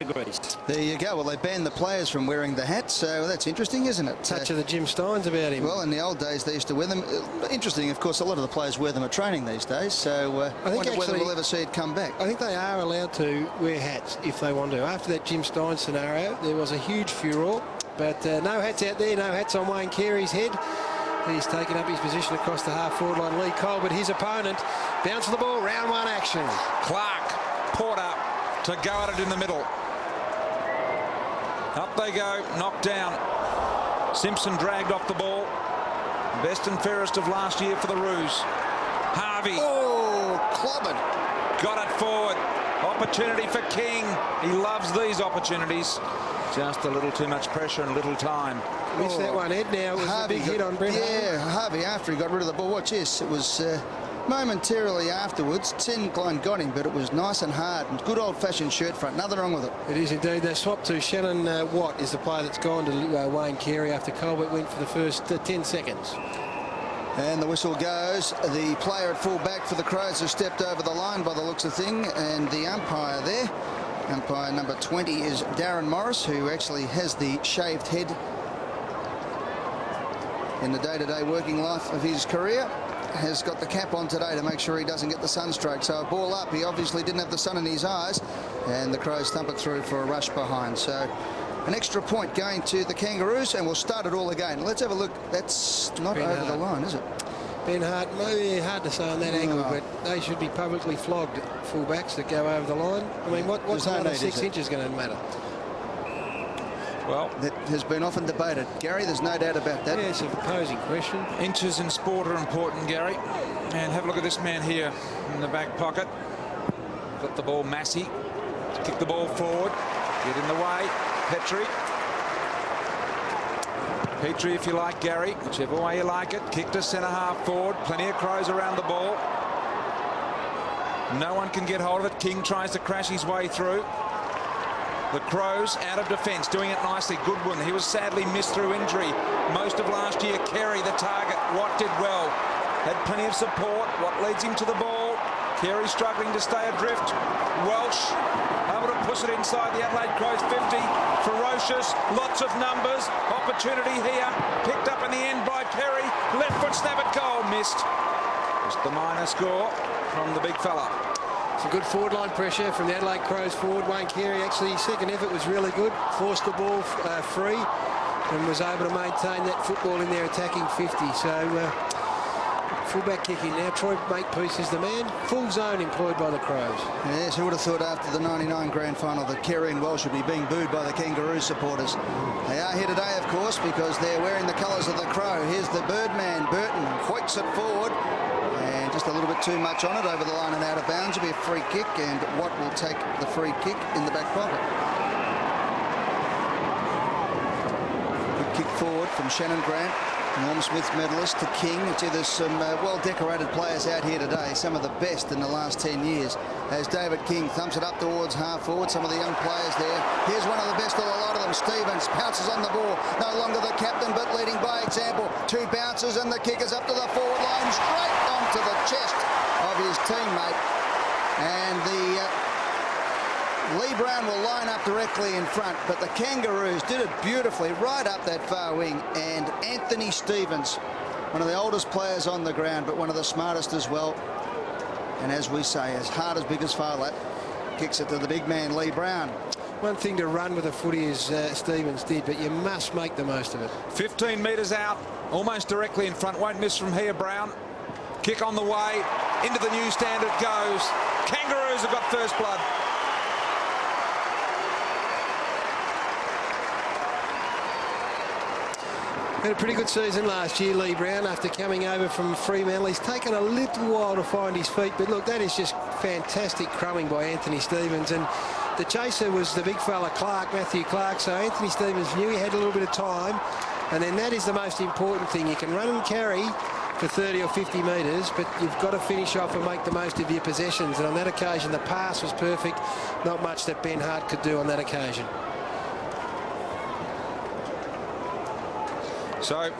degrees. There you go. Well, they banned the players from wearing the hats, so that's interesting, isn't it? Touch of the Jim Steins about him. Well, in the old days, they used to wear them. Interesting, of course, a lot of the players wear them at training these days, so I wonder whether we'll ever see it come back. I think they are allowed to wear hats if they want to. After that Jim Steins scenario, there was a huge furore, but no hats out there, no hats on Wayne Carey's head. He's taken up his position across the half-forward line, Lee Colbert, his opponent. Bounce of the ball, round one action. Clark, Porter to go at it in the middle. Up they go, knocked down. Simpson dragged off the ball. Best and fairest of last year for the Roos. Harvey. Oh, clobbered. Got it forward. Opportunity for King. He loves these opportunities. Just a little too much pressure and little time. Missed that one, Ed. Now it was Harvey a big hit on Brent. Yeah, Harvey, after he got rid of the ball. Watch this. It was momentarily afterwards. Sinclair got him, but it was nice and hard. And good old-fashioned shirt front. Nothing wrong with it. It is indeed. They swapped to Shannon Watt is the player that's gone to Wayne Carey after Colbert went for the first 10 seconds. And the whistle goes. The player at full back for the Crows has stepped over the line by the looks of thing. And the umpire there, umpire number 20, is Darren Morris, who actually has the shaved head in the day-to-day working life of his career. Has got the cap on today to make sure he doesn't get the sunstroke. So a ball up, he obviously didn't have the sun in his eyes, and the Crows thump it through for a rush behind. So an extra point going to the Kangaroos, and we'll start it all again. Let's have a look. That's not over the line, is it? Ben Hart, maybe hard to say on that angle, but they should be publicly flogged, fullbacks that go over the line. I mean, what's another 6 inches going to matter? Well, that has been often debated. Gary, there's no doubt about that. Yeah, it's a posing question. Inches in sport are important, Gary. And have a look at this man here in the back pocket. Got the ball, Massey. Kick the ball forward. Get in the way. Petrie. Petrie, if you like, Gary. Whichever way you like it. Kick to centre half forward. Plenty of Crows around the ball. No one can get hold of it. King tries to crash his way through. The Crows out of defence, doing it nicely. Goodwin, he was sadly missed through injury most of last year. Carey, the target. Watt did well. Had plenty of support. Watt leads him to the ball. Carey struggling to stay adrift. Welsh able to push it inside the Adelaide Crows 50. Ferocious, lots of numbers. Opportunity here. Picked up in the end by Carey. Left foot snap at goal. Missed. Just the minor score from the big fella. Some good forward line pressure from the Adelaide Crows forward. Wayne Carey, actually, his second effort was really good. Forced the ball free and was able to maintain that football in there attacking 50. So fullback kicking now. Troy Makepeace is the man. Full zone employed by the Crows. Yes, who would have thought after the 99 grand final that Carey and Welsh would be being booed by the Kangaroo supporters. They are here today, of course, because they're wearing the colours of the Crow. Here's the Birdman, Burton, hoiks it forward. And just a little bit too much on it, over the line and out of bounds. It'll be a free kick, and Watt will take the free kick in the back pocket. Good kick forward from Shannon Grant, Norm Smith medalist, to King. There's some well-decorated players out here today, some of the best in the last 10 years. As David King thumps it up towards half forward, some of the young players there. Here's one of the best of a lot of them, Stevens, pounces on the ball. No longer the captain, but leading by example. 2 bounces, and the kick is up to the forward line, straight onto the chest of his teammate. And Lee Brown will line up directly in front, but the Kangaroos did it beautifully right up that far wing. And Anthony Stevens, one of the oldest players on the ground, but one of the smartest as well. And as we say, as hard as big as Farlap, kicks it to the big man, Lee Brown. One thing to run with a footy as Stevens did, but you must make the most of it. 15 metres out, almost directly in front. Won't miss from here, Brown. Kick on the way. Into the new stand it goes. Kangaroos have got first blood. Had a pretty good season last year, Lee Brown, after coming over from Fremantle. He's taken a little while to find his feet, but look, that is just fantastic crumbing by Anthony Stevens. And the chaser was the big fella, Clark, Matthew Clark. So Anthony Stevens knew he had a little bit of time. And then that is the most important thing. You can run and carry for 30 or 50 metres, but you've got to finish off and make the most of your possessions. And on that occasion, the pass was perfect. Not much that Ben Hart could do on that occasion. So,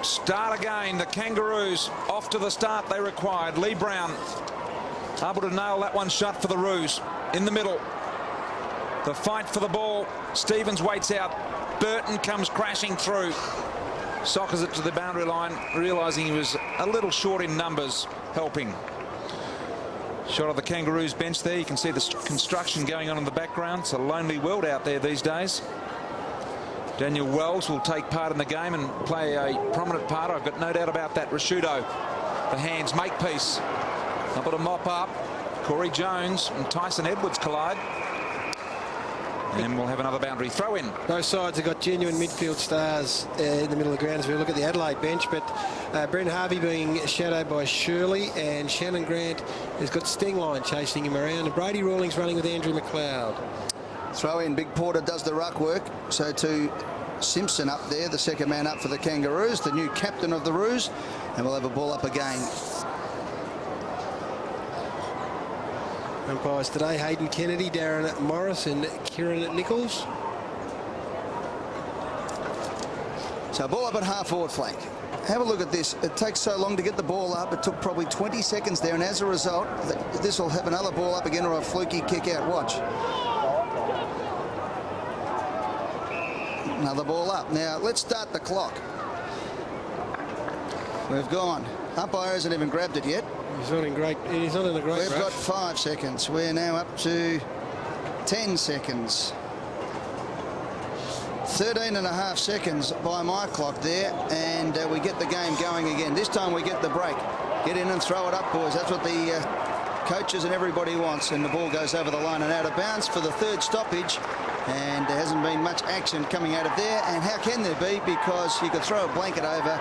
start again. The Kangaroos off to the start they required. Lee Brown able to nail that one shut for the Roos. In the middle. The fight for the ball. Stevens waits out. Burton comes crashing through. Sockers it to the boundary line, realising he was a little short in numbers, helping. Shot of the Kangaroos bench there. You can see the construction going on in the background. It's a lonely world out there these days. Daniel Wells will take part in the game and play a prominent part. I've got no doubt about that. Rashudo, the hands, Makepeace, able to mop up. Corey Jones and Tyson Edwards collide. And we'll have another boundary throw in. Both sides have got genuine midfield stars in the middle of the ground as we look at the Adelaide bench, but Brent Harvey being shadowed by Shirley, and Shannon Grant has got Stingline chasing him around, and Brady Rawlings running with Andrew McLeod. Throw in, Big Porter does the ruck work. So to Simpson up there, the second man up for the Kangaroos, the new captain of the Roos, and we'll have a ball up again. Umpires today, Hayden Kennedy, Darren Morris and Kieran Nichols. So ball up at half forward flank. Have a look at this. It takes so long to get the ball up. It took probably 20 seconds there, and as a result, this will have another ball up again or a fluky kick out. Watch. Another ball up. Now let's start the clock. We've gone. Umpire hasn't even grabbed it yet. He's not in a great We've rush. got 5 seconds. We're now up to 10 seconds. 13.5 seconds by my clock there, and we get the game going again. This time we get the break. Get in and throw it up, boys. That's what the coaches and everybody wants, and the ball goes over the line and out of bounds for the third stoppage, and there hasn't been much action coming out of there. And how can there be? Because you could throw a blanket over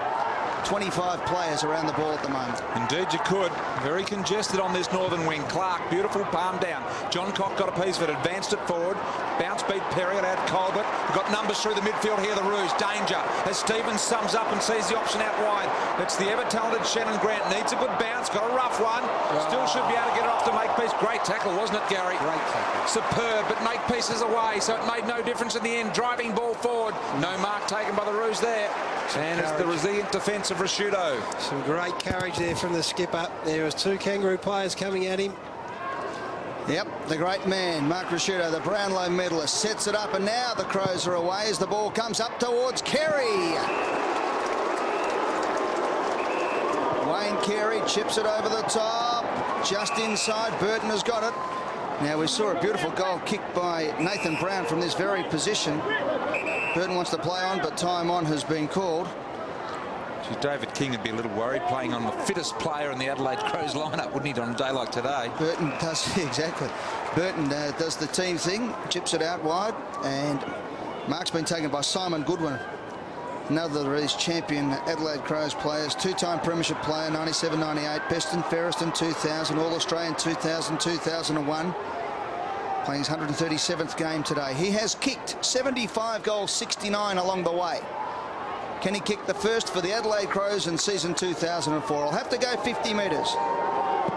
25 players around the ball at the moment. Indeed you could. Very congested on this northern wing. Clark, beautiful palm down. John Cock got a piece of it, advanced it forward. Bounce beat Perry, it had Colbert. We've got numbers through the midfield here, the Roos. Danger as Stevens sums up and sees the option out wide. It's the ever-talented Shannon Grant. Needs a good bounce, got a rough one. Still should be able to get it off to Makepeace. Great tackle, wasn't it, Gary? Great tackle. Superb, but Makepeace is away, so it made no difference in the end. Driving ball forward. No mark taken by the Roos there. And it's the resilient defence of Rashudo. Some great courage there from the skipper. There was 2 Kangaroo players coming at him. Yep, the great man, Mark Rashudo, the Brownlow medalist, sets it up, and now the Crows are away as the ball comes up towards Carey. Wayne Carey chips it over the top, just inside. Burton has got it. Now we saw a beautiful goal kicked by Nathan Brown from this very position. Burton wants to play on, but time on has been called. David King would be a little worried, playing on the fittest player in the Adelaide Crows lineup, wouldn't he, on a day like today? Burton does, exactly. Burton does the team thing, chips it out wide, and mark's been taken by Simon Goodwin, another of these champion Adelaide Crows players, 2-time premiership player, 97-98, best in Ferriston 2000, All-Australian 2000, 2001. Playing his 137th game today. He has kicked 75 goals, 69 along the way. Can he kick the first for the Adelaide Crows in season 2004? I'll have to go 50 metres.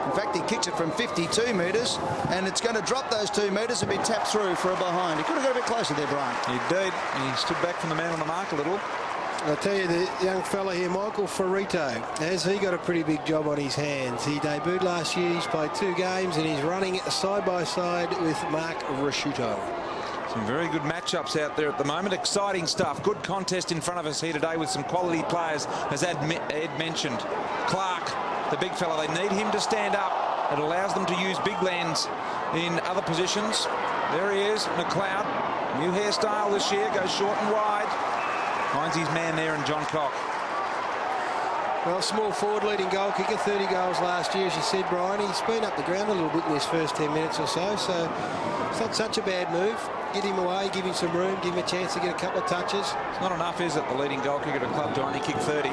In fact, he kicks it from 52 metres, and it's going to drop those 2 metres and be tapped through for a behind. He could have got a bit closer there, Brian. He did. He stood back from the man on the mark a little. I'll tell you, the young fella here, Michael Ferrito, has he got a pretty big job on his hands. He debuted last year, he's played 2 games, and he's running side by side with Mark Rashudo. Some very good matchups out there at the moment. Exciting stuff. Good contest in front of us here today with some quality players, as Ed mentioned. Clark, the big fella, they need him to stand up. It allows them to use big lands in other positions. There he is, McLeod. New hairstyle this year, goes short and wide. Finds his man there in John Cock. Well, small forward leading goal kicker, 30 goals last year, as you said, Brian. He's been up the ground a little bit in his first 10 minutes or so it's not such a bad move. Get him away, give him some room, give him a chance to get a couple of touches. It's not enough, is it, the leading goal kicker at a club to only kick 30.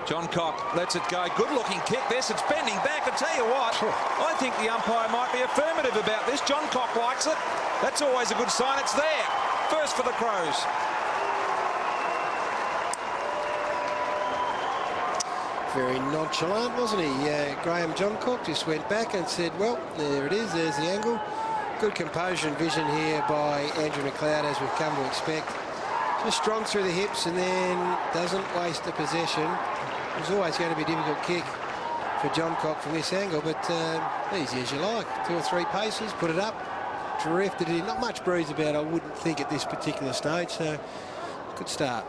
John Cock lets it go. Good-looking kick. This, it's bending back. I tell you what, I think the umpire might be affirmative about this. John Cock likes it. That's always a good sign. It's there. First for the Crows. Very nonchalant, wasn't he? Graham John Cock just went back and said, well, there it is, there's the angle. Good composure and vision here by Andrew McLeod, as we've come to expect. Just strong through the hips and then doesn't waste the possession. It was always going to be a difficult kick for John Cock from this angle, but easy as you like. 2 or 3 paces, put it up, drifted it in. Not much breeze about, I wouldn't think, at this particular stage. So, good start.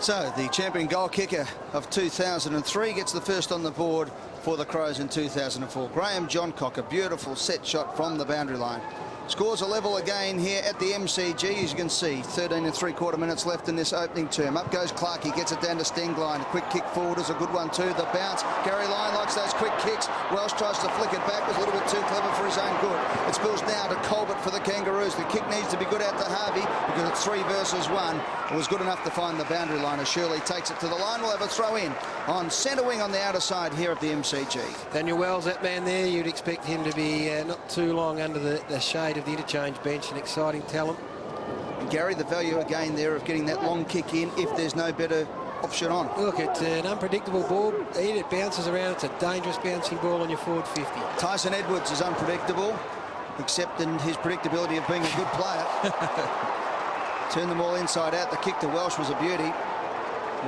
So the champion goal kicker of 2003 gets the first on the board for the Crows in 2004. Graham Johncock, a beautiful set shot from the boundary line. Scores a level again here at the MCG. As you can see, 13 3/4 minutes left in this opening term. Up goes Clark. He gets it down to Stingline. A quick kick forward is a good one too. The bounce. Gary Lyon likes those quick kicks. Welsh tries to flick it back. Was a little bit too clever for his own good. It spills now to Colbert for the Kangaroos. The kick needs to be good out to Harvey because it's 3 versus 1. It was good enough to find the boundary line as Shirley takes it to the line. We'll have a throw in on centre wing on the outer side here at the MCG. Daniel Wells, that man there, you'd expect him to be not too long under the shade of the interchange bench. An exciting talent. And Gary, the value again there of getting that long kick in if there's no better option on. Look, it's an unpredictable ball. It bounces around. It's a dangerous bouncing ball on your forward 50. Tyson Edwards is unpredictable, except in his predictability of being a good player. Turn them all inside out. The kick to Welsh was a beauty.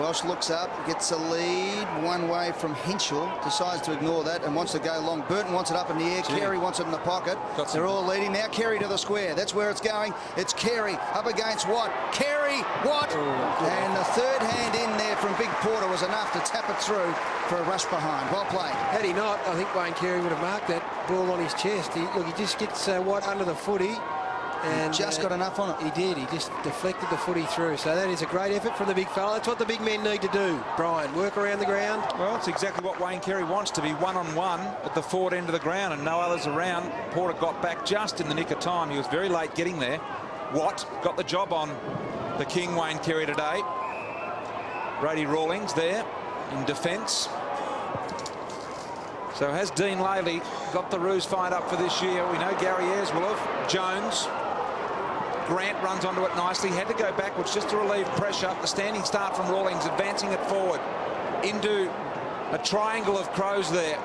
Welsh looks up, gets a lead one way from Henschel, decides to ignore that and wants to go long. Burton wants it up in the air. Carey wants it in the pocket. They're all leading. Now Carey to the square. That's where it's going. It's Carey up against Watt. Carey, Watt. And the third hand in there from Big Porter was enough to tap it through for a rush behind. Well played. Had he not, I think Wayne Carey would have marked that ball on his chest. He just gets Watt under the footy. And just got enough on it. He did. He just deflected the footy through. So that is a great effort from the big fella. That's what the big men need to do, Brian. Work around the ground. Well, it's exactly what Wayne Carey wants, to be one-on-one at the forward end of the ground and no others around. Porter got back just in the nick of time. He was very late getting there. Watt got the job on the King, Wayne Carey, today. Brady Rawlings there in defence. So has Dean Laley got the Roos fired up for this year? We know Gary Ayres will have. Jones. Grant runs onto it nicely. Had to go backwards just to relieve pressure. The standing start from Rawlings, advancing it forward into a triangle of Crows there.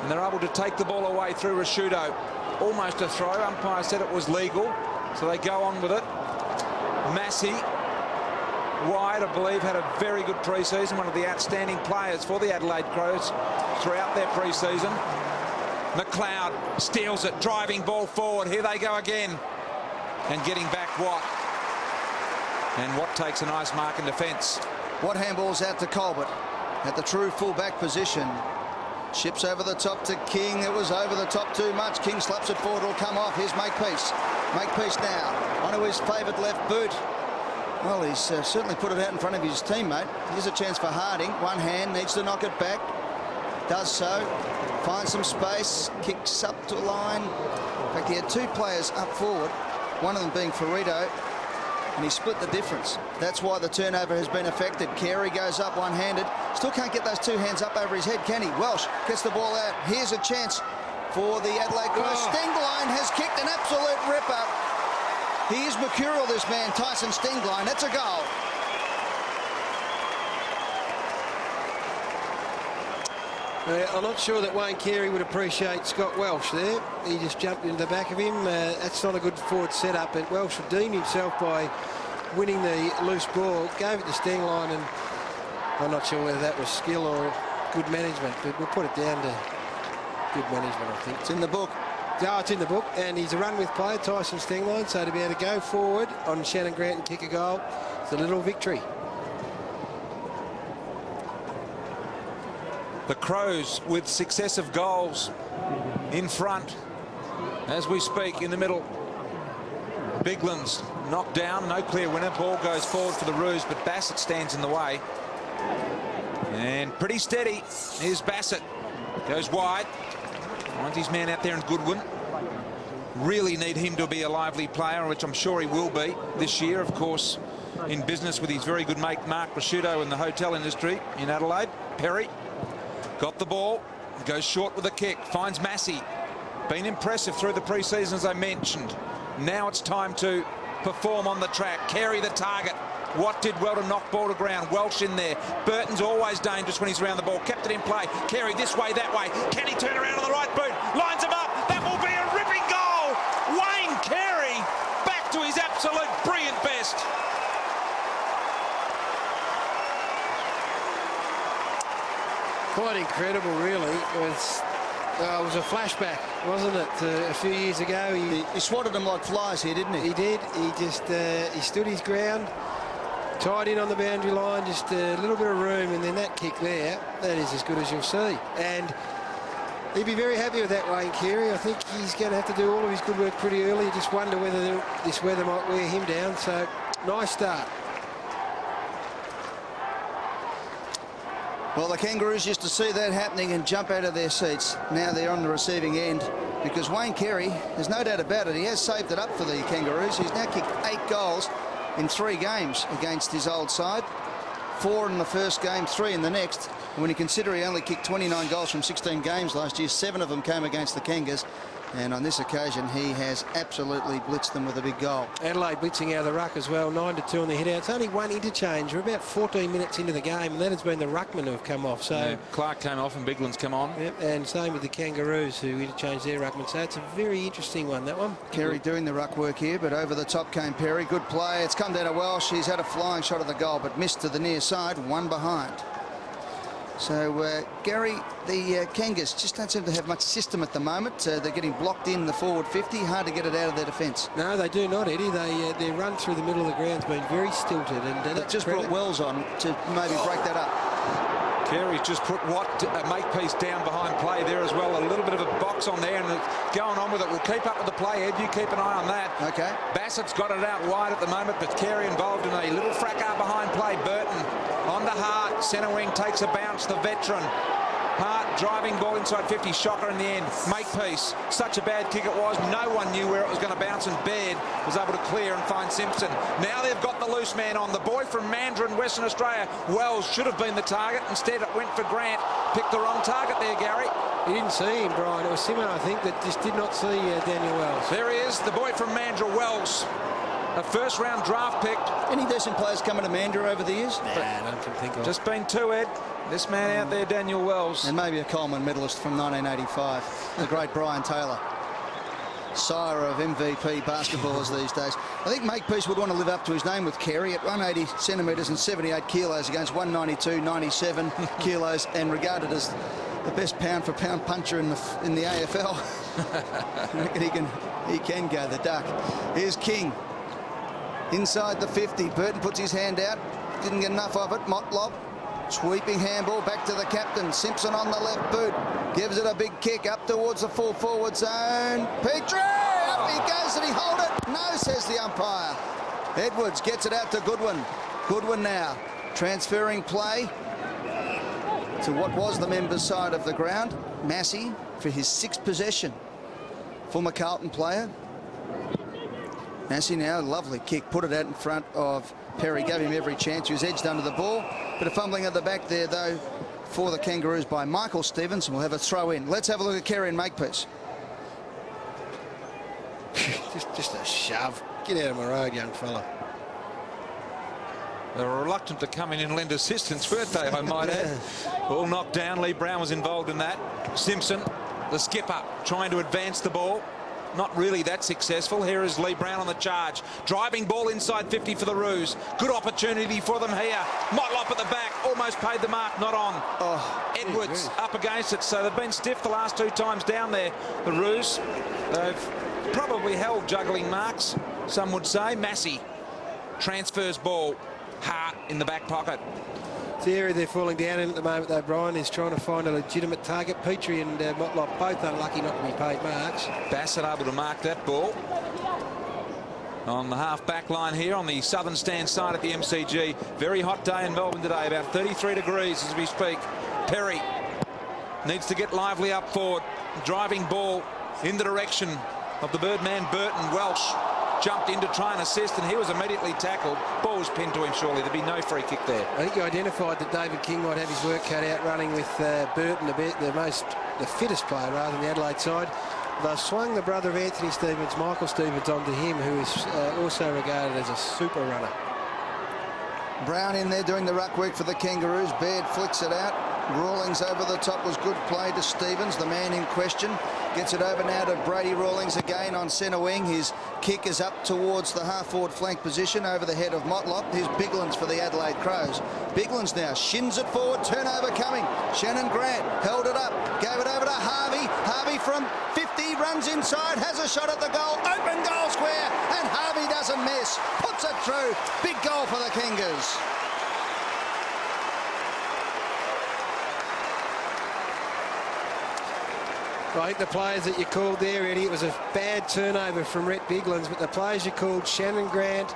And they're able to take the ball away through Rashudo. Almost a throw. Umpire said it was legal, so they go on with it. Massey, wide, I believe, had a very good pre-season. One of the outstanding players for the Adelaide Crows throughout their pre-season. McLeod steals it, driving ball forward. Here they go again. And getting back Watt. And Watt takes a nice mark in defence. Watt handballs out to Colbert at the true full-back position. Chips over the top to King. It was over the top too much. King slaps it forward. It'll come off. Here's Makepeace. Makepeace now onto his favoured left boot. Well, he's certainly put it out in front of his teammate. Here's a chance for Harding. One hand, needs to knock it back. Does so. Finds some space. Kicks up to the line. In fact, he had 2 players up forward. One of them being Ferrito, and he split the difference. That's why the turnover has been affected. Carey goes up one-handed. Still can't get those 2 hands up over his head, can he? Welsh gets the ball out. Here's a chance for the Adelaide Crows. Stingline has kicked an absolute ripper. He is mercurial, this man, Tyson Stingline. That's a goal. I'm not sure that Wayne Carey would appreciate Scott Welsh there. He just jumped into the back of him. That's not a good forward setup, but Welsh redeemed himself by winning the loose ball, gave it to Stingline, and I'm not sure whether that was skill or good management, but we'll put it down to good management, I think. It's in the book. Oh, it's in the book, and he's a run-with player, Tyson Stingline, so to be able to go forward on Shannon Grant and kick a goal, it's a little victory. The Crows with successive goals in front as we speak. In the middle, Biglan's knocked down, no clear winner. Ball goes forward for the Roos, but Bassett stands in the way. And pretty steady. Here's Bassett. Goes wide. Finds his man out there in Goodwin. Really need him to be a lively player, which I'm sure he will be this year, of course, in business with his very good mate Mark Rashudo in the hotel industry in Adelaide. Perry got the ball, goes short with a kick, finds Massey. Been impressive through the pre-season, as I mentioned. Now it's time to perform on the track. Carey the target. Watt did well to knock ball to ground. Welsh in there. Burton's always dangerous when he's around the ball. Kept it in play. Carey this way, that way. Can he turn around on the right boot? Lines him up. That will be a ripping goal. Wayne Carey back to his absolute brilliant best. Quite incredible, really. It was a flashback, wasn't it? A few years ago, He swatted them like flies here, didn't he? he did. He just he stood his ground, tied in on the boundary line, just a little bit of room, and then that kick there, that is as good as you'll see. And he'd be very happy with that, Wayne Carey. I think he's going to have to do all of his good work pretty early. You just wonder whether this weather might wear him down. So, nice start. Well, the Kangaroos used to see that happening and jump out of their seats. Now they're on the receiving end because Wayne Carey, there's no doubt about it, he has saved it up for the Kangaroos. He's now kicked 8 goals in 3 games against his old side. 4 in the first game, 3 in the next. And when you consider he only kicked 29 goals from 16 games last year, 7 of them came against the Kangas. And on this occasion, he has absolutely blitzed them with a big goal. Adelaide blitzing out of the ruck as well, 9-2 on the hit out. It's only one interchange. We're about 14 minutes into the game, and that has been the ruckmen who have come off. So yeah, Clark came off and Bigland's come on. Yep, and same with the Kangaroos who interchanged their ruckmen. So it's a very interesting one, that one. Carey doing the ruck work here, but over the top came Perry. Good play. It's come down to Welsh. He's had a flying shot at the goal, but missed to the near side, one behind. So, Gary, the Kangas just don't seem to have much system at the moment. They're getting blocked in the forward 50. Hard to get it out of their defence. No, they do not, Eddie. Their run through the middle of the ground's been very stilted. And They've just brought Wells on to maybe break that up. Carey's just put a Makepeace down behind play there as well. A little bit of a box on there and going on with it. We'll keep up with the play, Ed. You keep an eye on that. OK. Bassett's got it out wide at the moment, but Carey involved in a little fracas behind play. Burton on the Hart. Centre wing takes a bounce. The veteran. Hart driving ball inside 50. Shocker in the end. Makepeace. Such a bad kick it was. No one knew where it was going to bounce, and Baird was able to clear and find Simpson. Now they've got the loose man on. The boy from Mandurah, Western Australia. Wells should have been the target. Instead it went for Grant. Picked the wrong target there, Gary. You didn't see him, Brian. It was Simo, I think, that just did not see Daniel Wells. There he is, the boy from Mandurah, Wells. A first-round draft pick. Any decent players coming to Mandurah over the years? Nah, I don't think of. Just been 2, Ed. This man out there, Daniel Wells. And maybe a Coleman medalist from 1985, the great Brian Taylor. Sire of MVP basketballers these days. I think Makepeace would want to live up to his name with Carey at 180 centimetres and 78 kilos against 192, 97 kilos, and regarded as the best pound-for-pound puncher in the AFL. I reckon he can go the duck. Here's King. Inside the 50, Burton puts his hand out. Didn't get enough of it. Motlop. Sweeping handball back to the captain. Simpson on the left boot. Gives it a big kick up towards the full forward zone. Petrie! Up he goes. Did he hold it? No, says the umpire. Edwards gets it out to Goodwin. Goodwin now transferring play to what was the members' side of the ground. Massey for his 6th possession. Former Carlton player. Massey now, lovely kick, put it out in front of Perry, gave him every chance. He was edged under the ball. Bit of fumbling at the back there, though, for the Kangaroos by Michael Stevenson. We'll have a throw in. Let's have a look at Carey and Makepeace. just a shove. Get out of my road, young fella. They were reluctant to come in and lend assistance, weren't they, I might add. All knocked down. Lee Brown was involved in that. Simpson, the skipper, trying to advance the ball. Not really that successful. Here is Lee Brown on the charge. Driving ball inside 50 for the Roos. Good opportunity for them here. Motlop at the back. Almost paid the mark. Not on. Oh, Edwards up against it. So they've been stiff the last 2 times down there. The Roos. They've probably held juggling marks, some would say. Massey transfers ball. Hart in the back pocket. The area they're falling down in at the moment, though, Brian, is trying to find a legitimate target. Petrie and Motlop both unlucky not to be paid marks. Bassett able to mark that ball. On the half-back line here on the southern stand side at the MCG. Very hot day in Melbourne today, about 33 degrees as we speak. Perry needs to get lively up forward. Driving ball in the direction of the Birdman Burton. Welsh jumped in to try and assist, and he was immediately tackled. Ball was pinned to him, surely. There'd be no free kick there. I think you identified that David King might have his work cut out running with Burton, the fittest player rather than the Adelaide side. They've swung the brother of Anthony Stevens, Michael Stevens, onto him, who is also regarded as a super runner. Brown in there doing the ruck work for the Kangaroos. Baird flicks it out. Rawlings over the top was good play to Stevens, the man in question. Gets it over now to Brady Rawlings again on centre wing. His kick is up towards the half-forward flank position over the head of Motlop. Here's Biglands for the Adelaide Crows. Biglands now shins it forward. Turnover coming. Shannon Grant held it up. Gave it over to Harvey. Harvey from 50 runs inside. Has a shot at the goal. Open goal square. And Harvey doesn't miss. Puts it through. Big goal for the Kangaroos. I think the players that you called there, Eddie, it was a bad turnover from Rhett Biglands, but the players you called, Shannon Grant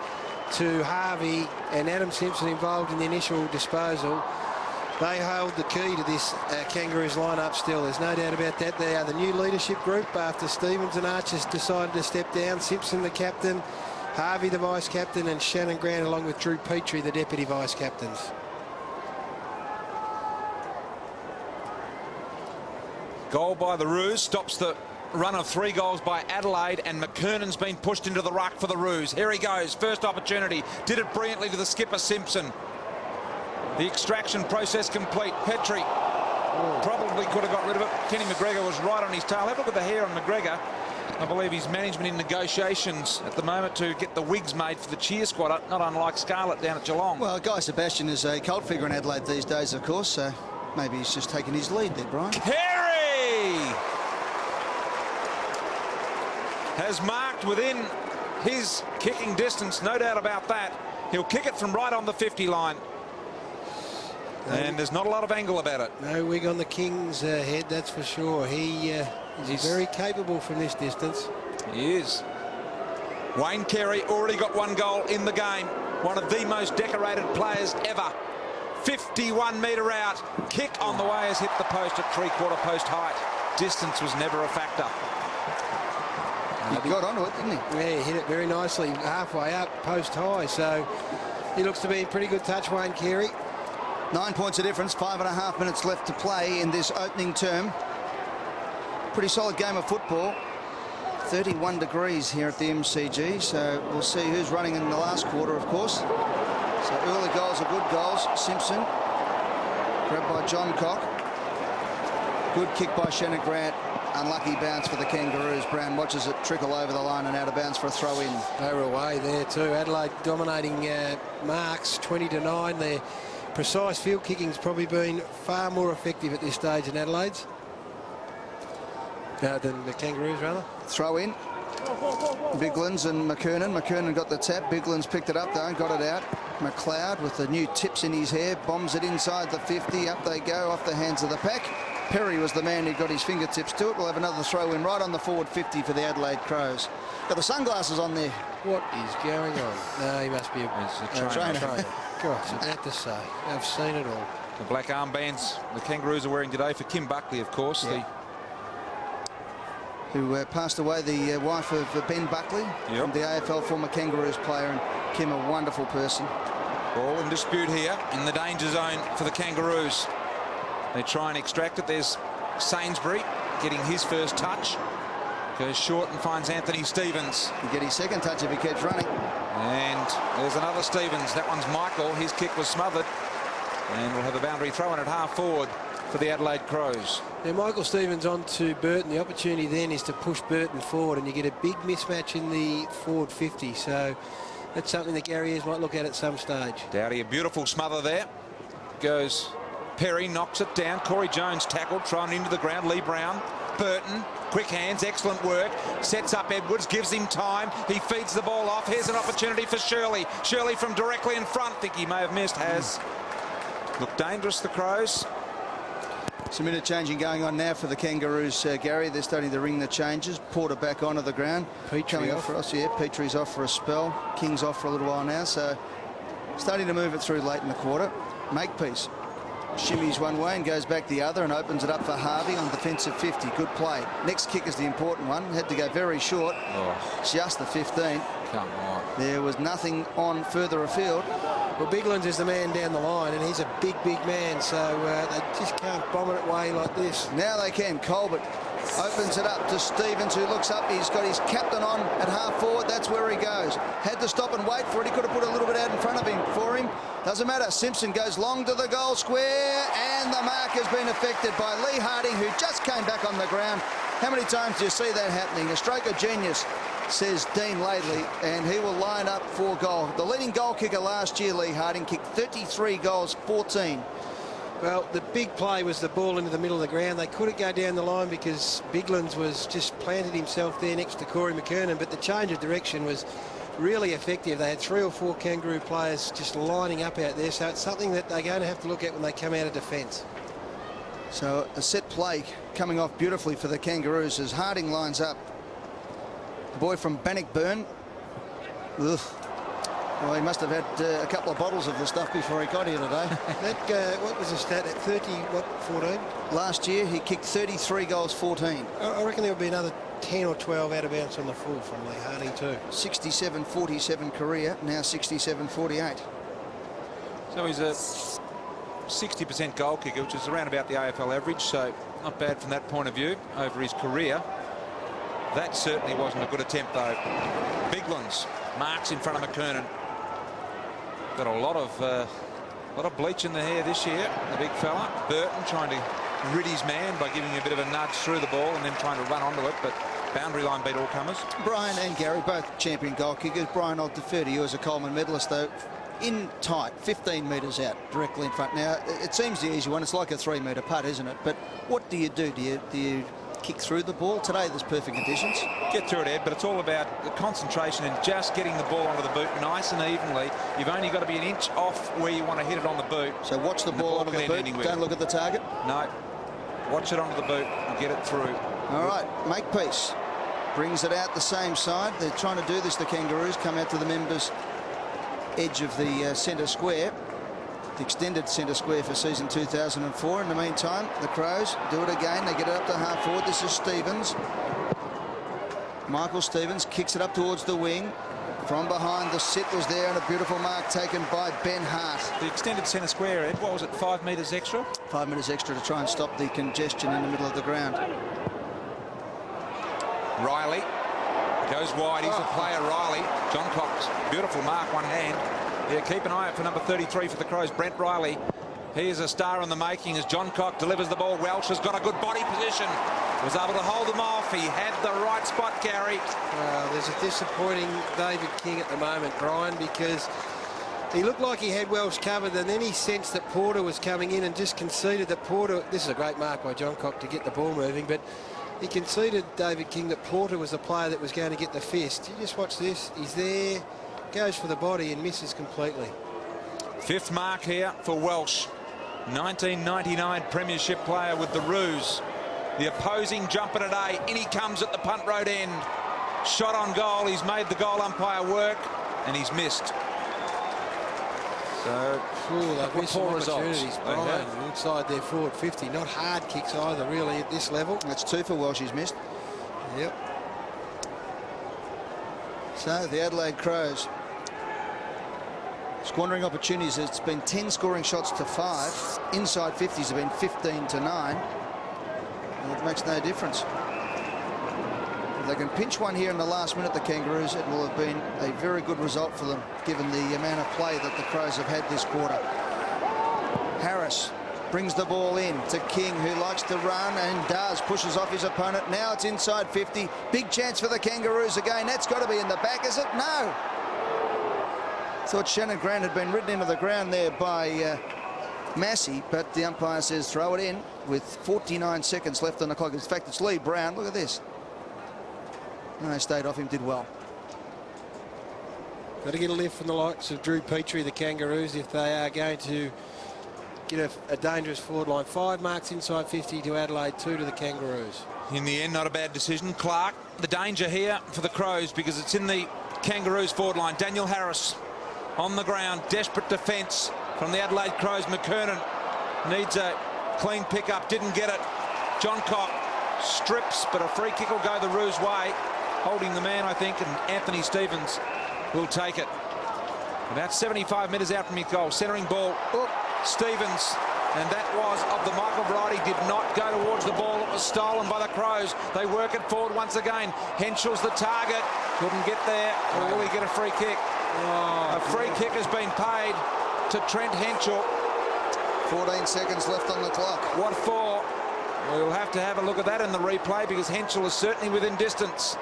to Harvey and Adam Simpson involved in the initial disposal, they hold the key to this Kangaroos lineup still. There's no doubt about that. They are the new leadership group after Stevens and Archer decided to step down. Simpson, the captain, Harvey, the vice-captain, and Shannon Grant, along with Drew Petrie, the deputy vice-captains. Goal by the Roos stops the run of 3 goals by Adelaide, and McKernan's been pushed into the ruck for the Roos. Here he goes, first opportunity. Did it brilliantly to the skipper Simpson. The extraction process complete. Petrie probably could have got rid of it. Kenny McGregor was right on his tail. Have a look at the hair on McGregor. I believe his management in negotiations at the moment to get the wigs made for the cheer squad, not unlike Scarlett down at Geelong. Well, Guy Sebastian is a cult figure in Adelaide these days, of course, so maybe he's just taken his lead there, Brian. Has marked within his kicking distance, no doubt about that. He'll kick it from right on the 50 line. And there's not a lot of angle about it. No wig on the King's head, that's for sure. He's very capable from this distance. He is. Wayne Carey already got 1 goal in the game. One of the most decorated players ever. 51-metre out. Kick on the way has hit the post at 3/4 post height. Distance was never a factor. He got onto it, didn't he? Yeah, he hit it very nicely, halfway up, post high. So he looks to be in pretty good touch, Wayne Carey. 9 points of difference, 5.5 minutes left to play in this opening term. Pretty solid game of football. 31 degrees here at the MCG, so we'll see who's running in the last quarter, of course. So early goals are good goals. Simpson, grabbed by John Cock. Good kick by Shannon Grant. Unlucky bounce for the Kangaroos. Brown watches it trickle over the line and out of bounds for a throw-in. They were away there too. Adelaide dominating marks, 20-9. Their precise field kicking's probably been far more effective at this stage in Adelaide's. Than the Kangaroos, rather. Throw-in. Biglands and McKernan. McKernan got the tap. Biglands picked it up though and got it out. McLeod with the new tips in his hair bombs it inside the 50. Up they go off the hands of the pack. Perry was the man who got his fingertips to it. We'll have another throw in right on the forward 50 for the Adelaide Crows. Got the sunglasses on there. What is going on? No, he must be a trainer. Gosh, I was about to say. I've seen it all. The black armbands the Kangaroos are wearing today for Kim Buckley, of course. Yeah. Who passed away, the wife of Ben Buckley, from the AFL, former Kangaroos player, and Kim, a wonderful person. Ball in dispute here in the danger zone for the Kangaroos. They try and extract it. There's Sainsbury getting his first touch. Goes short and finds Anthony Stevens. He'll get his second touch if he keeps running. And there's another Stevens. That one's Michael. His kick was smothered. And we'll have a boundary throw in at half forward for the Adelaide Crows. Yeah, Michael Stevens on to Burton. The opportunity then is to push Burton forward, and you get a big mismatch in the forward 50. So that's something that Gary Ayres might look at some stage. Dowdy, a beautiful smother there. Goes Perry, knocks it down. Corey Jones tackled, thrown into the ground. Lee Brown. Burton, quick hands, excellent work. Sets up Edwards, gives him time. He feeds the ball off. Here's an opportunity for Shirley. Shirley from directly in front. Think he may have missed. Has. Looked dangerous, the Crows. Some interchanging going on now for the Kangaroos, Gary. They're starting to ring the changes. Porter back onto the ground. Petrie off for us. Yeah, Petrie's off for a spell. King's off for a little while now. So starting to move it through late in the quarter. Makepeace shimmies one way and goes back the other and opens it up for Harvey on defensive 50. Good play. Next kick is the important one. Had to go very short. Just the 15. Come on. There was nothing on further afield. Well, Biglands is the man down the line, and he's a big, big man, so they just can't bomb it away like this. Now they can. Colbert opens it up to Stevens, who looks up. He's got his captain on at half forward. That's where he goes. Had to stop and wait for it. He could have put a little bit out in front of him for him. Doesn't matter. Simpson goes long to the goal square, and the mark has been affected by Lee Harding, who just came back on the ground. How many times do you see that happening? A stroke of genius, says Dean Laidley, and he will line up for goal. The leading goal kicker last year, Lee Harding, kicked 33 goals, 14. Well, the big play was the ball into the middle of the ground. They couldn't go down the line because Biglands was just planted himself there next to Corey McKernan, but the change of direction was really effective. They had 3 or 4 Kangaroo players just lining up out there, so it's something that they're going to have to look at when they come out of defence. So a set play coming off beautifully for the Kangaroos as Harding lines up. The boy from Bannockburn. Ugh. Well, he must have had a couple of bottles of the stuff before he got here today. What was the stat at 14? Last year, he kicked 33 goals, 14. I reckon there will be another 10 or 12 out of bounds on the full from Lee Harding too. 67-47 career, now 67-48. So he's a 60% goal kicker, which is around about the AFL average, so not bad from that point of view over his career. That certainly wasn't a good attempt, though. Biglands marks in front of McKernan. Got a lot of bleach in the hair this year, the big fella. Burton trying to rid his man by giving him a bit of a nudge through the ball and then trying to run onto it, but boundary line beat all comers. Brian and Gary, both champion goal kickers. Brian, I'll defer to you as a Coleman medalist, though. In tight, 15 metres out, directly in front. Now, it seems the easy one. It's like a 3-metre putt, isn't it? But what do you do? Do you kick through the ball? Today, there's perfect conditions. Get through it, Ed, but it's all about the concentration and just getting the ball onto the boot nice and evenly. You've only got to be an inch off where you want to hit it on the boot. So watch the ball onto the boot. Don't look at the target. No. Watch it onto the boot and get it through. All right, Makepeace brings it out the same side. They're trying to do this, the Kangaroos. Come out to the members' edge of the centre square. The extended centre square for season 2004. In the meantime, the Crows do it again. They get it up to half forward. This is Stevens. Michael Stevens kicks it up towards the wing. From behind, the sit was there and a beautiful mark taken by Ben Hart. The extended centre square, Ed, what was it, 5 metres extra? 5 metres extra to try and stop the congestion in the middle of the ground. Riley goes wide. He's a player, Riley. John Cox, beautiful mark, one hand. Yeah, keep an eye out for number 33 for the Crows, Brent Riley. He is a star in the making as John Cox delivers the ball. Welsh has got a good body position. Was able to hold them off. He had the right spot, Gary. There's a disappointing David King at the moment, Brian, because he looked like he had Welsh covered, and then he sensed that Porter was coming in and just conceded that Porter... This is a great mark by John Cox to get the ball moving, but he conceded, David King, that Porter was the player that was going to get the fist. You just watch this. He's there, goes for the body and misses completely. 5th mark here for Welsh. 1999 premiership player with the Roos. The opposing jumper today. In he comes at the punt road end. Shot on goal. He's made the goal umpire work and he's missed. So they've missed some opportunities, Brian, inside their forward 50. Not hard kicks either, really, at this level. That's 2 for Welsh he's missed. Yep. So the Adelaide Crows squandering opportunities. It's been 10 scoring shots to 5. Inside 50s have been 15 to 9. And it makes no difference. If they can pinch one here in the last minute, the Kangaroos, it will have been a very good result for them, given the amount of play that the Crows have had this quarter. Harris brings the ball in to King, who likes to run and does. Pushes off his opponent. Now it's inside 50. Big chance for the Kangaroos again. That's got to be in the back, is it? No. Thought Shannon Grant had been ridden into the ground there by Massey, but the umpire says throw it in with 49 seconds left on the clock. In fact, it's Lee Brown. Look at this. No, they stayed off him, did well. Got to get a lift from the likes of Drew Petrie, the Kangaroos, if they are going to get a dangerous forward line. 5 marks inside 50 to Adelaide, 2 to the Kangaroos. In the end, not a bad decision. Clark, the danger here for the Crows because it's in the Kangaroos forward line. Daniel Harris on the ground, desperate defence from the Adelaide Crows. McKernan needs a clean pickup, didn't get it. John Cox strips, but a free kick will go the Roos' way. Holding the man, I think, and Anthony Stevens will take it. About 75 metres out from his goal. Centering ball, Stevens, and that was of the Michael variety. Did not go towards the ball. It was stolen by the Crows. They work it forward once again. Henschel's the target. Couldn't get there. Or will he get a free kick? A free kick has been paid to Trent Henschel. 14 seconds left on the clock. What for? We'll have to have a look at that in the replay because Henschel is certainly within distance.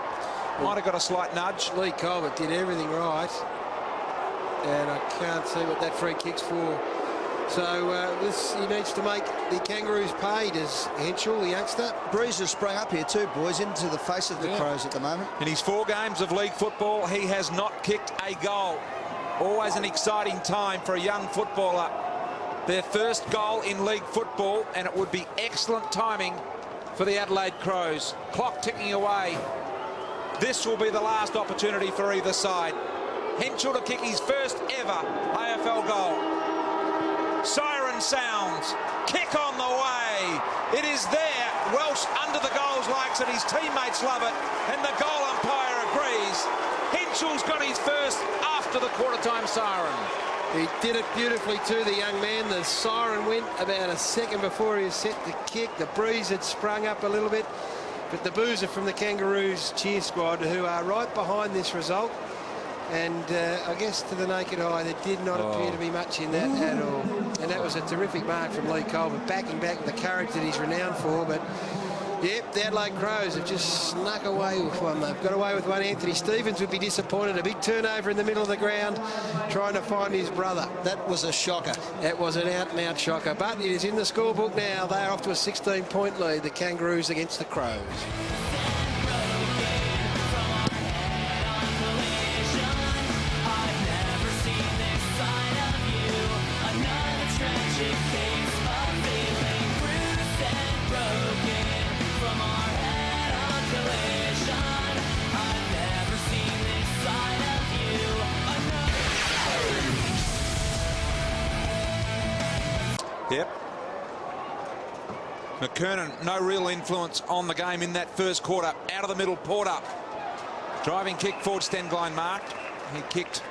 Might have got a slight nudge. Lee Colbert did everything right. And I can't see what that free kick's for. So he needs to make the Kangaroos pay, does Henschel, the youngster. Breeze has sprung up here too, boys, into the face of the Crows at the moment. In his 4 games of league football, he has not kicked a goal. Always an exciting time for a young footballer. Their first goal in league football, and it would be excellent timing for the Adelaide Crows. Clock ticking away. This will be the last opportunity for either side. Henschel to kick his first ever AFL goal. Siren sounds. Kick on the way. It is there. Welsh under the goals likes it. His teammates love it. And the goal umpire agrees. Henschel's got his first after the quarter-time siren. He did it beautifully too, the young man. The siren went about a second before he was set to kick. The breeze had sprung up a little bit. But the boos are from the Kangaroos cheer squad, who are right behind this result. And I guess to the naked eye, there did not appear to be much in that at all. And that was a terrific mark from Lee Colbert, backing back with the courage that he's renowned for. But, yep, the Adelaide Crows have just snuck away with one. They've got away with one. Anthony Stevens would be disappointed. A big turnover in the middle of the ground, trying to find his brother. That was a shocker. That was an out-and-out shocker. But it is in the scorebook now. They are off to a 16-point lead, the Kangaroos against the Crows. Yep. McKernan, no real influence on the game in that first quarter. Out of the middle, Porter. Driving kick forward, Stenglein marked. He kicked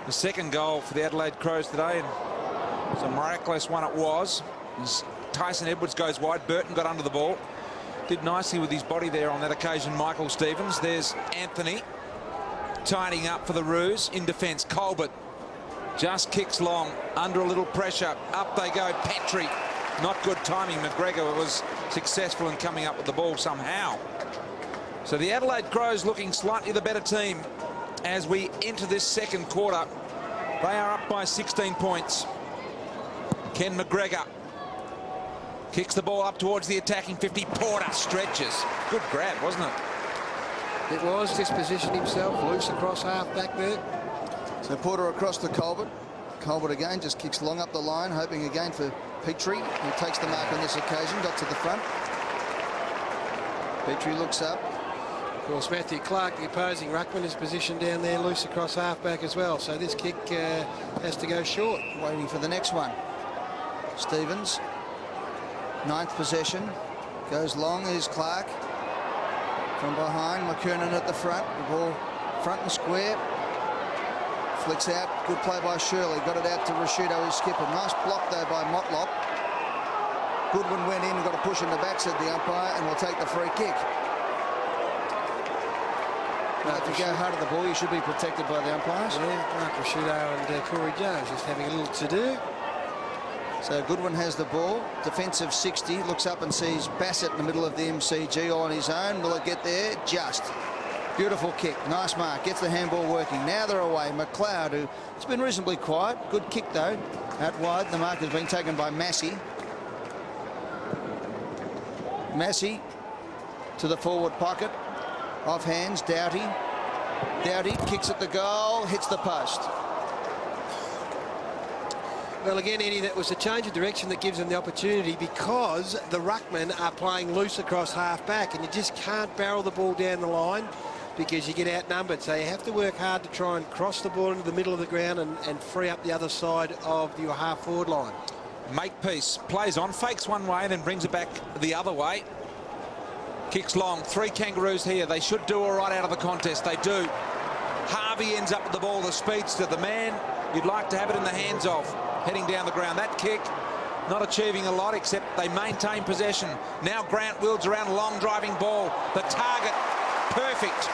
the second goal for the Adelaide Crows today, and it's a miraculous one it was. As Tyson Edwards goes wide, Burton got under the ball. Did nicely with his body there on that occasion, Michael Stevens. There's Anthony tidying up for the Roos in defence. Colbert just kicks long, under a little pressure. Up they go, Petrie. Not good timing. McGregor was successful in coming up with the ball somehow. So the Adelaide Crows looking slightly the better team as we enter this second quarter. They are up by 16 points. Ken McGregor kicks the ball up towards the attacking 50. Porter stretches. Good grab, wasn't it? It was. Dispositioned himself, loose across half back there. So Porter across to Colbert. Colbert again just kicks long up the line, hoping again for Petrie, who takes the mark on this occasion. Got to the front. Petrie looks up. Of course, Matthew Clark, the opposing ruckman, is positioned down there, loose across half-back as well. So this kick has to go short. Waiting for the next one. Stevens, 9th possession. Goes long, is Clark. From behind, McKernan at the front. The ball front and square. Flicks out. Good play by Shirley. Got it out to Rashudo, his skipper. Nice block, though, by Motlop. Goodwin went in and got a push in the back, said the umpire, and will take the free kick. If you go hard at the ball, you should be protected by the umpires. Yeah, Mark Rashudo and Corey Jones just having a little to-do. So Goodwin has the ball. Defensive 60. Looks up and sees Bassett in the middle of the MCG all on his own. Will it get there? Just. Beautiful kick. Nice mark. Gets the handball working. Now they're away. McLeod, who has been reasonably quiet. Good kick, though. Out wide. The mark has been taken by Massey. Massey to the forward pocket. Off hands. Doughty. Doughty kicks at the goal. Hits the post. Well, again, Eddie, that was a change of direction that gives them the opportunity because the ruckmen are playing loose across half-back and you just can't barrel the ball down the line because you get outnumbered. So you have to work hard to try and cross the ball into the middle of the ground and free up the other side of your half-forward line. Makepeace plays on, fakes one way, then brings it back the other way. Kicks long. 3 Kangaroos here. They should do all right out of the contest. They do. Harvey ends up with the ball, the speedster, the man you'd like to have it in the hands of. Heading down the ground. That kick not achieving a lot, except they maintain possession. Now Grant wields around a long driving ball. The target perfect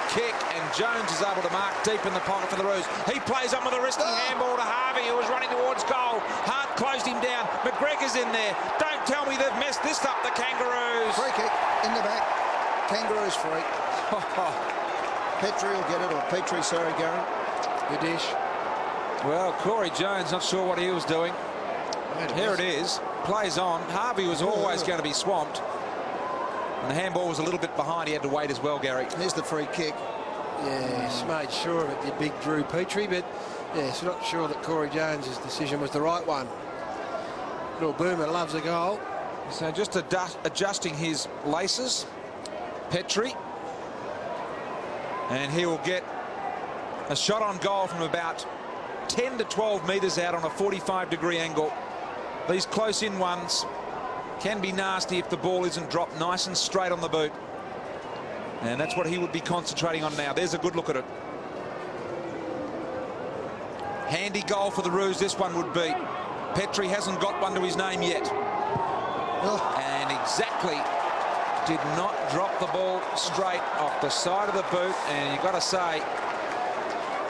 kick, and Jones is able to mark deep in the pocket for the Roos. He plays on with a risky handball to Harvey, who was running towards goal. Hart closed him down. McGregor's in there. Don't tell me they've messed this up, the Kangaroos. Free kick in the back. Kangaroos free. Petrie will get it, or Petrie, sorry, Gary. Good dish. Well, Corey Jones, not sure what he was doing. Here it is. Plays on. Harvey was always going to be swamped. And the handball was a little bit behind. He had to wait as well, Gary. Here's the free kick. Yes, made sure of it, the big Drew Petrie, but yes, not sure that Corey Jones's decision was the right one. Little Boomer loves a goal. So just adjusting his laces. Petrie. And he will get a shot on goal from about 10 to 12 metres out on a 45-degree angle. These close-in ones can be nasty if the ball isn't dropped nice and straight on the boot. And that's what he would be concentrating on now. There's a good look at it. Handy goal for the Roos, this one would be. Petrie hasn't got one to his name yet. And exactly did not drop the ball straight off the side of the boot. And you've got to say,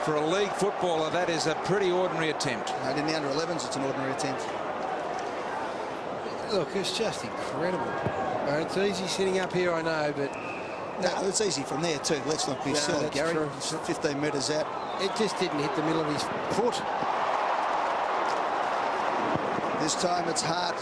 for a league footballer, that is a pretty ordinary attempt. And in the under-11s, it's an ordinary attempt. Look, it's just incredible. It's easy sitting up here, I know, but... No, it's easy from there too. Let's not be silly, Gary. True. It's 15 metres out. It just didn't hit the middle of his foot. This time it's Hart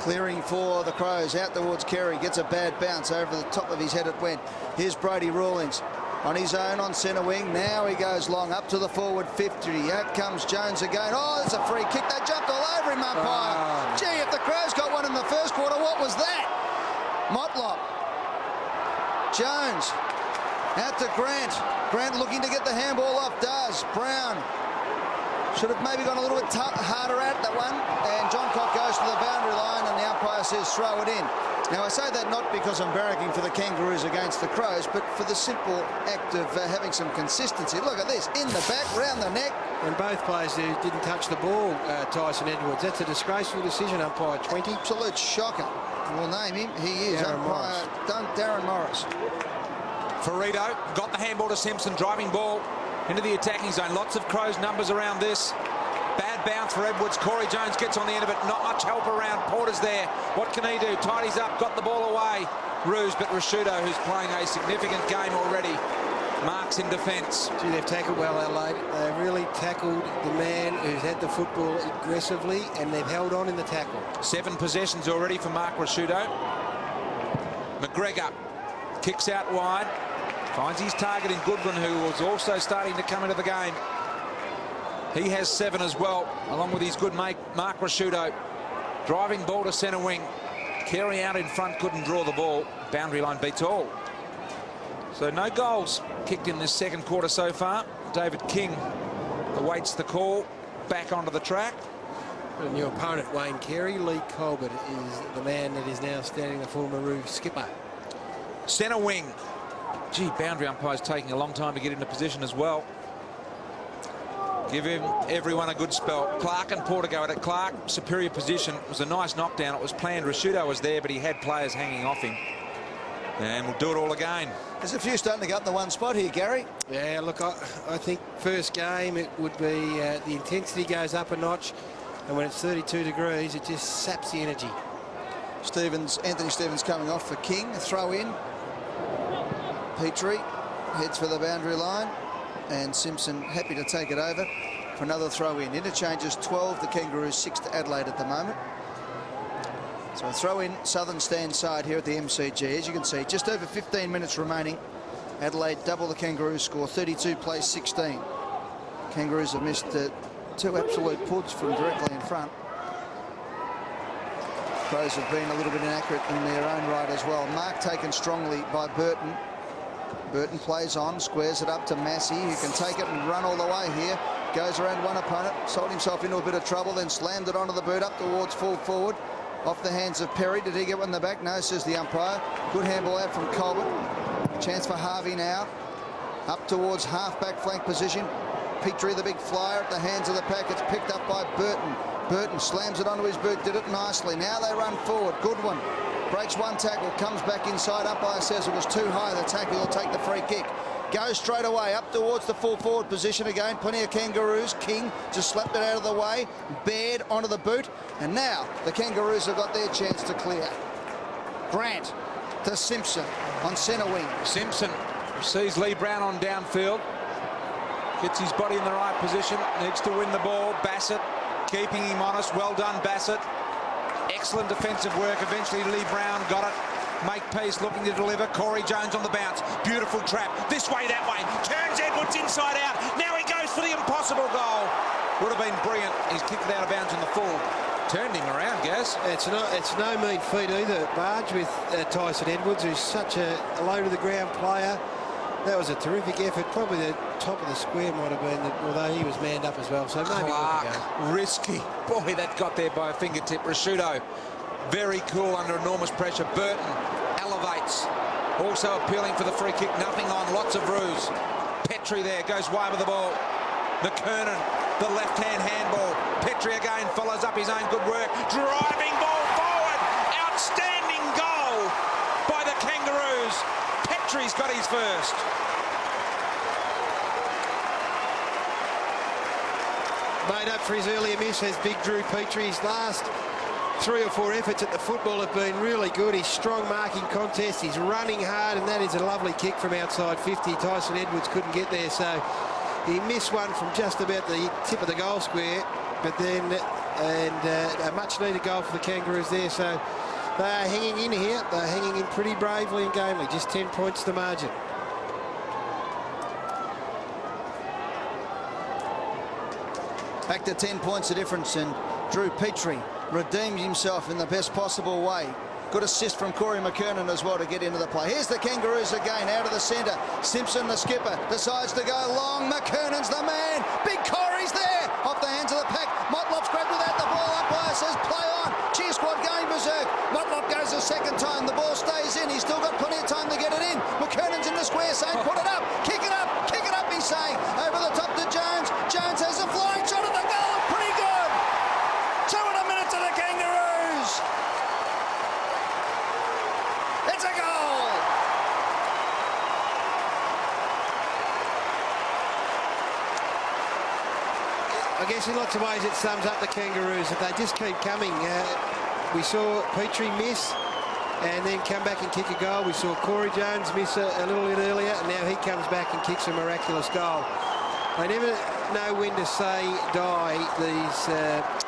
clearing for the Crows. Out towards Kerry. Gets a bad bounce. Over the top of his head it went. Here's Brody Rawlings on his own on centre wing. Now he goes long up to the forward 50. Out comes Jones again. Oh, there's a free kick. They jumped all over him, umpire. Oh. Gee, if the Crows got one in the first quarter, what was that? Motlop. Jones out to Grant. Grant looking to get the handball off. Does. Brown should have maybe gone a little bit harder at that one. And John Cock goes to the boundary line and the umpire says throw it in. Now I say that not because I'm barracking for the Kangaroos against the Crows, but for the simple act of having some consistency. Look at this. In the back, round the neck. And both players who didn't touch the ball, Tyson Edwards. That's a disgraceful decision, umpire 20. Absolute shocker. We'll name him. He is umpire Darren Morris. Ferrito got the handball to Simpson, driving ball into the attacking zone. Lots of Crows numbers around this. Bad bounce for Edwards. Corey Jones gets on the end of it. Not much help around. Porter's there. What can he do? Tidies up, got the ball away. Roos, but Rashudo, who's playing a significant game already, marks in defence. Gee, they've tackled well, Adelaide. They've really tackled the man who's had the football aggressively, and they've held on in the tackle. 7 possessions already for Mark Rashudo. McGregor kicks out wide. Finds his target in Goodwin, who was also starting to come into the game. He has 7 as well, along with his good mate, Mark Rashudo. Driving ball to centre wing. Carey out in front, couldn't draw the ball. Boundary line beats all. So no goals kicked in this second quarter so far. David King awaits the call back onto the track. And your opponent, Wayne Carey, Lee Colbert is the man that is now standing the former Roos skipper. Centre wing. Gee, boundary umpire's taking a long time to get into position as well. Give everyone a good spell. Clark and Porter go at it. Clark, superior position. It was a nice knockdown. It was planned. Rashudo was there, but he had players hanging off him. And we'll do it all again. There's a few starting to go up in the one spot here, Gary. Yeah, look, I think first game it would be the intensity goes up a notch, and when it's 32 degrees, it just saps the energy. Anthony Stevens coming off for King. A throw in. Petrie heads for the boundary line. And Simpson happy to take it over for another throw in. Interchanges 12, the Kangaroos 6 to Adelaide at the moment. So a throw in, Southern stand side here at the MCG. As you can see, just over 15 minutes remaining. Adelaide double the Kangaroos score, 32 plays 16. Kangaroos have missed 2 absolute puts from directly in front. Crows have been a little bit inaccurate in their own right as well. Mark taken strongly by Burton. Burton plays on, squares it up to Massey, who can take it and run all the way here. Goes around one opponent, sold himself into a bit of trouble, then slammed it onto the boot up towards full forward. Off the hands of Perry. Did he get one in the back? No, says the umpire. Good handball out from Colbert. Chance for Harvey now. Up towards half-back flank position. Petrie, the big flyer, at the hands of the pack. It's picked up by Burton. Burton slams it onto his boot, did it nicely. Now they run forward. Goodwin breaks one tackle, comes back inside. Umpire says it was too high. The tackle will take the free kick. goes straight away up towards the full forward position again. Plenty of Kangaroos. King just slapped it out of the way. Baird onto the boot. And now the Kangaroos have got their chance to clear. Grant to Simpson on centre wing. Simpson sees Lee Brown on downfield. Gets his body in the right position. Needs to win the ball. Bassett keeping him honest. Well done, Bassett. Excellent defensive work. Eventually Lee Brown got it. Makepeace looking to deliver. Corey Jones on the bounce. Beautiful trap. This way, that way. Turns Edwards inside out. Now he goes for the impossible goal. Would have been brilliant. He's kicked it out of bounds in the full. Turned him around, Gaz. It's no mean feat either, Barge, with Tyson Edwards, who's such a low-to-the-ground player. That was a terrific effort. Probably the top of the square might have been, although he was manned up as well. So maybe Clark, risky. Boy, that got there by a fingertip. Rashudo, very cool under enormous pressure. Burton elevates. Also appealing for the free kick. Nothing on. Lots of ruse. Petrie there goes wide with the ball. McKernan, the left-hand handball. Petrie again follows up his own good work. Driving ball forward. Outstanding goal by the Kangaroos. Petrie's got his first. Made up for his earlier miss as big Drew Petrie's last 3 or 4 efforts at the football have been really good. His strong marking contest, he's running hard, and that is a lovely kick from outside 50. Tyson Edwards couldn't get there, so he missed one from just about the tip of the goal square, but then a much needed goal for the Kangaroos there. So they are hanging in here. They're hanging in pretty bravely and gamely. Just 10 points the margin. Back to 10 points the difference, and Drew Petrie redeemed himself in the best possible way. Good assist from Corey McKernan as well to get into the play. Here's the Kangaroos again out of the centre. Simpson, the skipper, decides to go long. McKernan's the man. Big Corey's there. Off the hands of the pack. Motlop's grabbed without the ball. Umpire says play on. Cheer squad going berserk. Motlop goes a second time. The ball stays in. He's still got plenty of time to get it in. McKernan's in the square saying put it up. Kick it up. Kick it up, he's saying. Over the top to Jones. Jones has a flying shot at the goal. Pretty good. 2 and a minute to the Kangaroos. It's a goal! I guess in lots of ways it sums up the Kangaroos, that they just keep coming. We saw Petrie miss and then come back and kick a goal. We saw Corey Jones miss a little bit earlier, and now he comes back and kicks a miraculous goal. They never know when to say die,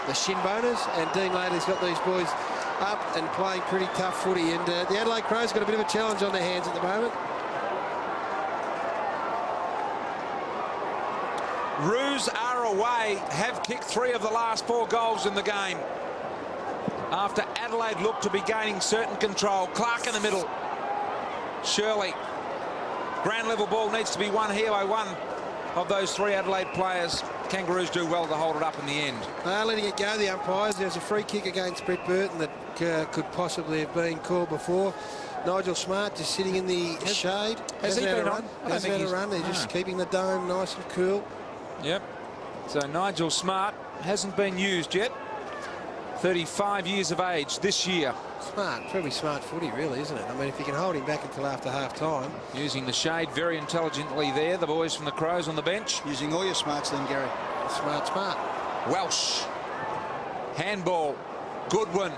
the shin boners, and Dean Laidley's got these boys up and playing pretty tough footy, and the Adelaide Crows got a bit of a challenge on their hands at the moment. Roos are away, have kicked 3 of the last 4 goals in the game. After Adelaide looked to be gaining certain control. Clark in the middle. Shirley. Ground level ball needs to be won here by one of those 3 Adelaide players. Kangaroos do well to hold it up in the end. Letting it go, the umpires. There's a free kick against Brett Burton that could possibly have been called before. Nigel Smart just sitting in the shade. Has he been on? Hasn't had a run. They're just keeping the dome nice and cool. Yep. So Nigel Smart hasn't been used yet. 35 years of age this year. Smart, probably smart footy really, isn't it? I mean, if you can hold him back until after half-time. Using the shade very intelligently there, the boys from the Crows on the bench. Using all your smarts then, Gary. Smart. Welsh. Handball. Goodwin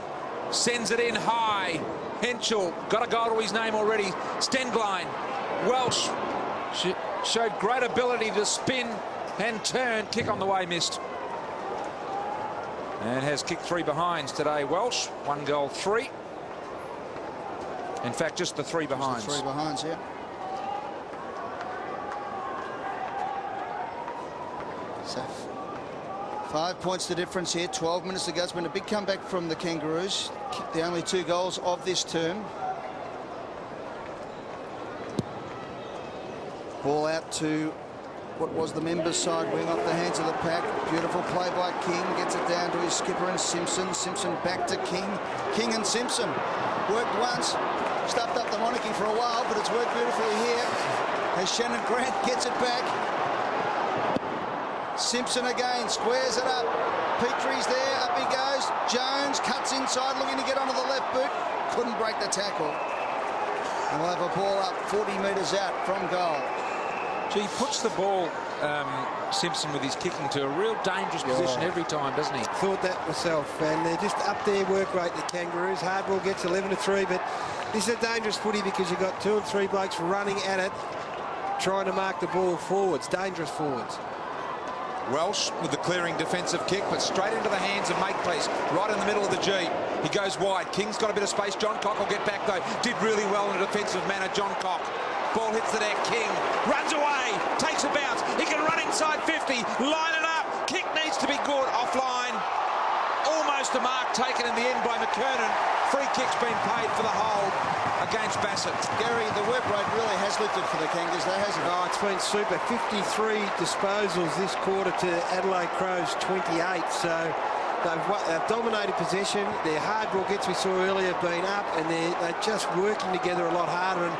sends it in high. Henschel got a goal to his name already. Stenglein. Welsh showed great ability to spin and turn. Kick on the way missed. And has kicked 3 behinds today, Welsh. 1 goal, 3. In fact, just the 3 behinds. Just the 3 behinds, yeah. So 5 points the difference here. 12 minutes to go. It's been a big comeback from the Kangaroos. Kicked the only 2 goals of this term. Ball out to what was the members' side wing off the hands of the pack. Beautiful play by King. Gets it down to his skipper and Simpson. Simpson back to King. King and Simpson worked once. Stuffed up the monarchy for a while, but it's worked beautifully here. As Shannon Grant gets it back. Simpson again squares it up. Petrie's there. Up he goes. Jones cuts inside, looking to get onto the left boot. Couldn't break the tackle. And we'll have a ball up 40 metres out from goal. Gee, he puts the ball, Simpson, with his kicking to a real dangerous position every time, doesn't he? Thought that myself, and they're just up their work rate, the Kangaroos. Hardball gets 11-3, but this is a dangerous footy because you've got 2 and 3 blokes running at it, trying to mark the ball forwards, dangerous forwards. Welsh with the clearing defensive kick, but straight into the hands of Makepeace, right in the middle of the G. He goes wide. King's got a bit of space. John Cock will get back, though. Did really well in a defensive manner, John Cock. Ball hits the net. King runs away, takes a bounce. He can run inside 50, line it up. Kick needs to be good. Offline. Almost a mark taken in the end by McKernan. Free kick's been paid for the hold against Bassett. Gary, the work rate really has lifted for the Kangas, though, hasn't it? Oh, it's been super. 53 disposals this quarter to Adelaide Crows 28. So they've dominated possession. Their hardball gets, we saw earlier, been up, and they're just working together a lot harder. And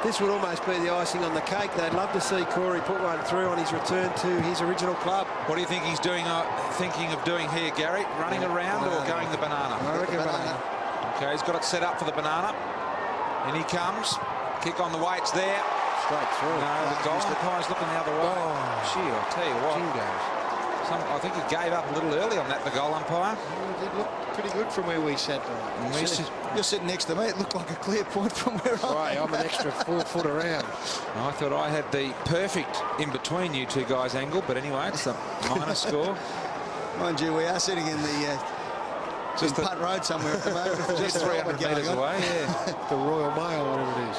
this would almost be the icing on the cake. They'd love to see Corey put one through on his return to his original club. What do you think he's doing? Thinking of doing here, Gary? Running around or going the banana? I reckon banana. Okay, he's got it set up for the banana. In he comes. Kick on the way. It's there. Straight through. No, the goal umpire's looking the other way. Oh. Gee, I'll tell you what. Jingoes. I think he gave up a little early on that, the goal umpire. It did look pretty good from where we sat. You're sitting next to me. It looked like a clear point from where I'm an extra 4 foot around. I thought I had the perfect in between you two guys angle, but anyway, it's a minor score. Mind you, we are sitting in the just Punt Road somewhere at the moment. Just 300 metres away, yeah. The Royal Mail, whatever it is.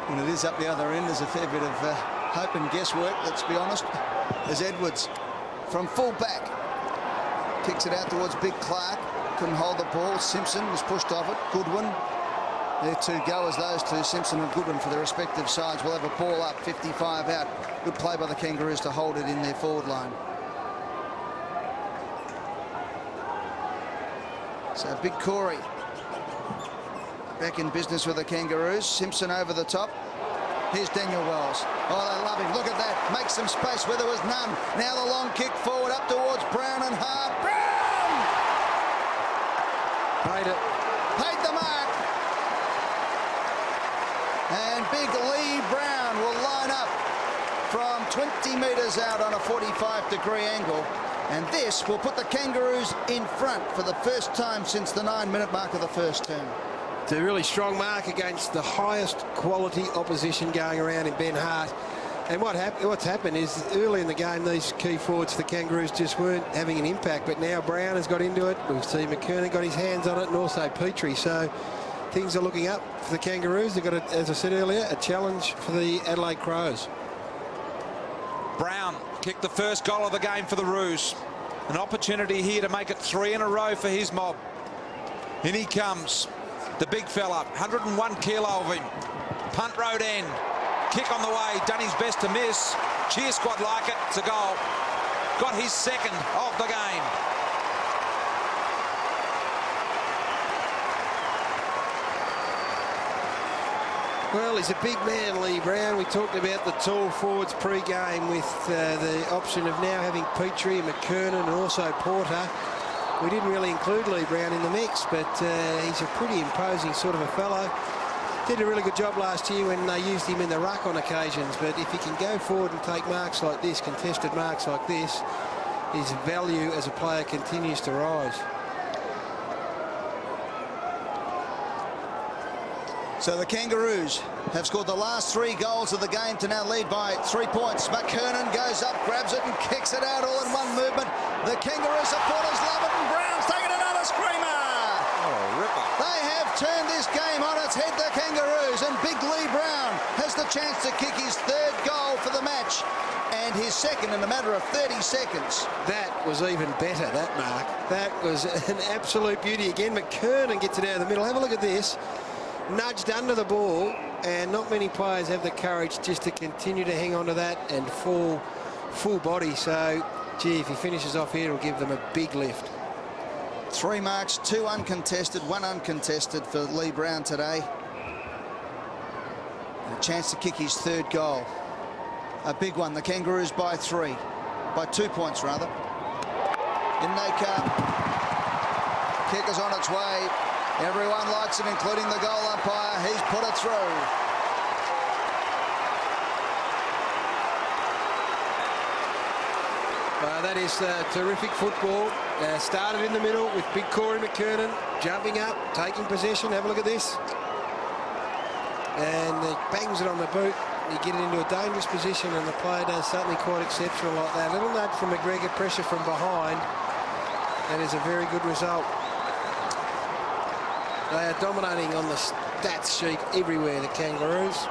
And it is up the other end. There's a fair bit of hope and guesswork, let's be honest. As Edwards from full back kicks it out towards Big Clark. Couldn't hold the ball. Simpson was pushed off it. Goodwin. They're 2 goers, those two, Simpson and Goodwin, for their respective sides. Will have a ball up, 55 out. Good play by the Kangaroos to hold it in their forward line. So Big Corey back in business with the Kangaroos. Simpson over the top. Here's Daniel Wells. Oh, they love him. Look at that. Makes some space where there was none. Now the long kick forward up towards Brown and Hart. Brown! Paid it. Paid the mark. And big Lee Brown will line up from 20 metres out on a 45-degree angle. And this will put the Kangaroos in front for the first time since the 9-minute mark of the first term. It's a really strong mark against the highest quality opposition going around in Ben Hart. And what's happened is early in the game, these key forwards, the Kangaroos, just weren't having an impact. But now Brown has got into it. We've seen McKernan got his hands on it, and also Petrie. So things are looking up for the Kangaroos. They've got, as I said earlier, a challenge for the Adelaide Crows. Brown kicked the first goal of the game for the Roos. An opportunity here to make it 3 in a row for his mob. In he comes. The big fella, 101 kilo of him. Punt road end. Kick on the way, done his best to miss. Cheer squad like it, it's a goal. Got his second of the game. Well, he's a big man, Lee Brown. We talked about the tall forwards pre-game with the option of now having Petrie, McKernan and also Porter. We didn't really include Lee Brown in the mix, but he's a pretty imposing sort of a fellow. Did a really good job last year when they used him in the ruck on occasions, but if he can go forward and take marks like this, contested marks like this, his value as a player continues to rise. So the Kangaroos have scored the last 3 goals of the game to now lead by 3 points. McKernan goes up, grabs it and kicks it out all in one movement. The Kangaroo supporters love it, and Brown's taking another screamer. Oh, ripper. They have turned this game on its head, the Kangaroos, and Big Lee Brown has the chance to kick his 3rd goal for the match and his 2nd in a matter of 30 seconds. That was even better, that mark. That was an absolute beauty. Again, McKernan gets it out of the middle. Have a look at this. Nudged under the ball, and not many players have the courage just to continue to hang on to that and fall full body. So, gee, if he finishes off here, it'll give them a big lift. 3 marks, 2 uncontested, 1 uncontested for Lee Brown today. And a chance to kick his 3rd goal. A big one. The Kangaroos by 3. By 2 points, rather. In they come. Kick is on its way. Everyone likes it, including the goal umpire. He's put it through. That is terrific football. Started in the middle with big Corey McKernan jumping up, taking possession. Have a look at this. And he bangs it on the boot. You get it into a dangerous position, and the player does something quite exceptional like that. A little nudge from McGregor, pressure from behind. That is a very good result. They are dominating on the stats sheet everywhere, the Kangaroos.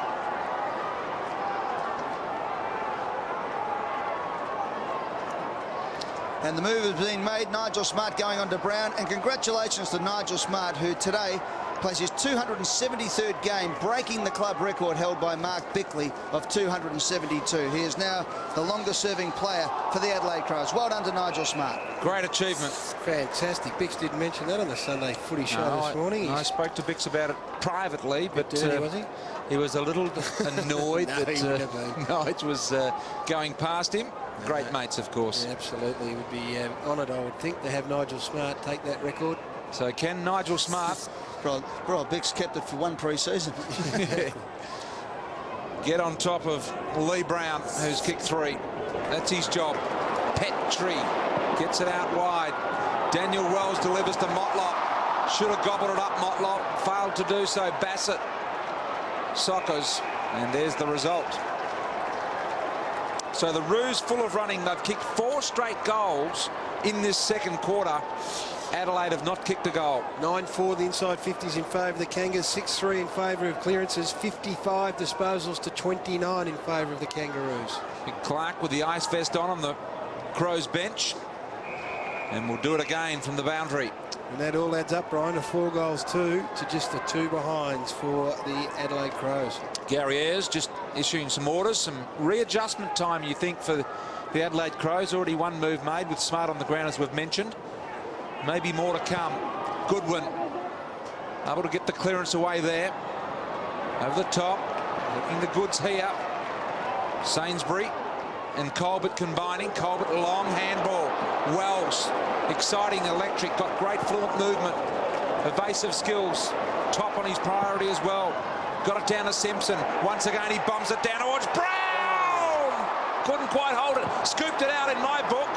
And the move has been made. Nigel Smart going on to Brown. And congratulations to Nigel Smart, who today plays his 273rd game, breaking the club record held by Mark Bickley of 272. He is now the longest-serving player for the Adelaide Crows. Well done to Nigel Smart. Great achievement. Fantastic. Bix didn't mention that on the Sunday footy show this morning. I spoke to Bix about it privately, but dirty, was he? He was a little annoyed No, he would have been. Nigel was going past him. Great mates, of course. Yeah, absolutely. He would be honoured, I would think, to have Nigel Smart take that record. So can Nigel Smart... Bro, Bix kept it for one pre-season. Get on top of Lee Brown, who's kicked 3. That's his job. Petrie gets it out wide. Daniel Wells delivers to Motlop. Should have gobbled it up, Motlop. Failed to do so. Bassett. Sockers. And there's the result. So the Roos full of running. They've kicked 4 straight goals in this second quarter. Adelaide have not kicked a goal. 9-4 the inside 50s in favour of the Kangas, 6-3 in favour of clearances, 55 disposals to 29 in favour of the Kangaroos. Big Clark with the ice vest on the Crows bench. And we'll do it again from the boundary. And that all adds up, Brian, to 4 goals to just the 2 behinds for the Adelaide Crows. Gary Ayres just issuing some orders, some readjustment time, you think, for the Adelaide Crows. Already one move made with Smart on the ground, as we've mentioned. Maybe more to come. Goodwin able to get the clearance away there. Over the top, looking the goods here. Sainsbury and Colbert combining. Colbert long handball. Wells, exciting, electric, got great fluent movement. Evasive skills. Top on his priority as well. Got it down to Simpson. Once again he bums it down towards Brown. Couldn't quite hold it. Scooped it out in my book.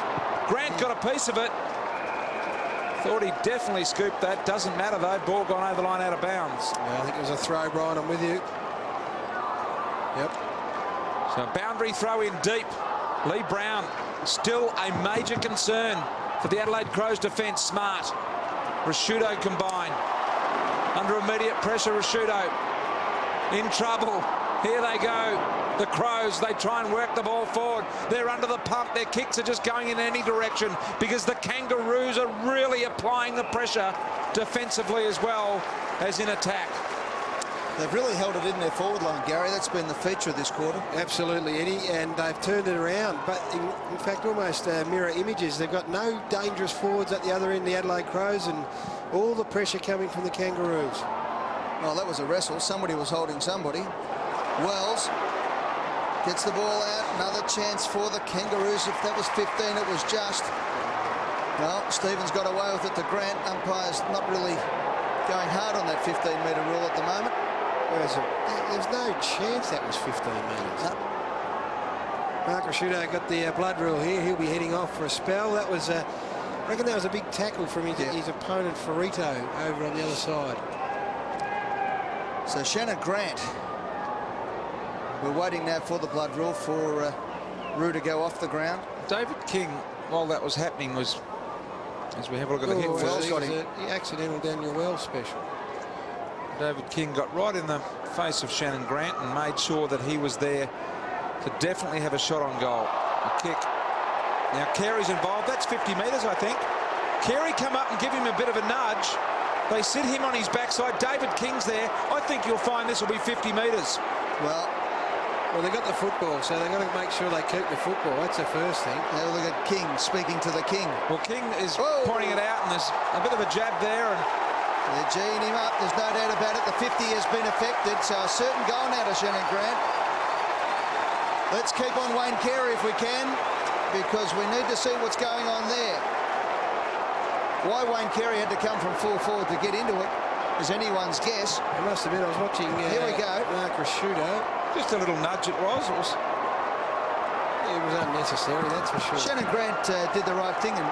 Grant got a piece of it. Thought he definitely scooped that. Doesn't matter though. Ball gone over the line out of bounds. Yeah, I think it was a throw, Brian. I'm with you. Yep. So boundary throw in deep. Lee Brown still a major concern for the Adelaide Crows defence. Smart. Rashudo combined. Under immediate pressure, Rashudo in trouble. Here they go. The Crows, they try and work the ball forward. They're under the pump. Their kicks are just going in any direction because the Kangaroos are really applying the pressure defensively as well as in attack. They've really held it in their forward line, Gary. That's been the feature of this quarter. Absolutely, Eddie, and they've turned it around. But in fact, almost mirror images. They've got no dangerous forwards at the other end, the Adelaide Crows, and all the pressure coming from the Kangaroos. Well, that was a wrestle. Somebody was holding somebody. Wells gets the ball out. Another chance for the Kangaroos. If that was 15, it was just. Well, Stevens got away with it to Grant. Umpire's not really going hard on that 15-metre rule at the moment. There's no chance that was 15 metres. No. Mark Rashudo got the blood rule here. He'll be heading off for a spell. That was, I reckon that was a big tackle from his opponent, Farito, over on the other side. So Shannon Grant. We're waiting now for the blood rule for Rue to go off the ground. David King, while that was happening, was, as we have a look at the hit, Wells got him. The accidental Daniel Wells special. David King got right in the face of Shannon Grant and made sure that he was there to definitely have a shot on goal. A kick. Now Carey's involved. That's 50 metres, I think. Carey come up and give him a bit of a nudge. They sit him on his backside. David King's there. I think you'll find this will be 50 metres. Well, they've got the football, so they've got to make sure they keep the football. That's the first thing. Now look at King speaking to the King. Well, King is pointing it out, and there's a bit of a jab there. And they're geeing him up. There's no doubt about it. The 50 has been affected, so a certain goal now to Shannon Grant. Let's keep on Wayne Carey if we can, because we need to see what's going on there. Why Wayne Carey had to come from full forward to get into it is anyone's guess. I must admit, I was watching here we go. Mark Rashudo. Just a little nudge it was. Yeah, it was unnecessary, that's for sure. Shannon Grant did the right thing and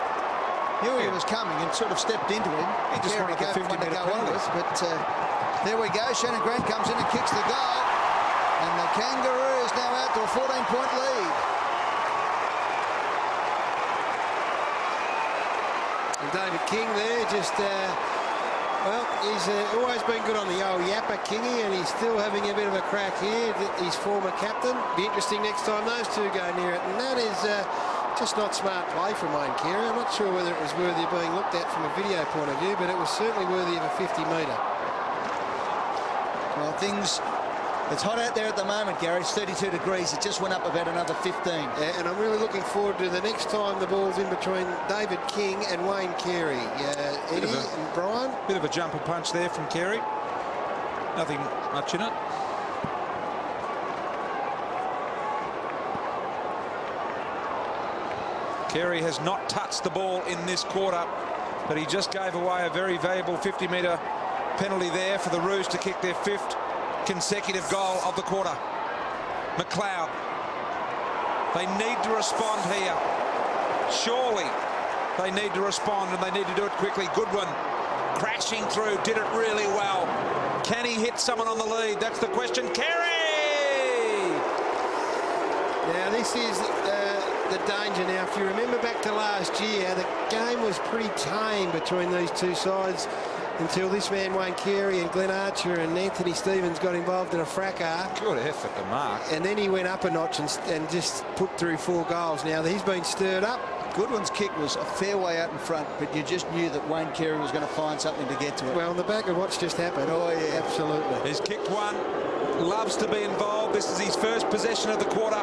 knew he was coming and sort of stepped into him. He just wanted the 50-metre penalty. But there we go. Shannon Grant comes in and kicks the goal. And the Kangaroos now out to a 14-point lead. And David King there just, well, he's always been good on the old yapper, Kingy, and he's still having a bit of a crack here. His former captain. Be interesting next time those two go near it. And that is just not smart play from Wayne Carey. I'm not sure whether it was worthy of being looked at from a video point of view, but it was certainly worthy of a 50-metre. Well, it's hot out there at the moment, Gary. It's 32 degrees. It just went up about another 15. Yeah, and I'm really looking forward to the next time the ball's in between David King and Wayne Carey. Eddie and Brian. Bit of a jumper punch there from Carey. Nothing much in it. Carey has not touched the ball in this quarter, but he just gave away a very valuable 50-metre penalty there for the Roos to kick their 5th consecutive goal of the quarter. McLeod. They need to respond here. Surely they need to respond, and they need to do it quickly. Goodwin crashing through, did it really well. Can he hit someone on the lead? That's the question. Carey! Now this is the danger. Now if you remember back to last year, the game was pretty tame between these two sides until this man Wayne Carey and Glenn Archer and Anthony Stevens got involved in a fracas. Good effort to mark. And then he went up a notch and just put through 4 goals. Now he's been stirred up. Goodwin's kick was a fair way out in front, but you just knew that Wayne Carey was going to find something to get to it. Well, on the back of what's just happened. Oh, yeah. Absolutely. He's kicked one. Loves to be involved. This is his first possession of the quarter.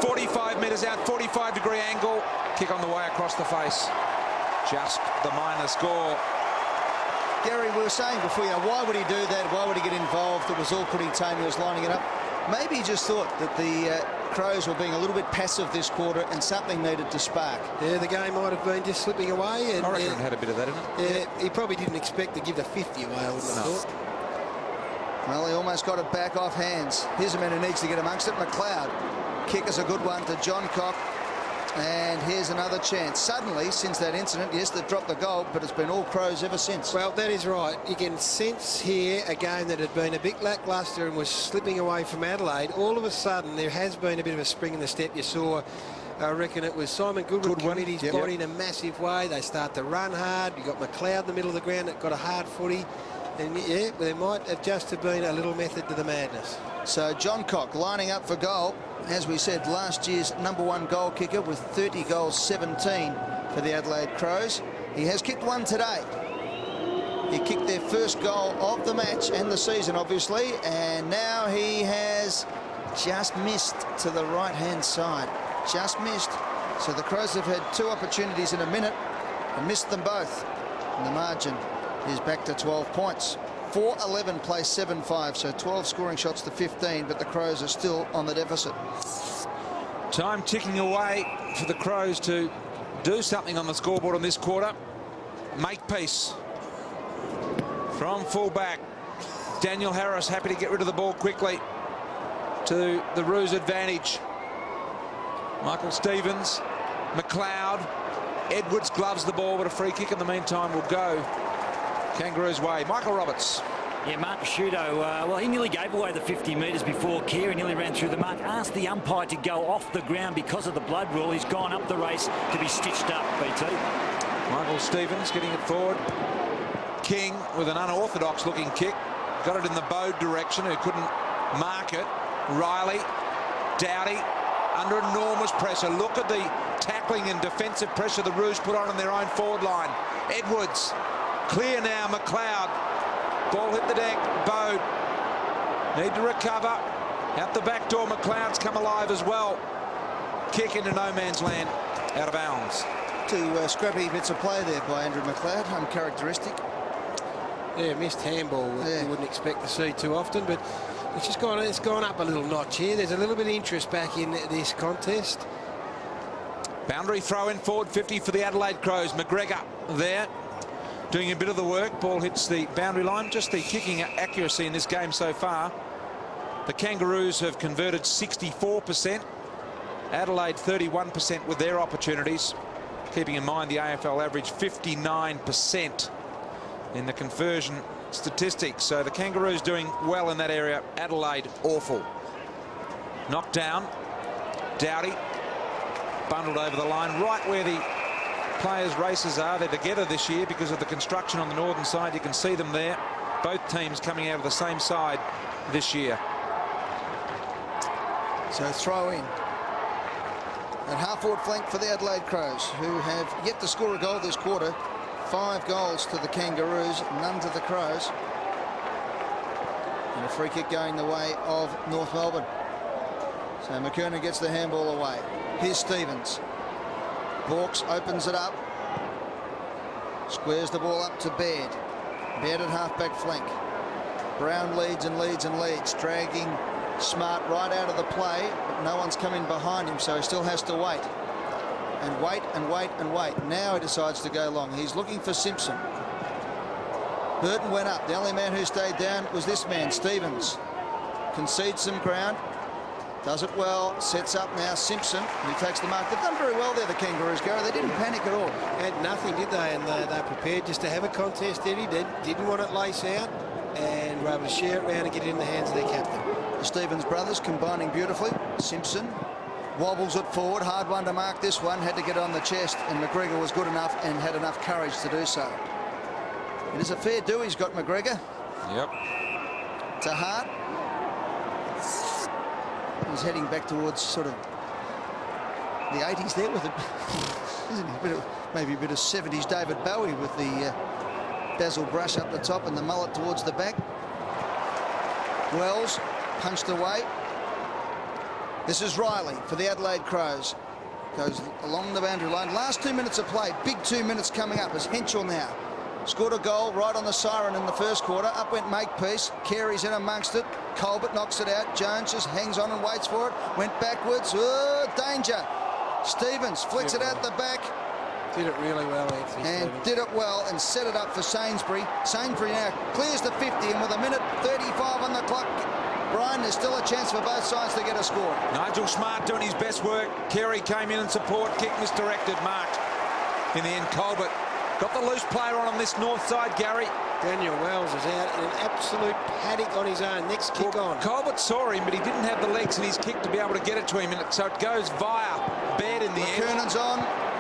45 metres out, 45-degree angle. Kick on the way across the face. Just the minor score. Gary, we were saying before, why would he do that? Why would he get involved? It was all pretty tame. He was lining it up. Maybe he just thought that the Crows were being a little bit passive this quarter and something needed to spark. Yeah, the game might have been just slipping away. And, I reckon it had a bit of that in it. Yeah, he probably didn't expect to give the 50 away, I wouldn't have thought. Well, he almost got it back off hands. Here's a man who needs to get amongst it. McLeod. Kick is a good one to John Cock. And here's another chance. Suddenly, since that incident, yes, they dropped the goal, but it's been all Crows ever since. Well, that is right. You can sense here a game that had been a bit lacklustre and was slipping away from Adelaide. All of a sudden, there has been a bit of a spring in the step. You saw, I reckon it was Simon Goodwin commit his body in a massive way. They start to run hard. You've got McLeod in the middle of the ground that got a hard footy. And, yeah, there might have just have been a little method to the madness. So John Cock lining up for goal. As we said, last year's #1 goal kicker with 30 goals, 17 for the Adelaide Crows. He has kicked one today. He kicked their first goal of the match and the season, obviously, and now he has just missed to the right-hand side. Just missed. So the Crows have had 2 opportunities in a minute and missed them both. And the margin is back to 12 points. 4-11 plays 7-5, so 12 scoring shots to 15, but the Crows are still on the deficit. Time ticking away for the Crows to do something on the scoreboard in this quarter. Make peace. From full-back, Daniel Harris happy to get rid of the ball quickly to the Roos' advantage. Michael Stevens, McLeod, Edwards gloves the ball, but a free kick in the meantime will go Kangaroos' way. Michael Roberts. Yeah, Mark Shudo, well, he nearly gave away the 50 metres before Carey nearly ran through the mark. Asked the umpire to go off the ground because of the blood rule. He's gone up the race to be stitched up, BT. Michael Stevens getting it forward. King with an unorthodox-looking kick. Got it in the Bode direction, who couldn't mark it. Riley, Dowdy, under enormous pressure. Look at the tackling and defensive pressure the Roos put on their own forward line. Edwards. Clear now, McLeod. Ball hit the deck, Bode. Need to recover. Out the back door, McLeod's come alive as well. Kick into no man's land, out of bounds. 2 scrappy bits of play there by Andrew McLeod, uncharacteristic. Yeah, missed handball you wouldn't expect to see too often, but it's gone up a little notch here. There's a little bit of interest back in this contest. Boundary throw in forward 50 for the Adelaide Crows. McGregor there, doing a bit of the work. Ball hits the boundary line. Just the kicking accuracy in this game so far. The Kangaroos have converted 64%. Adelaide 31% with their opportunities. Keeping in mind the AFL average 59% in the conversion statistics. So the Kangaroos doing well in that area. Adelaide awful. Knocked down. Doughty bundled over the line right where the players' races are. They're together this year because of the construction on the northern side. You can see them there. Both teams coming out of the same side this year. So throw in. At half-forward flank for the Adelaide Crows, who have yet to score a goal this quarter. 5 goals to the Kangaroos, none to the Crows. And a free kick going the way of North Melbourne. So McKernan gets the handball away. Here's Stevens. Vaughs opens it up. Squares the ball up to Baird. Baird at half-back flank. Brown leads and leads and leads, dragging Smart right out of the play, but no one's coming behind him, so he still has to wait. And wait and wait and wait. Now he decides to go long. He's looking for Simpson. Burton went up. The only man who stayed down was this man, Stevens. Concedes some ground. Does it well. Sets up now Simpson, who takes the mark. They've done very well there, the Kangaroos, Gary. They didn't panic at all. Had nothing, did they? And they're prepared just to have a contest, Eddie. They didn't want it lace out, and were able to share it around and get it in the hands of their captain. The Stevens brothers combining beautifully. Simpson wobbles it forward. Hard one to mark this one. Had to get on the chest, and McGregor was good enough and had enough courage to do so. It is a fair do he's got, McGregor. Yep. To Hart. He's heading back towards sort of the 80s there with it. Isn't he? Maybe a bit of 70s David Bowie with the dazzle brush up the top and the mullet towards the back. Wells punched away. This is Riley for the Adelaide Crows. Goes along the boundary line. Last 2 minutes of play. Big 2 minutes coming up as Henschel now scored a goal right on the siren in the first quarter. Up went Makepeace. Carey's in amongst it. Colbert knocks it out. Jones just hangs on and waits for it. Went backwards. Oh, danger. Stevens flicks it out the back. Did it really well, Anthony. And Stevens. did it well and set it up for Sainsbury. Sainsbury now clears the 50, and with 1:35 on the clock, Brian, there's still a chance for both sides to get a score. Nigel Smart doing his best work. Carey came in and support. Kick misdirected, marked. In the end, Colbert got the loose player on this north side, Gary. Daniel Wells is out in an absolute paddock on his own. Next kick on. Colbert saw him, but he didn't have the legs in his kick to be able to get it to him, and so it goes via Baird in the end. McKernan's on.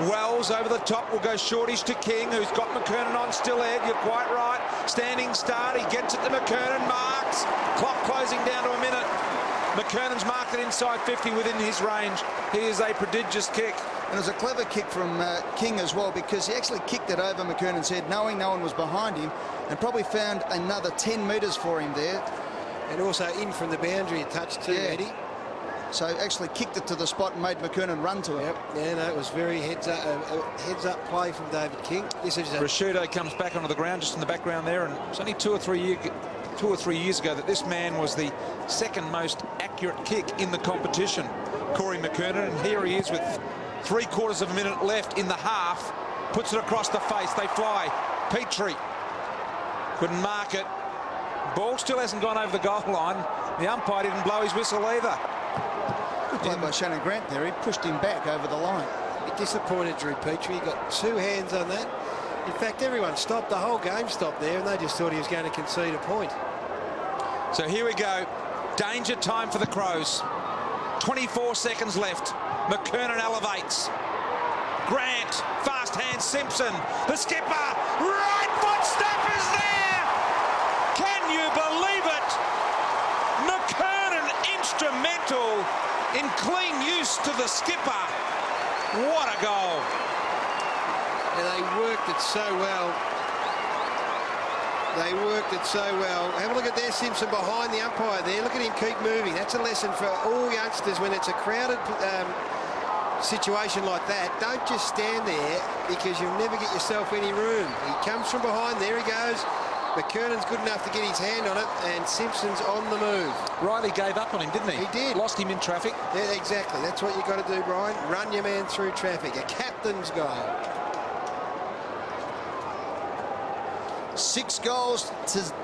Wells over the top will go shortish to King, who's got McKernan on still ahead. You're quite right. Standing start. He gets it to McKernan. Marks. Clock closing down to a minute. McKernan's marked it inside 50 within his range. He is a prodigious kick. And it was a clever kick from King as well, because he actually kicked it over McKernan's head, knowing no one was behind him, and probably found another 10 metres for him there. And also in from the boundary a touch too, Eddie. So actually kicked it to the spot and made McKernan run to it. Yep. Yeah, no, it was very heads up play from David King. This is Rashudo comes back onto the ground just in the background there, and it's only 2 or 3 years ago that this man was the second most accurate kick in the competition, Corey McKernan, and here he is with 3/4 of a minute left in the half. Puts it across the face. They fly. Petrie couldn't mark it. Ball still hasn't gone over the goal line. The umpire didn't blow his whistle either. Good play by Shannon Grant there. He pushed him back over the line. Disappointed Drew Petrie. He got 2 hands on that. In fact, everyone stopped. The whole game stopped there, and they just thought he was going to concede a point. So here we go. Danger time for the Crows. 24 seconds left. McKernan elevates. Grant, fast hand, Simpson. The skipper, right foot step is there. Can you believe it? McKernan instrumental in clean use to the skipper. What a goal. And they worked it so well. They worked it so well. Have a look at there, Simpson behind the umpire there. Look at him keep moving. That's a lesson for all youngsters when it's a crowded situation like that. Don't just stand there, because you'll never get yourself any room. He comes from behind. There he goes. McKernan's good enough to get his hand on it, and Simpson's on the move. Riley gave up on him, didn't he? He did. Lost him in traffic. Yeah, exactly. That's what you've got to do, Brian. Run your man through traffic. A captain's goal. 6 goals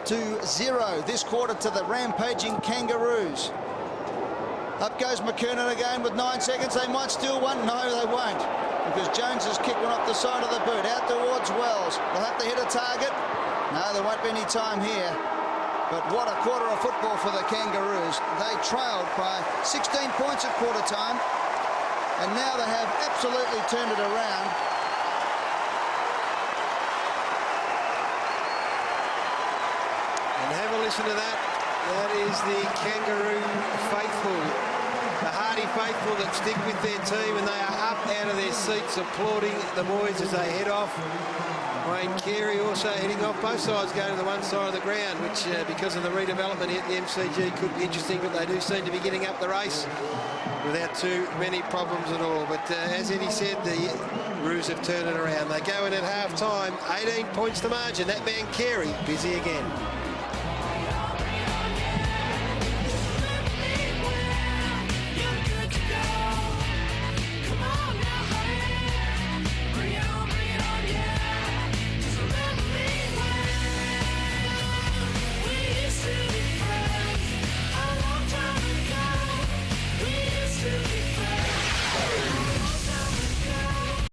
to 0 this quarter to the rampaging Kangaroos. Up goes McKernan again with 9 seconds. They might steal one. No, they won't, because Jones has kicked one off the side of the boot out towards Wells. They'll have to hit a target. No, there won't be any time here. But what a quarter of football for the Kangaroos. They trailed by 16 points at quarter time, and now they have absolutely turned it around. And have a listen to that. That is the Kangaroo faithful, the hardy faithful that stick with their team, and they are up out of their seats applauding the boys as they head off. Wayne Carey also heading off, both sides going to the one side of the ground, which because of the redevelopment at the MCG could be interesting, but they do seem to be getting up the race without too many problems at all. But as Eddie said, the Roos have turned it around. They go in at half time, 18 points to margin. That man Carey busy again.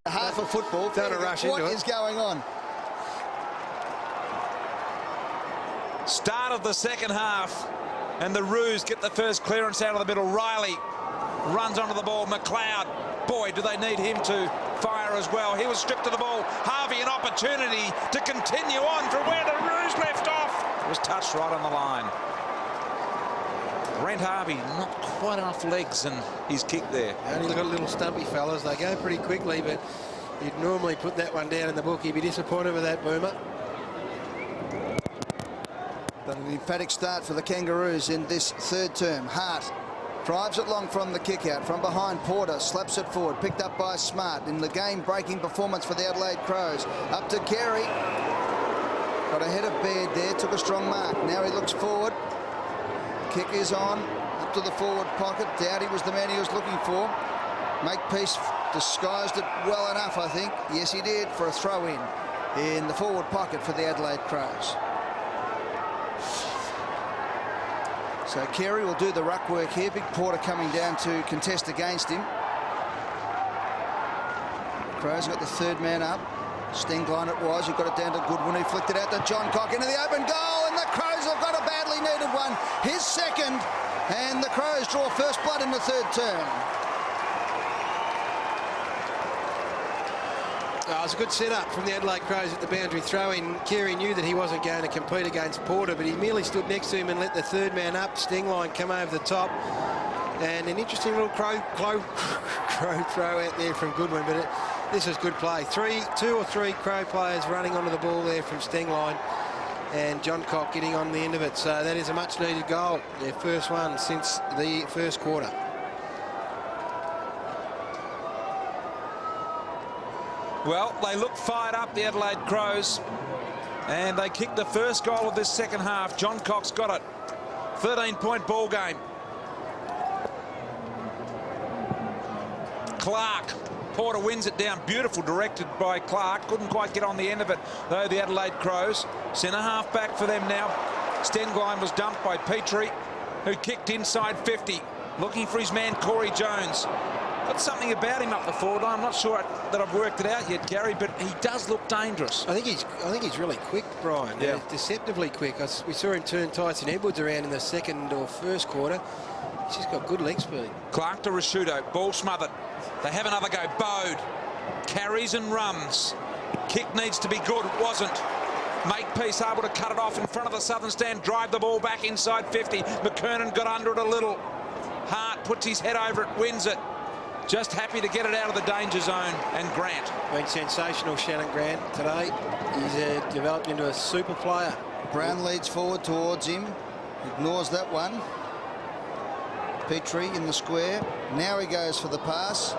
Half of football. Don't rush into it. What is going on? Start of the second half, and the Roos get the first clearance out of the middle. Riley runs onto the ball. McLeod, boy, do they need him to fire as well. He was stripped of the ball. Harvey, an opportunity to continue on from where the Roos left off. It was touched right on the line. Brent Harvey, not quite enough legs in his kick there. Only got little stumpy fellas. They go pretty quickly, but you'd normally put that one down in the book. You'd be disappointed with that, Boomer. But an emphatic start for the Kangaroos in this third term. Hart drives it long from the kick out. From behind, Porter slaps it forward. Picked up by Smart in the game-breaking performance for the Adelaide Crows. Up to Carey. Got ahead of Baird there. Took a strong mark. Now he looks forward. Kick is on. Up to the forward pocket. Doughty was the man he was looking for. Makepeace disguised it well enough, I think. Yes, he did, for a throw-in the forward pocket for the Adelaide Crows. So Carey will do the ruck work here. Big Porter coming down to contest against him. Crows got the third man up. Stengline it was. He got it down to Goodwin. He flicked it out to John Cock into the open goal, and the Crows have got a badly needed one. His second, and the Crows draw first blood in the third term. Oh, it was a good setup from the Adelaide Crows at the boundary throw-in. Carey knew that he wasn't going to compete against Porter, but he merely stood next to him and let the third man up, Stengline, come over the top. And an interesting little crow throw out there from Goodwin, but this was good play. Two or three Crow players running onto the ball there from Stengline, and John Cock getting on the end of it. So that is a much-needed goal, their first one since the first quarter. Well, they look fired up, the Adelaide Crows, and they kicked the first goal of this second half. John Cock's got it. 13-point ball game. Clark. Porter wins it down. Beautiful, directed by Clark. Couldn't quite get on the end of it, though, the Adelaide Crows. Centre half back for them now. Stengline was dumped by Petrie, who kicked inside 50. Looking for his man, Corey Jones. Got something about him up the forward line. I'm not sure that I've worked it out yet, Gary, but he does look dangerous. I think he's really quick, Brian. Yeah. Deceptively quick. We saw him turn Tyson Edwards around in the second or first quarter. He's just got good leg speed. Clark to Rashudo. Ball smothered. They have another go. Bode carries and runs. Kick needs to be good. Wasn't. Makepeace able to cut it off in front of the southern stand. Drive the ball back inside 50. McKernan got under it a little. Hart puts his head over it. Wins it. Just happy to get it out of the danger zone. And Grant. Been sensational, Shannon Grant, today. He's developed into a super player. Brown leads forward towards him. Ignores that one. Petrie in the square. Now he goes for the pass.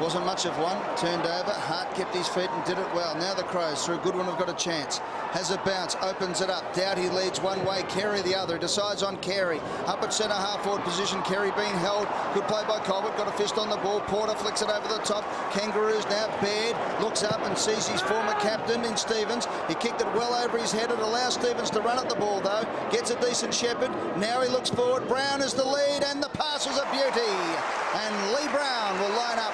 Wasn't much of one. Turned over. Hart kept his feet and did it well. Now the Crows through. Goodwin have got a chance. Has a bounce. Opens it up. Doughty leads one way. Carey the other. Decides on Carey. Up at centre half forward position. Carey being held. Good play by Colbert. Got a fist on the ball. Porter flicks it over the top. Kangaroos now. Baird looks up and sees his former captain in Stevens. He kicked it well over his head. It allows Stevens to run at the ball though. Gets a decent shepherd. Now he looks forward. Brown is the lead and the pass was a beauty. And Lee Brown will line up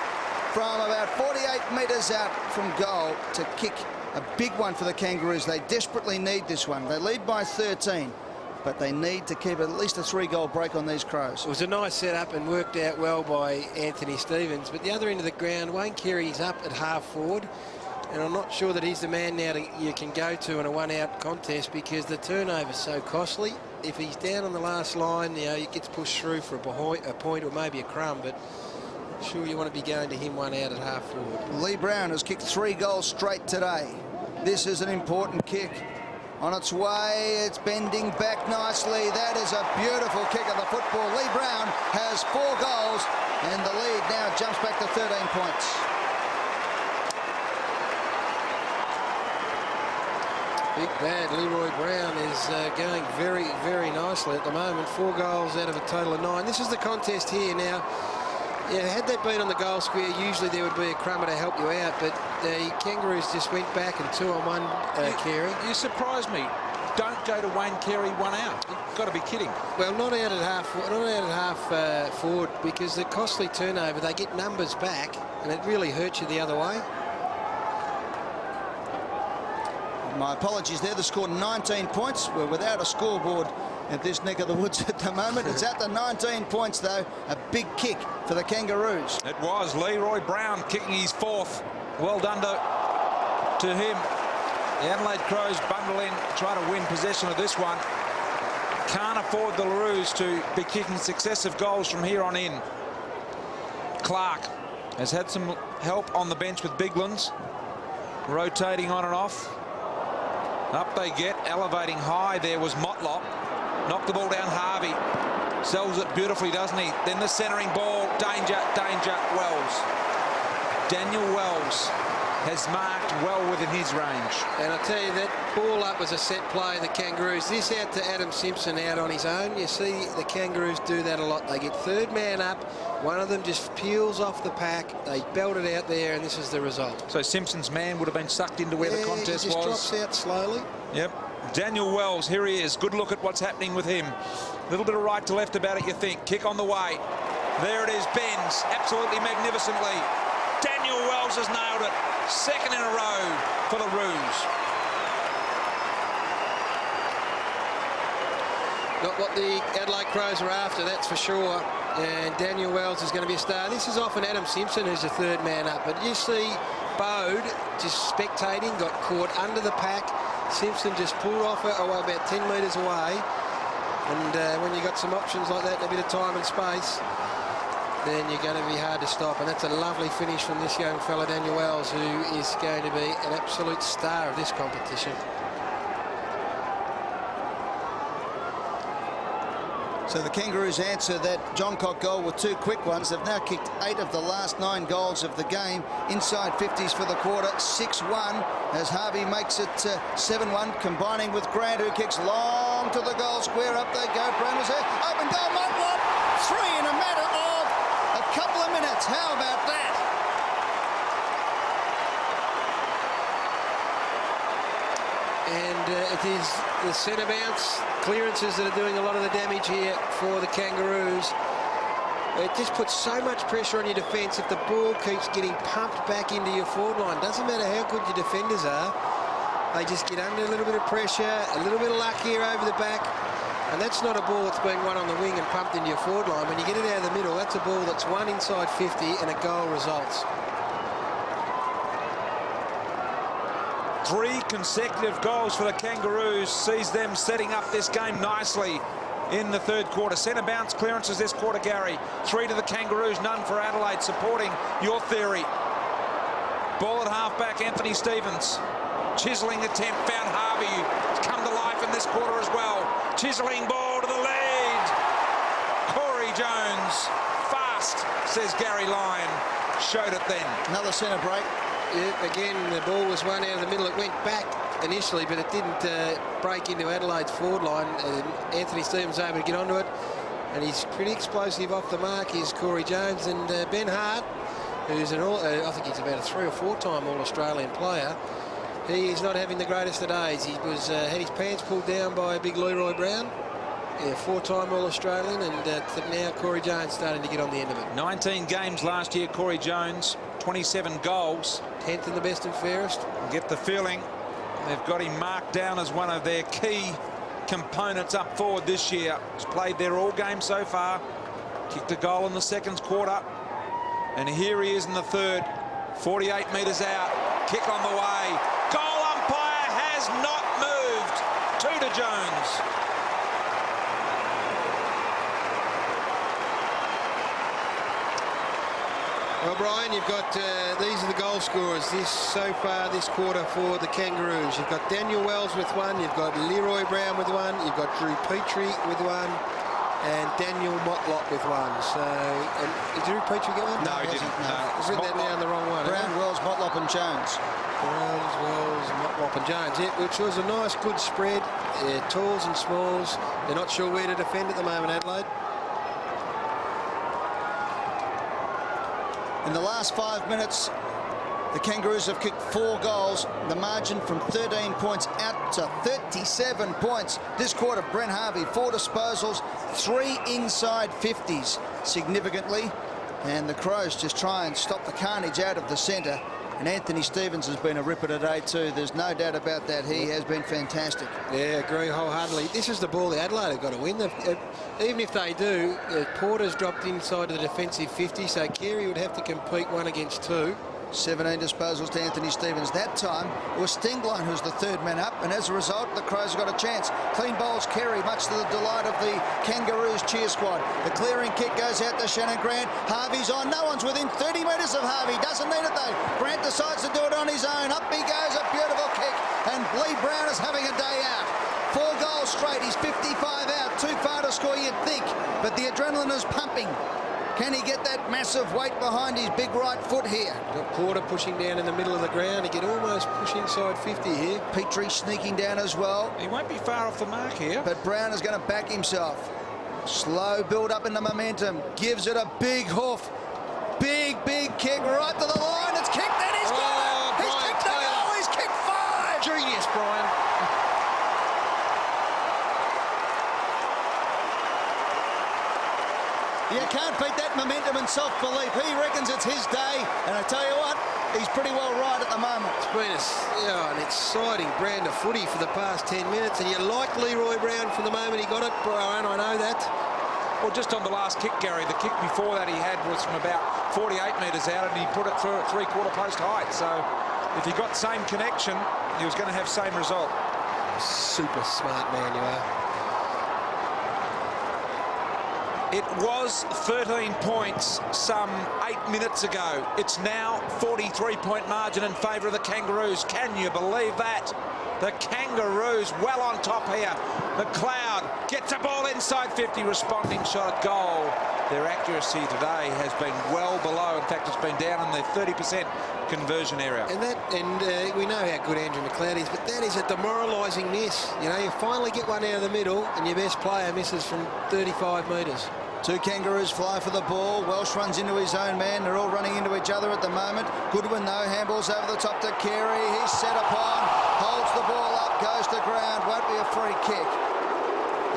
from about 48 metres out from goal to kick a big one for the Kangaroos. They desperately need this one. They lead by 13, but they need to keep at least a 3-goal break on these Crows. It was a nice setup and worked out well by Anthony Stevens, but the other end of the ground, Wayne Carey's up at half forward, and I'm not sure that he's the man now you can go to in a one-out contest because the turnover's so costly. If he's down on the last line, you know, he gets pushed through for a point or maybe a crumb, but sure you want to be going to him one out at half forward. Lee Brown has kicked 3 goals straight today. This is an important kick. On its way, it's bending back nicely. That is a beautiful kick of the football. Lee Brown has 4 goals and the lead now jumps back to 13 points. Big bad Leroy Brown is going very, very nicely at the moment. 4 goals out of a total of 9. This is the contest here now. Yeah, had that been on the goal square, usually there would be a crummer to help you out, but the Kangaroos just went back and 2-on-1 Carey. You surprised me. Don't go to Wayne Carey 1 out. You've got to be kidding. Well, not out at half forward because the costly turnover, they get numbers back and it really hurts you the other way. My apologies there. The score 19 points. We're without a scoreboard at this neck of the woods at the moment. It's at the 19 points though. A big kick for the Kangaroos. It was Leroy Brown kicking his 4th. Well done to him. The Adelaide Crows bundle in, try to win possession of this one. Can't afford the Laroos to be kicking successive goals from here on in. Clark has had some help on the bench with Biglands, rotating on and off. Up they get, elevating high there was Motlop. Knocked the ball down, Harvey. Sells it beautifully, doesn't he? Then the centering ball, danger, danger, Wells. Daniel Wells has marked well within his range. And I tell you, that ball up was a set play, the Kangaroos. This out to Adam Simpson out on his own. You see the Kangaroos do that a lot. They get 3rd man up. One of them just peels off the pack. They belt it out there, and this is the result. So Simpson's man would have been sucked into where the contest he just was. drops out slowly. Yep. Daniel Wells, here he is. Good look at what's happening with him. A little bit of right to left about it, you think. Kick on the way. There it is, bends absolutely magnificently. Daniel Wells has nailed it. 2nd in a row for the Roos. Not what the Adelaide Crows are after, that's for sure. And Daniel Wells is going to be a star. This is often Adam Simpson who's the 3rd man up. But you see Bode just spectating, got caught under the pack. Simpson just pulled off about 10 metres away. And when you've got some options like that and a bit of time and space, then you're going to be hard to stop. And that's a lovely finish from this young fella, Daniel Wells, who is going to be an absolute star of this competition. So the Kangaroos answer that John Cock goal with 2 quick ones. They've now kicked 8 of the last 9 goals of the game. Inside 50s for the quarter, 6-1 as Harvey makes it 7-1, combining with Grant, who kicks long to the goal square. Up they go. Brown was there. Open goal, Motlop. 3 in a matter of a couple of minutes. How about that? And it is the centre bounce clearances that are doing a lot of the damage here for the Kangaroos. It just puts so much pressure on your defence if the ball keeps getting pumped back into your forward line. Doesn't matter how good your defenders are, they just get under a little bit of pressure, a little bit of luck here over the back. And that's not a ball that's being won on the wing and pumped into your forward line. When you get it out of the middle, that's a ball that's won inside 50 and a goal results. 3 consecutive goals for the Kangaroos sees them setting up this game nicely in the 3rd quarter. Centre bounce clearances this quarter, Gary. 3 to the Kangaroos, none for Adelaide, supporting your theory. Ball at half-back, Anthony Stevens. Chiselling attempt, found Harvey. It's come to life in this quarter as well. Chiselling ball to the lead. Corey Jones, far must, says Gary Lyon. Showed it then. Another centre break. Yeah, again, the ball was one out of the middle. It went back initially, but it didn't break into Adelaide's forward line. Anthony Stevens able to get onto it, and he's pretty explosive off the mark. Is Corey Jones and Ben Hart, who's I think he's about a 3 or 4 time All-Australian player. He is not having the greatest of days. He was had his pants pulled down by a big Leroy Brown. Yeah, 4-time All-Australian, and now Corey Jones starting to get on the end of it. 19 games last year, Corey Jones, 27 goals. 10th in the best and fairest. Get the feeling they've got him marked down as one of their key components up forward this year. He's played there all game so far. Kicked a goal in the second quarter. And here he is in the third. 48 metres out. Kick on the way. Goal umpire has not moved. 2 to Jones. Well, Brian, you've got these are the goal scorers so far this quarter for the Kangaroos. You've got Daniel Wells with 1, you've got Leroy Brown with 1, you've got Drew Petrie with 1, and Daniel Motlop with 1. So, did Drew Petrie get 1? No, he didn't. No. I've written that down the wrong one. Brown, Wells, Motlop and Jones. Browns, Wells, Motlop and Jones. Yeah, which was a nice, good spread. Talls and smalls. They're not sure where to defend at the moment, Adelaide. In the last 5 minutes, the Kangaroos have kicked 4 goals. The margin from 13 points out to 37 points. This quarter, Brent Harvey, 4 disposals, 3 inside 50s significantly. And the Crows just try and stop the carnage out of the centre. And Anthony Stevens has been a ripper today too. There's no doubt about that. He has been fantastic. Yeah, agree wholeheartedly. This is the ball the Adelaide have got to win. Even if they do, Porter's dropped inside the defensive 50, so Carey would have to compete 1 against 2. 17 disposals to Anthony Stevens. That time it was Stingline who's the 3rd man up, and as a result the Crows have got a chance. Clean bowls Carey, much to the delight of the Kangaroos cheer squad. The clearing kick goes out to Shannon Grant. Harvey's on. No one's within 30 metres of Harvey. Doesn't need it though. Grant decides to do it on his own. Up he goes. A beautiful kick, and Lee Brown is having a day out. 4 goals straight. He's 55 out. Too far to score, you'd think, but the adrenaline is pumping. Can he get that massive weight behind his big right foot here? Got Porter pushing down in the middle of the ground. He can almost push inside 50 here. Petrie sneaking down as well. He won't be far off the mark here. But Brown is going to back himself. Slow build up in the momentum. Gives it a big hoof. Big kick right to the line. It's kicked and he's got it. He's kicked a goal. He's kicked 5. Genius, Brian. You can't beat that momentum and self-belief. He reckons it's his day, and I tell you what, he's pretty well right at the moment. It's been an exciting brand of footy for the past 10 minutes, and you like Leroy Brown from the moment he got it, Brian, I know that. Well, just on the last kick, Gary, the kick before that he had was from about 48 metres out, and he put it through at 3/4 post height. So if he got same connection, he was going to have same result. Super smart man you are. It was 13 points some 8 minutes ago. It's now 43-point margin in favour of the Kangaroos. Can you believe that? The Kangaroos well on top here. McLeod gets a ball inside 50, responding shot at goal. Their accuracy today has been well below. In fact, it's been down in the 30% conversion area. And we know how good Andrew McLeod is, but that is a demoralising miss. You know, you finally get one out of the middle, and your best player misses from 35 metres. 2 Kangaroos fly for the ball. Welsh runs into his own man. They're all running into each other at the moment. Goodwin, though, handballs over the top to Carey. He's set upon, holds the ball up, goes to ground. Won't be a free kick.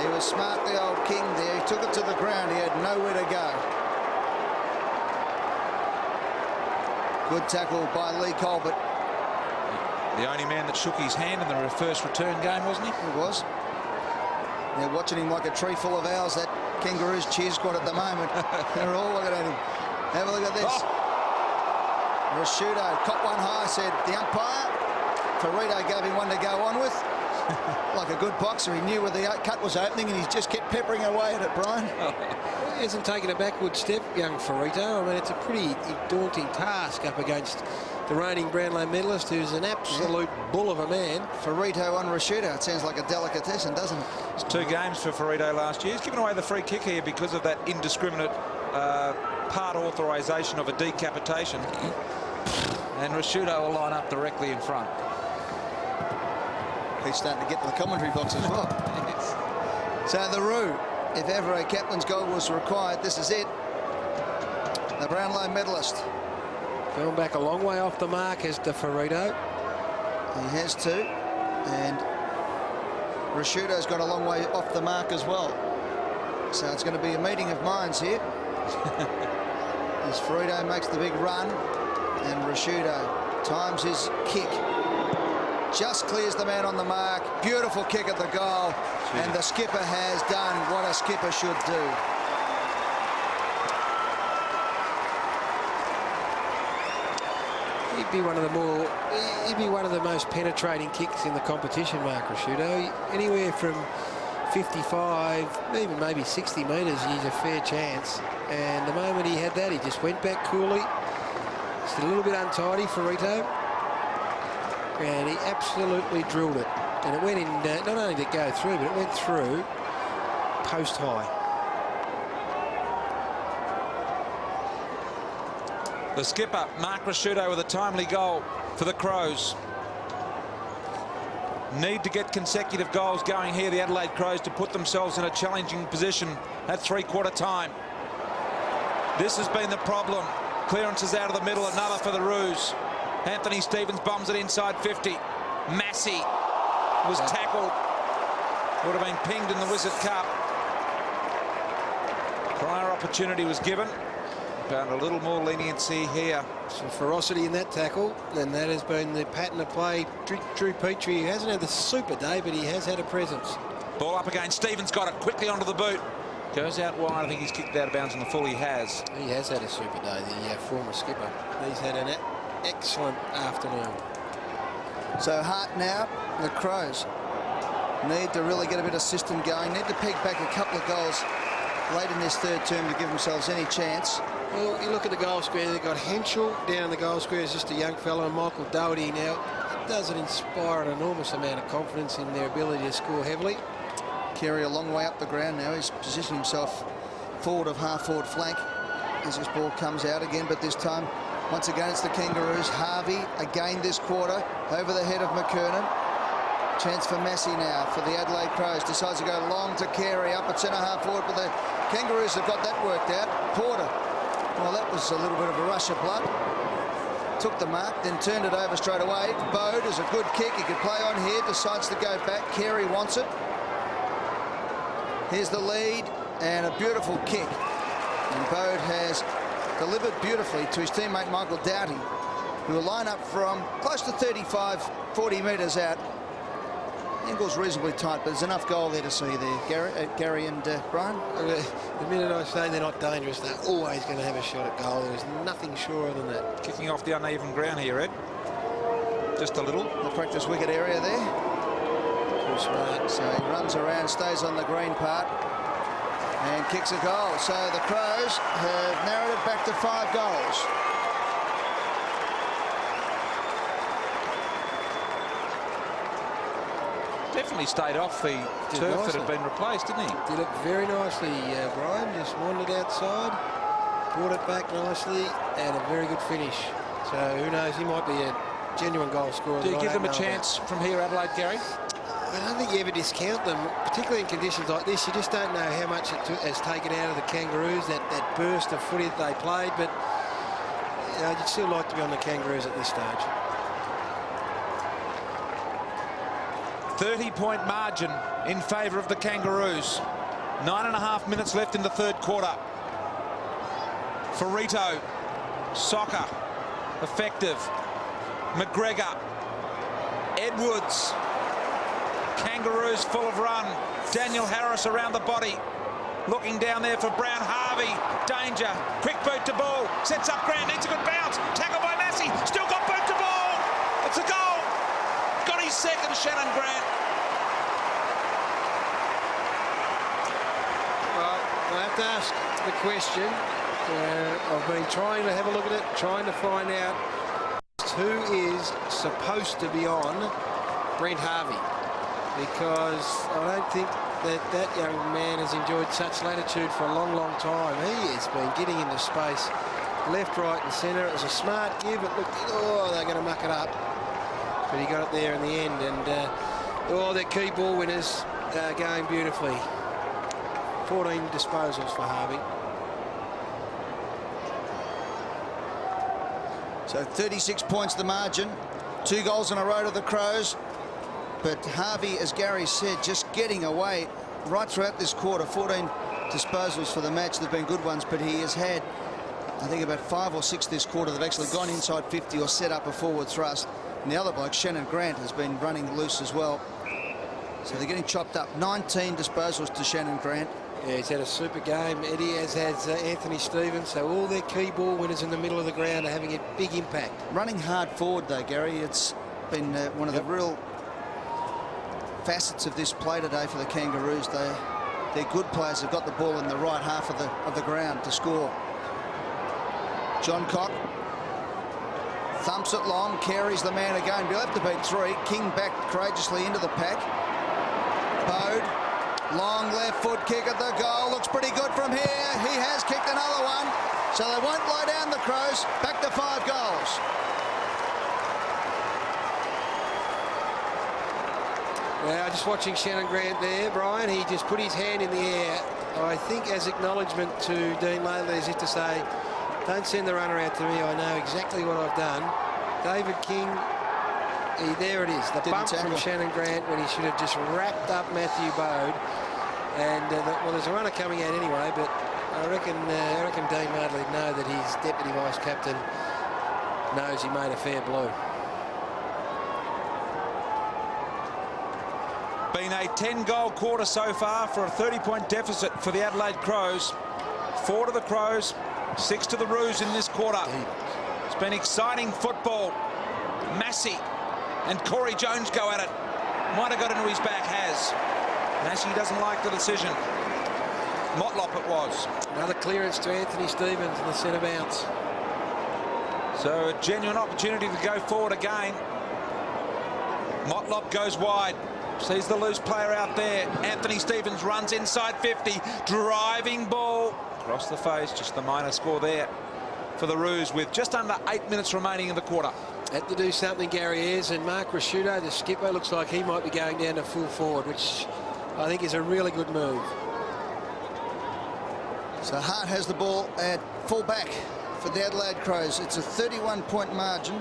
He was smart, the old King there. He took it to the ground. He had nowhere to go. Good tackle by Lee Colbert. The only man that shook his hand in the first return game, wasn't he? He was. They're watching him like a tree full of owls, that Kangaroos cheer squad at the moment. They're all looking at him. Have a look at this. Oh. Rashudo caught one high, said the umpire. Farito gave him one to go on with. Like a good boxer, he knew where the cut was opening and he just kept peppering away at it, Brian. He hasn't taken a backward step, young Farito. I mean, it's a pretty daunting task up against the reigning Brownlow medalist, who's an absolute bull of a man. Farito on Rashudo. It sounds like a delicatessen, doesn't it? It's 2 games for Farito last year. He's given away the free kick here because of that indiscriminate part authorisation of a decapitation. And Rashudo will line up directly in front. He's starting to get to the commentary box as well. So the Roo, if ever a captain's goal was required, this is it. The Brownlow medalist. Going back a long way off the mark as the Ferrito. He has to. And Rashudo's got a long way off the mark as well. So it's going to be a meeting of minds here. As Ferrito makes the big run. And Rashudo times his kick. Just clears the man on the mark. Beautiful kick at the goal. And the skipper has done what a skipper should do. He'd be one of the most penetrating kicks in the competition, Mark Rashudo. Anywhere from 55, even maybe 60 metres, he's a fair chance. And the moment he had that, he just went back coolly. Just a little bit untidy for Rito. And he absolutely drilled it. And it went in, not only did it go through, but it went through post high. The skipper, Mark Rashudo, with a timely goal for the Crows. Need to get consecutive goals going here, the Adelaide Crows, to put themselves in a challenging position at three-quarter time. This has been the problem. Clearances out of the middle, another for the Roos. Anthony Stevens bums it inside 50. Massey was tackled. Would have been pinged in the Wizard Cup. Prior opportunity was given. Found a little more leniency here. Some ferocity in that tackle, and that has been the pattern of play. Drew Petrie, he hasn't had the super day, but he has had a presence. Ball up again. Stevens got it quickly onto the boot. Goes out wide. I think he's kicked out of bounds on the full. He has. He has had a super day, the former skipper. He's had an excellent afternoon. So Hart now, the Crows need to really get a bit of system going. Need to peg back a couple of goals late in this third term to give themselves any chance. Well, you look at the goal square, they've got Henschel down in the goal square as just a young fellow, and Michael Doherty now. It doesn't inspire an enormous amount of confidence in their ability to score heavily. Carey a long way up the ground now. He's positioned himself forward of half-forward flank as this ball comes out again, but this time, once again, it's the Kangaroos. Harvey, again this quarter, over the head of McKernan. Chance for Massey now for the Adelaide Crows. Decides to go long to Carey, up at centre half-forward, but the Kangaroos have got that worked out. Porter, well, that was a little bit of a rush of blood. Took the mark, then turned it over straight away. Bode is a good kick. He could play on here, decides to go back. Carey wants it. Here's the lead, and a beautiful kick. And Bode has delivered beautifully to his teammate Michael Doughty, who will line up from close to 35, 40 metres out. Angle's reasonably tight, but there's enough goal there to see there. Gary and Brian? The minute I say they're not dangerous, they're always going to have a shot at goal. There's nothing surer than that. Kicking off the uneven ground here, Ed. Just a little. The practice wicket area there. Too smart. So he runs around, stays on the green part, and kicks a goal. So the Crows have narrowed it back to 5 goals. Definitely stayed off the turf that had been replaced, didn't he? Did it very nicely, Brian. Just wandered outside, brought it back nicely, and a very good finish. So who knows, he might be a genuine goal scorer. Do you give them a chance from here, Adelaide, Gary? I don't think you ever discount them, particularly in conditions like this. You just don't know how much it has taken out of the Kangaroos, that burst of footy that they played. But you know, you'd still like to be on the Kangaroos at this stage. 30-point margin in favour of the Kangaroos. 9.5 minutes left in the third quarter. Ferrito, Soccer, effective. McGregor, Edwards. Kangaroos full of run. Daniel Harris around the body. Looking down there for Brown. Harvey, danger. Quick boot to ball. Sets up ground, needs a good bounce. Tackle by Massey. Still got boot to ball. It's a goal. Got his second, Shannon Grant. Well, I have to ask the question. I've been trying to have a look at it, trying to find out who is supposed to be on Brent Harvey, because I don't think that young man has enjoyed such latitude for a long, long time. He has been getting into space, left, right and centre. It was a smart give. It looked, oh, they're going to muck it up. But he got it there in the end. And, their key ball winners going beautifully. 14 disposals for Harvey. So 36 points the margin. 2 goals in a row to the Crows. But Harvey, as Gary said, just getting away right throughout this quarter. 14 disposals for the match. They've been good ones, but he has had, I think, about 5 or 6 this quarter that have actually gone inside 50 or set up a forward thrust. And the other bloke, Shannon Grant, has been running loose as well. So they're getting chopped up. 19 disposals to Shannon Grant. Yeah, he's had a super game, Eddie, as has Anthony Stevens. So all their key ball winners in the middle of the ground are having a big impact. Running hard forward, though, Gary. It's been one of the real facets of this play today for the Kangaroos. They're good players. Have got the ball in the right half of the ground to score. John Cock thumps it long, carries the man again. He'll have to beat 3. King back courageously into the pack. Bode, long left foot kick at the goal. Looks pretty good from here. He has kicked another one. So they won't blow down the Crows. Back to 5 goals. Well, just watching Shannon Grant there, Brian, he just put his hand in the air. I think as acknowledgement to Dean Laidley, as if to say, don't send the runner out to me, I know exactly what I've done. David King, there it is, the bump from Shannon Grant when he should have just wrapped up Matthew Bode. And, well, there's a runner coming out anyway, but I reckon Dean Laidley know that his deputy vice captain knows he made a fair blow. Been a 10-goal quarter so far for a 30-point deficit for the Adelaide Crows. 4 to the Crows, 6 to the Roos in this quarter. It's been exciting football. Massey and Corey Jones go at it. Might have got into his back, has. Massey doesn't like the decision. Motlop it was. Another clearance to Anthony Stevens in the centre bounce. So a genuine opportunity to go forward again. Motlop goes wide. Sees the loose player out there. Anthony Stevens runs inside 50. Driving ball. Across the face. Just the minor score there for the Roos with just under 8 minutes remaining in the quarter. Had to do something, Gary Ayres, and Mark Rasciuto, the skipper, looks like he might be going down to full forward, which I think is a really good move. So Hart has the ball at full back for the Adelaide Crows. It's a 31-point margin.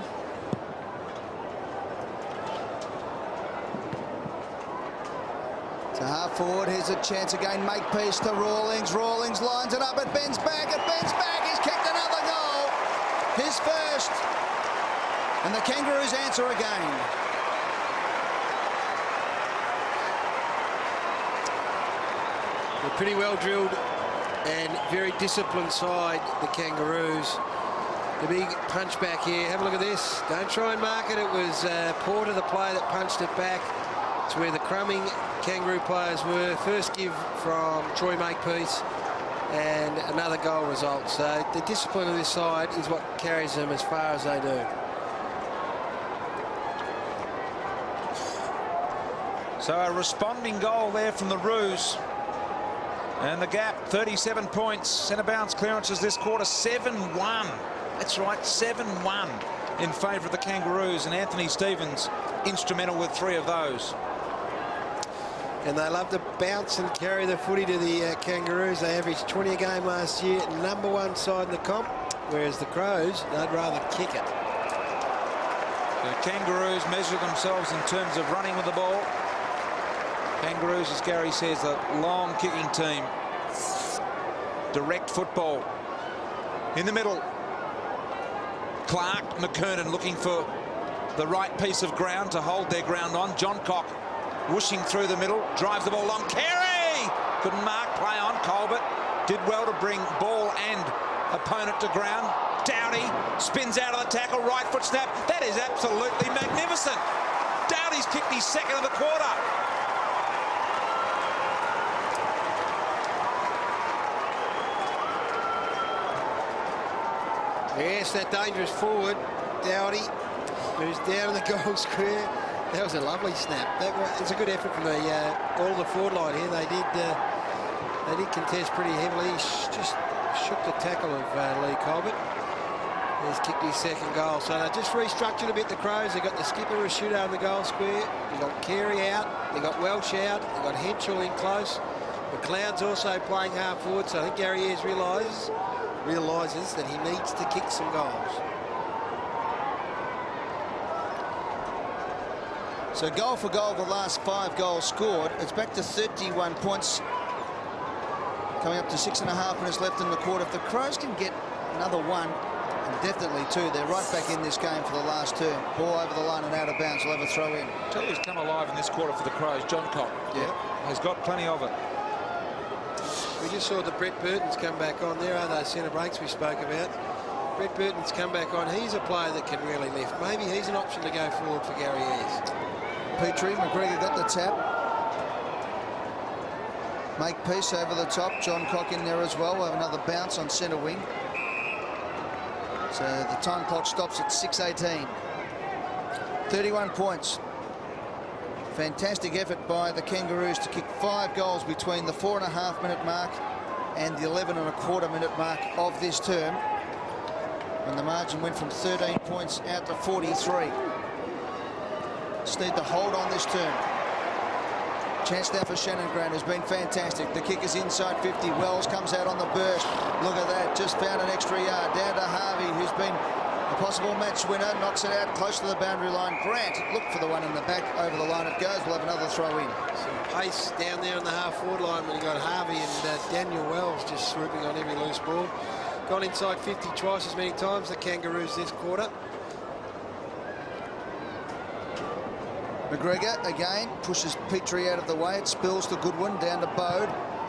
To half forward, here's a chance again. Make peace to Rawlings. Rawlings lines it up. It bends back. It bends back. He's kicked another goal. His first. And the Kangaroos answer again. They're pretty well drilled and very disciplined side, the Kangaroos. The big punch back here. Have a look at this. Don't try and mark it. It was Porter, the player, that punched it back to where the crumbing Kangaroo players were. First give from Troy Makepeace and another goal result. So the discipline of this side is what carries them as far as they do. So a responding goal there from the Roos. And the gap, 37 points. Centre bounce clearances this quarter, 7-1. That's right, 7-1 in favour of the Kangaroos. And Anthony Stevens instrumental with 3 of those. And they love to bounce and carry the footy to the Kangaroos. They averaged 20 a game last year, #1 side in the comp, whereas the Crows, they'd rather kick it. The Kangaroos measure themselves in terms of running with the ball. Kangaroos, as Gary says, a long kicking team. Direct football. In the middle, Clark, McKernan looking for the right piece of ground to hold their ground on. John Cock whooshing through the middle, drives the ball long. Carey! Couldn't mark, play on. Colbert did well to bring ball and opponent to ground. Dowdy spins out of the tackle, right foot snap. That is absolutely magnificent. Dowdy's kicked his second of the quarter. Yes, that dangerous forward, Dowdy, who's down in the goal square. That was a lovely snap. It's a good effort from all the forward line here. They did contest pretty heavily. Just shook the tackle of Lee Colbert. He's kicked his second goal. So they just restructured a bit, the Crows. They got the skipper Rashudo in the goal square. They got Carey out. They got Welsh out. They got Henschel in close. McLeod's also playing half forward. So I think Gary Ayres realises that he needs to kick some goals. So goal for goal, the last 5 goals scored. It's back to 31 points. Coming up to 6.5 minutes left in the quarter. If the Crows can get another one, and definitely 2, they're right back in this game for the last term. Ball over the line and out of bounds. We'll have a throw in. Tell you who's come alive in this quarter for the Crows, John Cock. Yeah. Has got plenty of it. We just saw the Brett Burton's come back on. There are those centre breaks we spoke about. Brett Burton's come back on. He's a player that can really lift. Maybe he's an option to go forward for Gary Ayres. Petrie, McGregor got the tap. Makepeace over the top. John Cock in there as well. We'll have another bounce on centre wing. So the time clock stops at 6:18. 31 points. Fantastic effort by the Kangaroos to kick 5 goals between the 4.5-minute mark and the 11.25-minute mark of this term, when the margin went from 13 points out to 43. Just need to hold on this term. Chance now for Shannon Grant, who's been fantastic. The kick is inside 50. Wells comes out on the burst. Look at that, just found an extra yard. Down to Harvey, who's been a possible match winner. Knocks it out close to the boundary line. Grant looked for the one in the back. Over the line it goes. We'll have another throw in. Some pace down there on the half-forward line when you got Harvey and Daniel Wells just swooping on every loose ball. Gone inside 50 twice as many times, the Kangaroos this quarter. McGregor again pushes Petrie out of the way. It spills to Goodwin, down to Bode.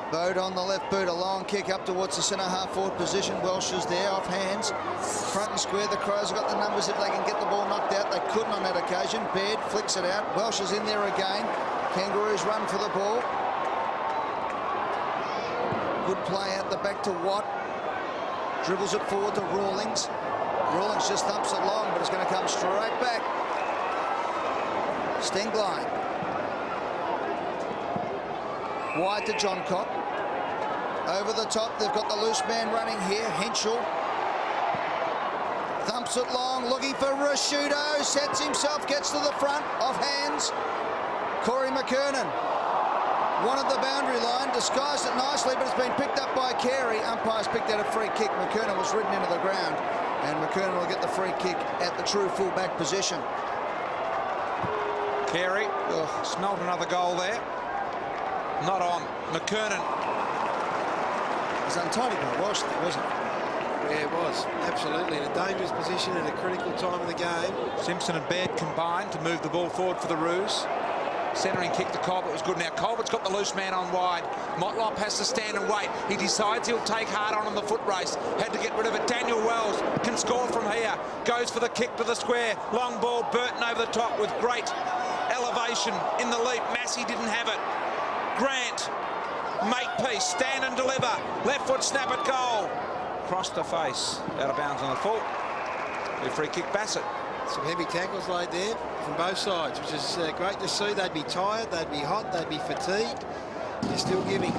Bode on the left boot, a long kick up towards the centre half forward position. Welsh is there, off hands, front and square. The Crows have got the numbers if they can get the ball knocked out. They couldn't on that occasion. Baird flicks it out. Welsh is in there again. Kangaroos run for the ball. Good play out the back to Watt. Dribbles it forward to Rawlings. Rawlings just thumps it long, but it's going to come straight back. Stenglein. Wide to John Cock. Over the top, they've got the loose man running here. Henschel. Thumps it long, looking for Rashudo. Sets himself, gets to the front, off hands. Corey McKernan. Wanted the boundary line, disguised it nicely, but it's been picked up by Carey. Umpires picked out a free kick. McKernan was ridden into the ground, and McKernan will get the free kick at the true full-back position. Carey smelt another goal there. Not on. McKernan. It was untidy by Welsh, wasn't it? Yeah, it was. Absolutely. In a dangerous position at a critical time of the game. Simpson and Baird combined to move the ball forward for the Roos. Centering kick to Colbert was good. Now Colbert's got the loose man on wide. Motlop has to stand and wait. He decides he'll take hard on the foot race. Had to get rid of it. Daniel Wells can score from here. Goes for the kick to the square. Long ball. Burton over the top with great elevation in the leap. Massey didn't have it. Grant, Makepeace, stand and deliver. Left foot snap at goal. Cross the face. Out of bounds on the full. A free kick Bassett. Some heavy tackles laid there from both sides, which is great to see. They'd be tired, they'd be hot, they'd be fatigued. They're still giving.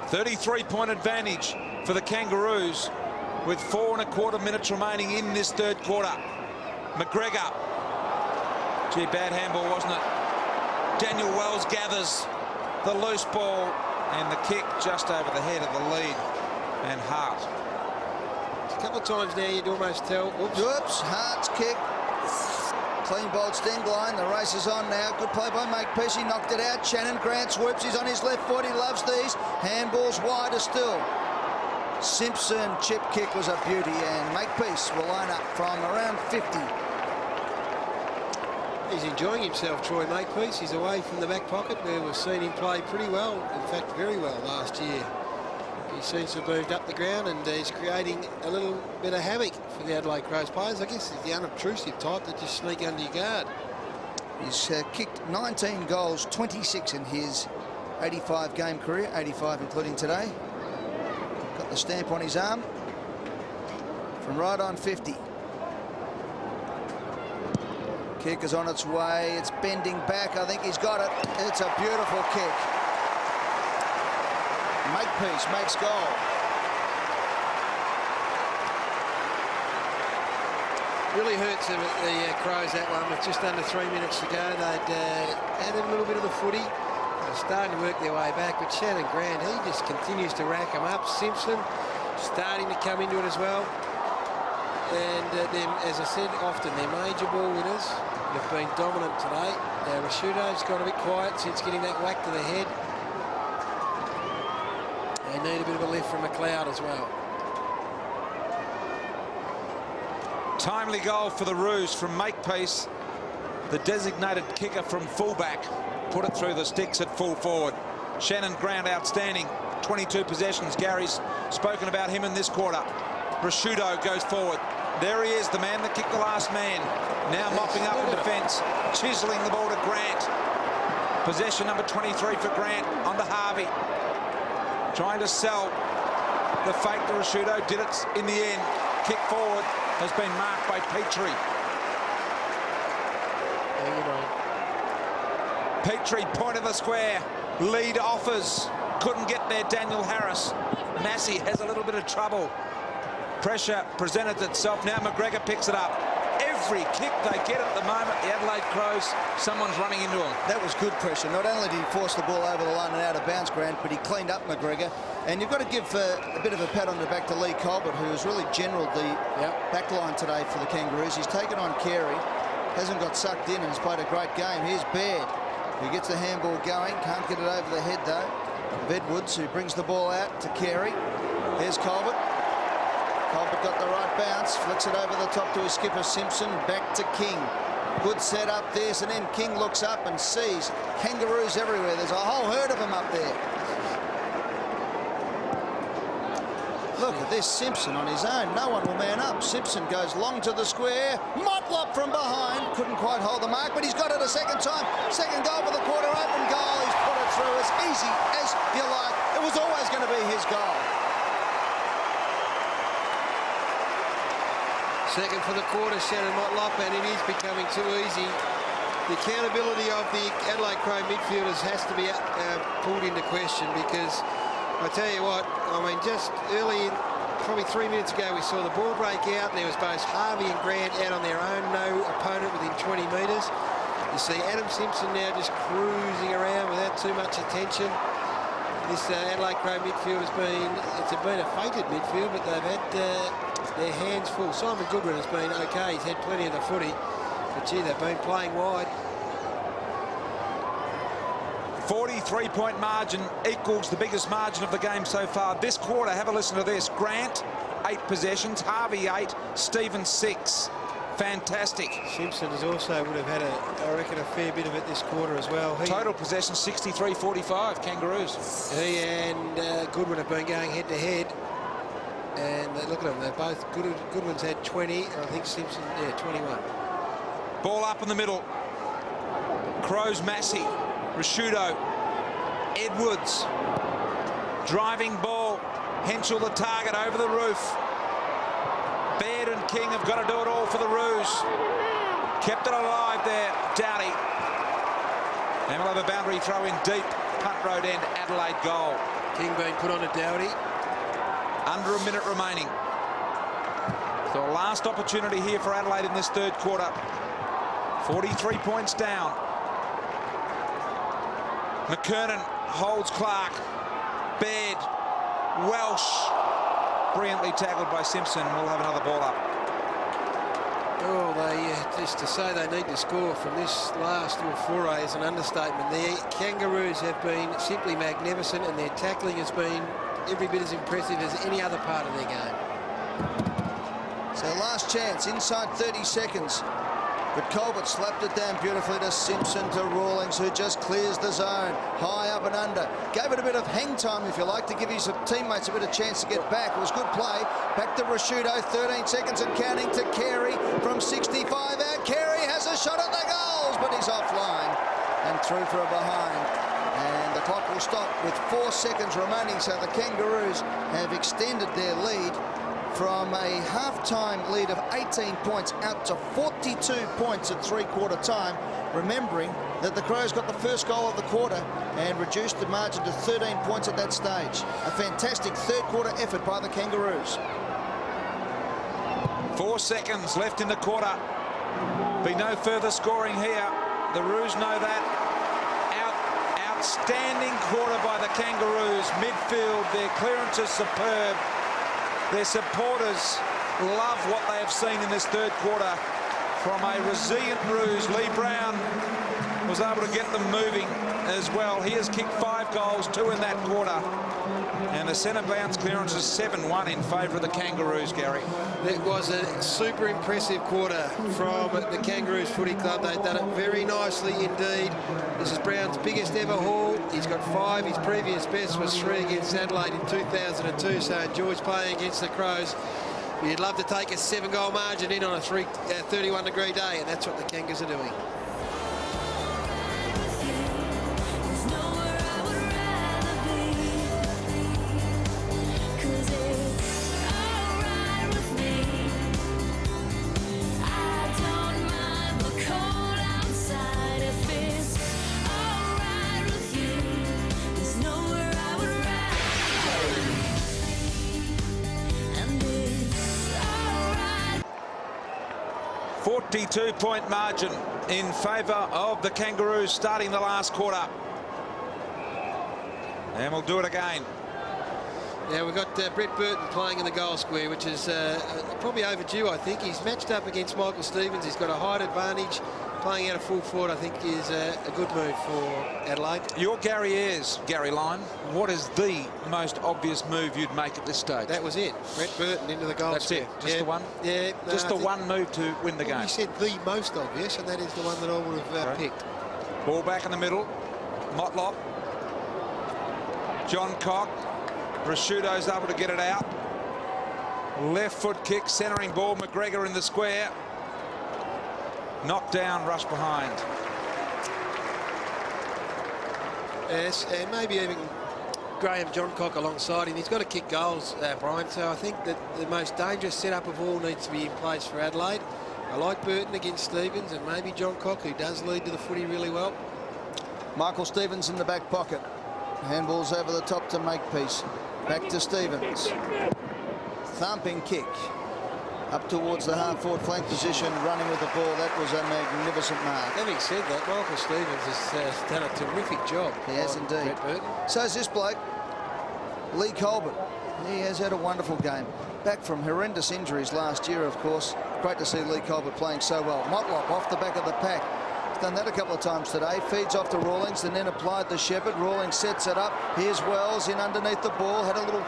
33-point advantage for the Kangaroos with 4.25 minutes remaining in this third quarter. McGregor. Gee, bad handball, wasn't it? Daniel Wells gathers the loose ball and the kick just over the head of the lead and Hart. A couple of times now you'd almost tell. Oops, Hart's kick. Clean bowled Stenglein. The race is on now. Good play by Makepeace. He knocked it out. Shannon Grant swoops. He's on his left foot. He loves these. Handballs wider still. Simpson chip kick was a beauty, and Makepeace will line up from around 50. He's enjoying himself, Troy Makepeace. He's away from the back pocket where we've seen him play pretty well, in fact very well last year. He seems to have moved up the ground and he's creating a little bit of havoc for the Adelaide Crows players. I guess he's the unobtrusive type that just sneak under your guard. He's kicked 19 goals, 26 in his 85 game career, 85 including today. Got the stamp on his arm from right on 50. Kick is on its way. It's bending back. I think he's got it. It's a beautiful kick. Makepeace makes goal. Really hurts the Crows, that one, with just under 3 minutes to go. They'd had a little bit of the footy. They're starting to work their way back, but Shannon Grant, he just continues to rack them up. Simpson starting to come into it as well. And then, as I said, often they're major ball winners. They've been dominant today. Rashudo's got a bit quiet since getting that whack to the head. They need a bit of a lift from McLeod as well. Timely goal for the Roos from Makepeace, the designated kicker from fullback. Put it through the sticks at full forward. Shannon Grant outstanding. 22 possessions. Gary's spoken about him in this quarter. Rashudo goes forward. There he is, the man that kicked the last man. Now mopping up in defence, chiselling the ball to Grant. Possession number 23 for Grant on to Harvey. Trying to sell the fake to Rashudo. Did it in the end. Kick forward has been marked by Petrie. Petrie, point of the square. Lead offers. Couldn't get there, Daniel Harris. Massey has a little bit of trouble. Pressure presented itself. Now McGregor picks it up. Every kick they get at the moment, the Adelaide Crows, someone's running into them. That was good pressure. Not only did he force the ball over the line and out of bounds, Grant, but he cleaned up McGregor. And you've got to give a bit of a pat on the back to Lee Colbert, who has really generalled the back line today for the Kangaroos. He's taken on Carey, hasn't got sucked in, and has played a great game. Here's Baird, who gets the handball going. Can't get it over the head, though. Edwards, who brings the ball out to Carey. Here's Colbert. Colbert got the right bounce, flicks it over the top to his skipper Simpson, back to King. Good set up this, and then King looks up and sees Kangaroos everywhere. There's a whole herd of them up there. Look at this, Simpson on his own. No one will man up. Simpson goes long to the square. Motlop from behind. Couldn't quite hold the mark, but he's got it a second time. Second goal for the quarter, open goal. He's put it through as easy as you like. It was always going to be his goal. Second for the quarter, Shannon Motlop, and it is becoming too easy. The accountability of the Adelaide Crow midfielders has to be pulled into question, because I tell you what, I mean, just early, probably 3 minutes ago, we saw the ball break out, and there was both Harvey and Grant out on their own, no opponent within 20 metres. You see Adam Simpson now just cruising around without too much attention. This Adelaide Crow midfield has been, it's been a fated midfield, but they've had their hands full. Simon Goodwin has been okay. He's had plenty of the footy, but gee, they've been playing wide. 43-point margin equals the biggest margin of the game so far this quarter. Have a listen to this. Grant, 8 possessions. Harvey, 8. Stevens, 6. Fantastic. Simpson has also would have had, I reckon, a fair bit of it this quarter as well. Total possession 63-45, Kangaroos. He and Goodwin have been going head-to-head. And look at them, they're both good. Goodwin's had 20, and I think Simpson, 21. Ball up in the middle. Crows, Massey, Rashudo, Edwards. Driving ball. Henschel the target over the roof. Baird and King have got to do it all for the Roos. Kept it alive there, Doughty. And we'll have a boundary throw in deep. Punt road end, Adelaide goal. King being put on to Doughty. Under a minute remaining. So a last opportunity here for Adelaide in this third quarter. 43 points down. McKernan holds Clark. Baird. Welsh. Brilliantly tackled by Simpson. We'll have another ball up. Oh, just to say they need to score from this last little foray is an understatement. The Kangaroos have been simply magnificent, and their tackling has been every bit as impressive as any other part of their game. So last chance, inside 30 seconds. But Colbert slapped it down beautifully to Simpson, to Rawlings, who just clears the zone. High up and under. Gave it a bit of hang time, if you like, to give his teammates a bit of chance to get back. It was good play. Back to Rashudo, 13 seconds and counting to Carey from 65 out. Carey has a shot at the goals, but he's offline and through for a behind. And the clock will stop with 4 seconds remaining, so the Kangaroos have extended their lead from a half-time lead of 18 points out to 42 points at three-quarter time, remembering that the Crows got the first goal of the quarter and reduced the margin to 13 points at that stage. A fantastic third-quarter effort by the Kangaroos. 4 seconds left in the quarter. Be no further scoring here. The Roos know that. Outstanding quarter by the Kangaroos. Midfield, their clearance is superb. Their supporters love what they have seen in this third quarter from a resilient Roos. Lee Brown was able to get them moving as well. He has kicked 5 goals, 2 in that quarter. And the centre bounce clearance is 7-1 in favour of the Kangaroos, Gary. It was a super impressive quarter from the Kangaroos Footy Club. They've done it very nicely indeed. This is Brown's biggest ever haul. He's got 5. His previous best was 3 against Adelaide in 2002. So enjoys playing against the Crows. You'd love to take a 7-goal margin in on a 31-degree day, and that's what the Kangas are doing. Two-point margin in favour of the Kangaroos starting the last quarter. And we'll do it again. Yeah, we've got Brett Burton playing in the goal square, which is probably overdue, I think. He's matched up against Michael Stevens. He's got a height advantage. Playing out of full forward, I think, is a good move for Adelaide. Your Gary Ayres, Gary Lyon, what is the most obvious move you'd make at this stage? That was it. Brett Burton into the goal square. That's it? Just the one? Yeah. No, just the one move to win the game? You said the most obvious, and that is the one that I would have picked. Ball back in the middle. Motlop. John Cock. Prosciutto's able to get it out. Left foot kick, centering ball. McGregor in the square. Knocked down, rush behind. Yes, and maybe even Graham Johncock alongside him. He's got to kick goals, Brian, so I think that the most dangerous setup of all needs to be in place for Adelaide. I like Burton against Stevens and maybe Johncock, who does lead to the footy really well. Michael Stevens in the back pocket. Handballs over the top to Makepeace. Back to Stevens. Thumping kick. Up towards the half-forward flank position, running with the ball. That was a magnificent mark. Having said that, Michael Stevens has done a terrific job. He has indeed. So is this bloke, Lee Colbert. He has had a wonderful game. Back from horrendous injuries last year, of course. Great to see Lee Colbert playing so well. Motlop off the back of the pack. He's done that a couple of times today. Feeds off to Rawlings and then applied to Shepherd. Rawlings sets it up. Here's Wells in underneath the ball. Had a little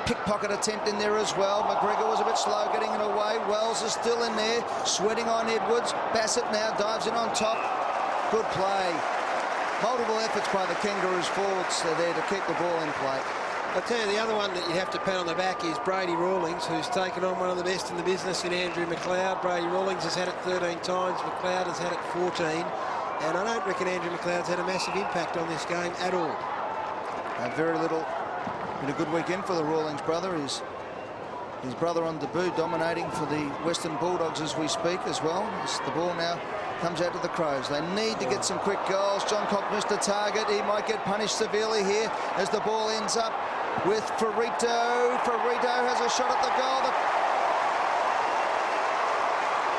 pickpocket attempt in there as well. McGregor was a bit slow getting it away. Wells is still in there, sweating on Edwards. Bassett now dives in on top. Good play. Multiple efforts by the Kangaroos forwards there to keep the ball in play. I'll tell you, the other one that you have to pat on the back is Brady Rawlings, who's taken on one of the best in the business in Andrew McLeod. Brady Rawlings has had it 13 times. McLeod has had it 14. And I don't reckon Andrew McLeod's had a massive impact on this game at all. Very little. Been a good weekend for the Rawlings brother. His brother on debut, dominating for the Western Bulldogs as we speak as well. As the ball now comes out to the Crows. They need to get some quick goals. John Cock missed a target. He might get punished severely here as the ball ends up with Ferrito. Ferrito has a shot at the goal.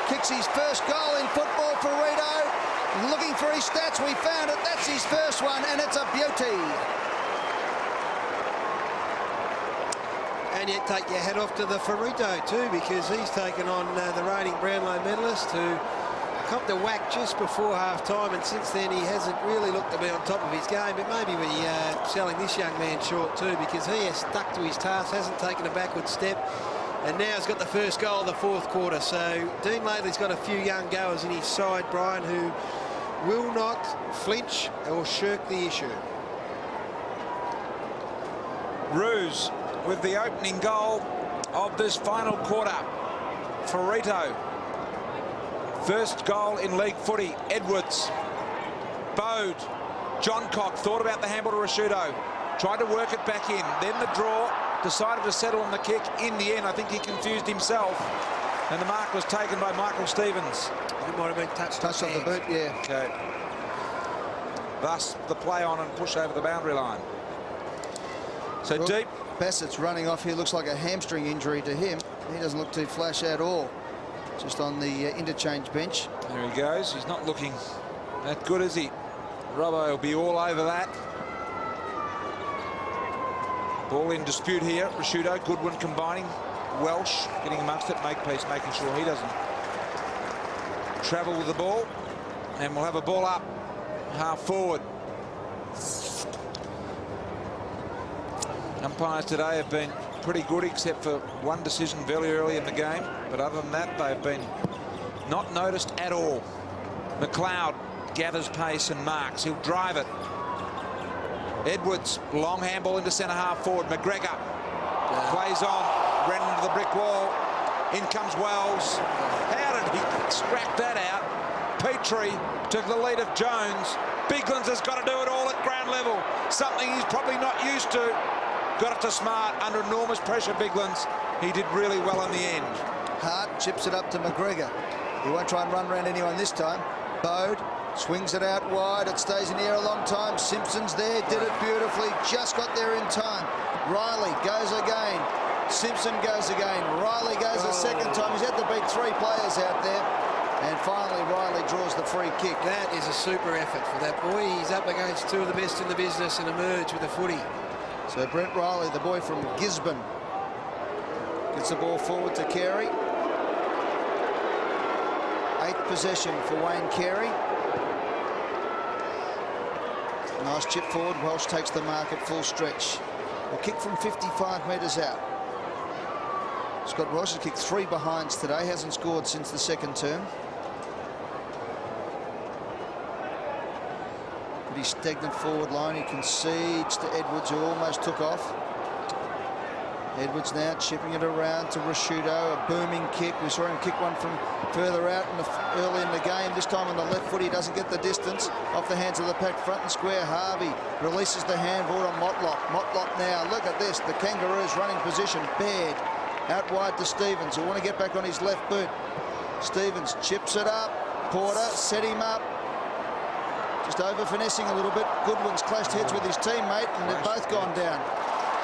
Kicks his first goal in football, Ferrito. Looking for his stats. We found it. That's his first one, and it's a beauty. And yet take your hat off to the Ferrito too, because he's taken on the reigning Brownlow medalist, who copped a whack just before half-time, and since then he hasn't really looked to be on top of his game. But maybe we're selling this young man short too, because he has stuck to his task, hasn't taken a backward step, and now he's got the first goal of the fourth quarter. So Dean Laidley's got a few young goers in his side, Brian, who will not flinch or shirk the issue. Roos with the opening goal of this final quarter. Ferrito. First goal in league footy. Edwards. Bode. John Cock thought about the handball to Prosciutto. Tried to work it back in. Then the draw. decided to settle on the kick in the end. I think he confused himself, and the mark was taken by Michael Stevens. It might have been touched on the boot, yeah. Okay. Thus the play on and push over the boundary line. So Look, deep. Bassett's running off here. Looks like a hamstring injury to him. He doesn't look too flash at all. Just on the interchange bench. There he goes. He's not looking that good, is he? Robbo will be all over that. Ball in dispute here. Prosciutto, Goodwin combining. Welsh getting amongst it. Makepeace making sure he doesn't travel with the ball. And we'll have a ball up half forward. Umpires today have been pretty good, except for one decision very early in the game. But other than that, they've been not noticed at all. McLeod gathers pace and marks. He'll drive it. Edwards, long handball into centre half forward. McGregor plays on, ran into the brick wall. In comes Wells. How did he scrap that out? Petrie took the lead of Jones. Biglands has got to do it all at ground level. Something he's probably not used to. Got it to Smart under enormous pressure, Biglands. He did really well in the end. Hart chips it up to McGregor. He won't try and run around anyone this time. Bode swings it out wide. It stays in the air a long time. Simpson's there, did it beautifully. Just got there in time. Riley goes again. Simpson goes again. Riley goes a second time. He's had to beat 3 players out there. And finally, Riley draws the free kick. That is a super effort for that boy. He's up against 2 of the best in the business and emerged with a footy. So Brent Riley, the boy from Gisborne, gets the ball forward to Carey. 8th possession for Wayne Carey. Nice chip forward. Welsh takes the mark at full stretch. A kick from 55 metres out. Scott Welsh has kicked 3 behinds today. Hasn't scored since the second term. Pretty stagnant forward line. He concedes to Edwards, who almost took off. Edwards now chipping it around to Prosciutto. A booming kick. We saw him kick one from further out early in the game. This time on the left foot, he doesn't get the distance. Off the hands of the pack, front and square. Harvey releases the handball on Motlop. Motlop now, look at this. The Kangaroos running position. Baird out wide to Stevens, who want to get back on his left boot. Stevens chips it up. Porter set him up. Just over finessing a little bit. Goodwin's clashed heads with his teammate, and they've both gone down.